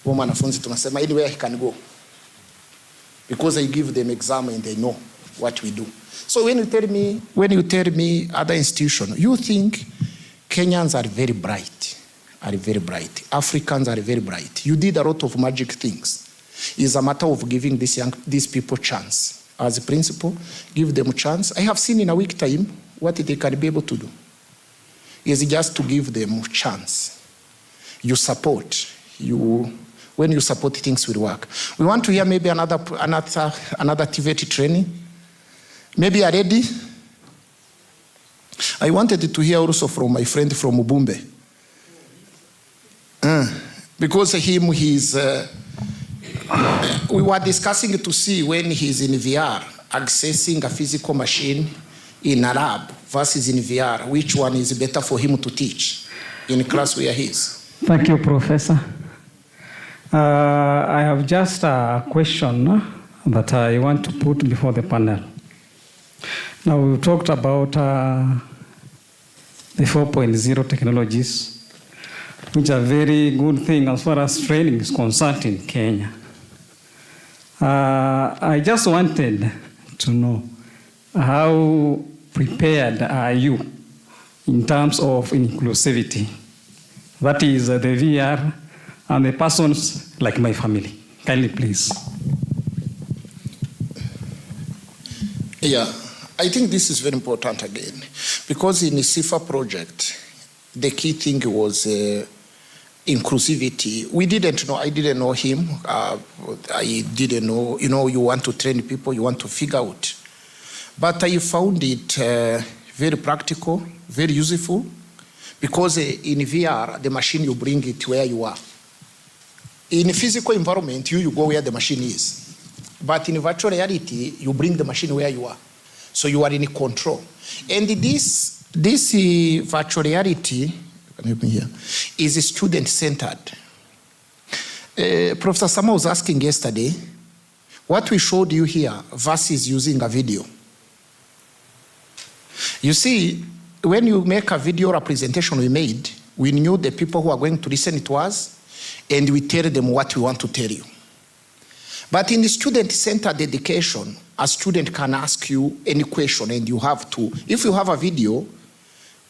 huyo mwanafunzi tunasema anywhere he can go, because I give them exam and they know what we do. So when you tell me other institution, you think Kenyans are very bright, Africans are very bright. You did a lot of magic things. It's a matter of giving these people chance. As a principal, give them a chance. I have seen in a week time what they can be able to do. Is just to give them a chance. You support. When you support, things will work. We want to hear maybe another TVET training. Maybe are ready? I wanted to hear also from my friend from Ubumbe. Because we were discussing to see when he's in VR, accessing a physical machine in a lab versus in VR, which one is better for him to teach in class where he is. Thank you, Professor. I have just a question that I want to put before the panel. Now, we talked about the 4.0 technologies, which are very good thing as far as training is concerned in Kenya. I just wanted to know how prepared are you in terms of inclusivity? That is the VR and the persons like my family. Kindly, please. Yeah, I think this is very important again, because in the Sifa project, the key thing was inclusivity. We didn't know, I didn't know him. I didn't know, you want to train people, you want to figure out. But I found it very practical, very useful, because in VR, the machine, you bring it where you are. In a physical environment, you go where the machine is. But in virtual reality, you bring the machine where you are. So you are in control. And this virtual reality, is student-centered. Professor Sama was asking yesterday, what we showed you here versus using a video. You see, when you make a video representation we made, we knew the people who are going to listen to us, and we tell them what we want to tell you. But in the student-centered education, a student can ask you any question, and you have to. If you have a video,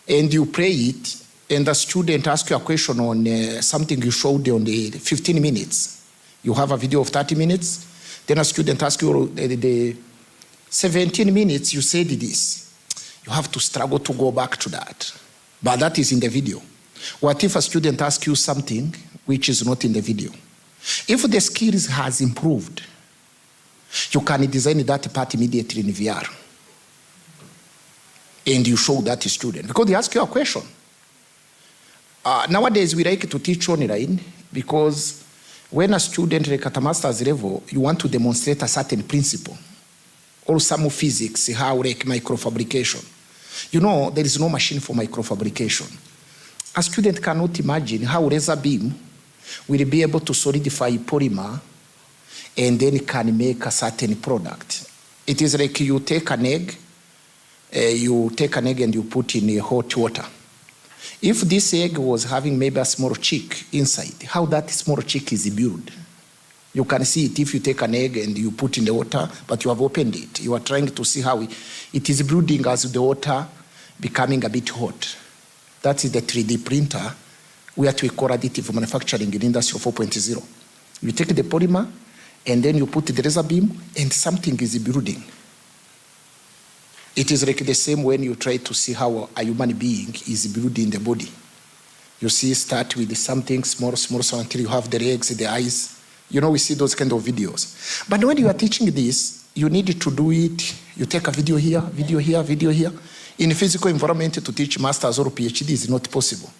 and you play it, and the student asks you a question on something you showed on the 15 minutes, you have a video of 30 minutes, then a student asks you the 17 minutes, you said this. You have to struggle to go back to that. But that is in the video. What if a student asks you something which is not in the video? If the skills has improved, you can design that part immediately in VR. And you show that to student, because they ask you a question. Nowadays, we like to teach online, because when a student like at a master's level, you want to demonstrate a certain principle, or some physics, how like microfabrication. There is no machine for microfabrication. A student cannot imagine how laser beam will be able to solidify polymer and then can make a certain product. It is like you take an egg, and you put in hot water. If this egg was having maybe a small chick inside, how that small chick is built? You can see it if you take an egg and you put in the water, but you have opened it. You are trying to see how it is brooding as the water becoming a bit hot. That is the 3D printer, what we call additive manufacturing in Industry 4.0. You take the polymer, and then you put the laser beam, and something is building. It is like the same when you try to see how a human being is building the body. You see, start with something small, so until you have the legs, the eyes. We see those kind of videos. But when you are teaching this, you need to do it. You take a video here, video here, video here. In a physical environment, to teach masters or PhD is not possible.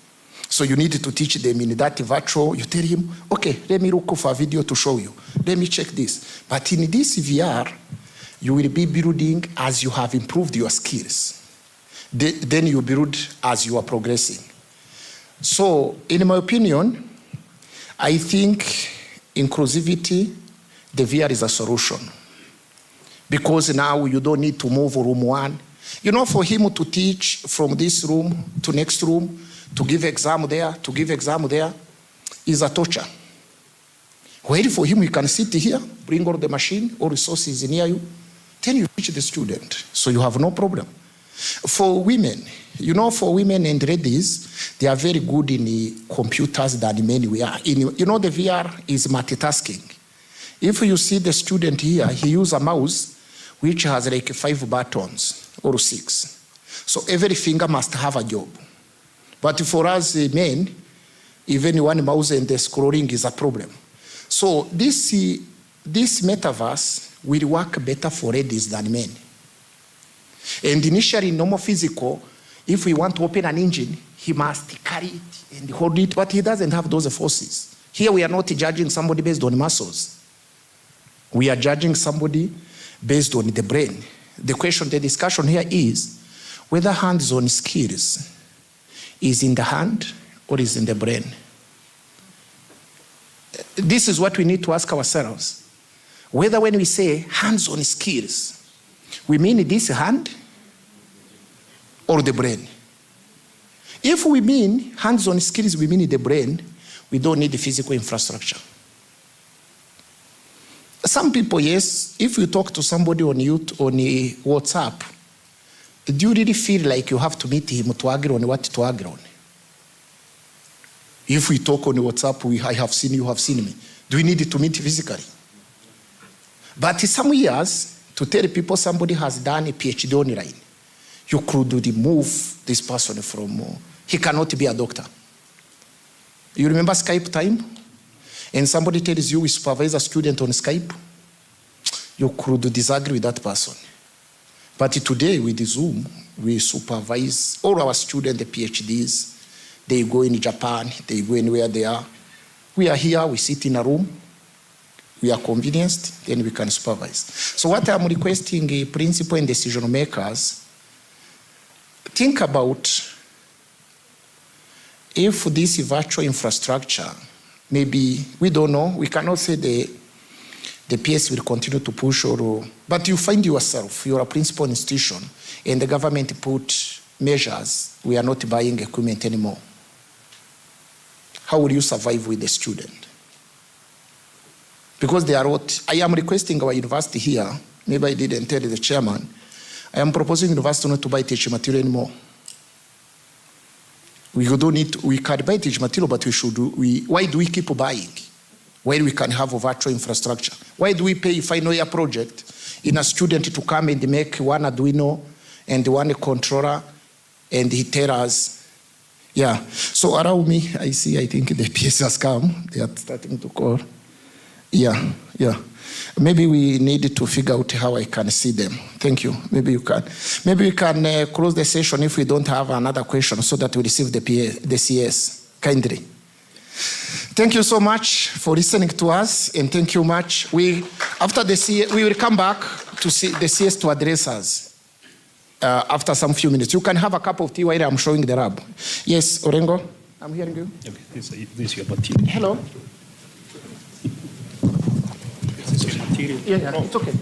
So you need to teach them in that virtual. You tell him, okay, let me look for a video to show you. Let me check this. But in this VR, you will be building as you have improved your skills. Then you build as you are progressing. So, in my opinion, I think inclusivity, the VR is a solution. Because now you don't need to move room 1, You know, for him to teach from this room to next room, to give exam there, to give exam there, is a torture. Where for him, you can sit here, bring all the machine, all resources near you, then you teach the student, so you have no problem. For women, you know, for women and ladies, they are very good in the computers than men we are. You know, the VR is multitasking. If you see the student here, he uses a mouse which has like 5 buttons or 6. So every finger must have a job. But for us men, even one mouse and the scrolling is a problem. So this metaverse will work better for ladies than men. And initially, normal physical, if we want to open an engine, he must carry it and hold it, but he doesn't have those forces. Here we are not judging somebody based on muscles. We are judging somebody based on the brain. The discussion here is whether hands-on skills is in the hand or is in the brain. This is what we need to ask ourselves. Whether when we say hands-on skills, we mean this hand or the brain. If we mean hands-on skills, we mean the brain, we don't need the physical infrastructure. Some people, yes, if you talk to somebody on WhatsApp, do you really feel like you have to meet him to agree on what to agree on? If we talk on WhatsApp, I have seen you, have seen me. Do we need to meet physically? But in some years, to tell people somebody has done a PhD online, you could remove this person from, he cannot be a doctor. You remember Skype time? And somebody tells you we supervise a student on Skype, you could disagree with that person. But today with Zoom, we supervise all our students, the PhDs. They go in Japan, they go anywhere they are. We are here, we sit in a room, we are convenienced, then we can supervise. So what I'm requesting, principal and decision makers, think about if this virtual infrastructure, maybe, we don't know, we cannot say the PS will continue to push, but you find yourself, you're a principal institution, and the government put measures, we are not buying equipment anymore. How will you survive with the student? Because they are what, I am requesting our university here, maybe I didn't tell the chairman, I am proposing university not to buy teaching material anymore. We can buy teaching material, but why do we keep buying? Why we can have a virtual infrastructure? Why do we pay final year project in a student to come and make one Arduino and one controller and he tell us, yeah. So around me, I think the PS has come. They are starting to call. Yeah. Maybe we need to figure out how I can see them. Thank you. Maybe you can. Maybe we can close the session if we don't have another question so that we receive the CS kindly. Thank you so much for listening to us, and thank you much. After the CS, we will come back to see the CS to address us. After some few minutes. You can have a cup of tea while I'm showing the lab. Yes, Orengo, I'm hearing you. This is your material. Hello. This is your material. Yeah, it's okay.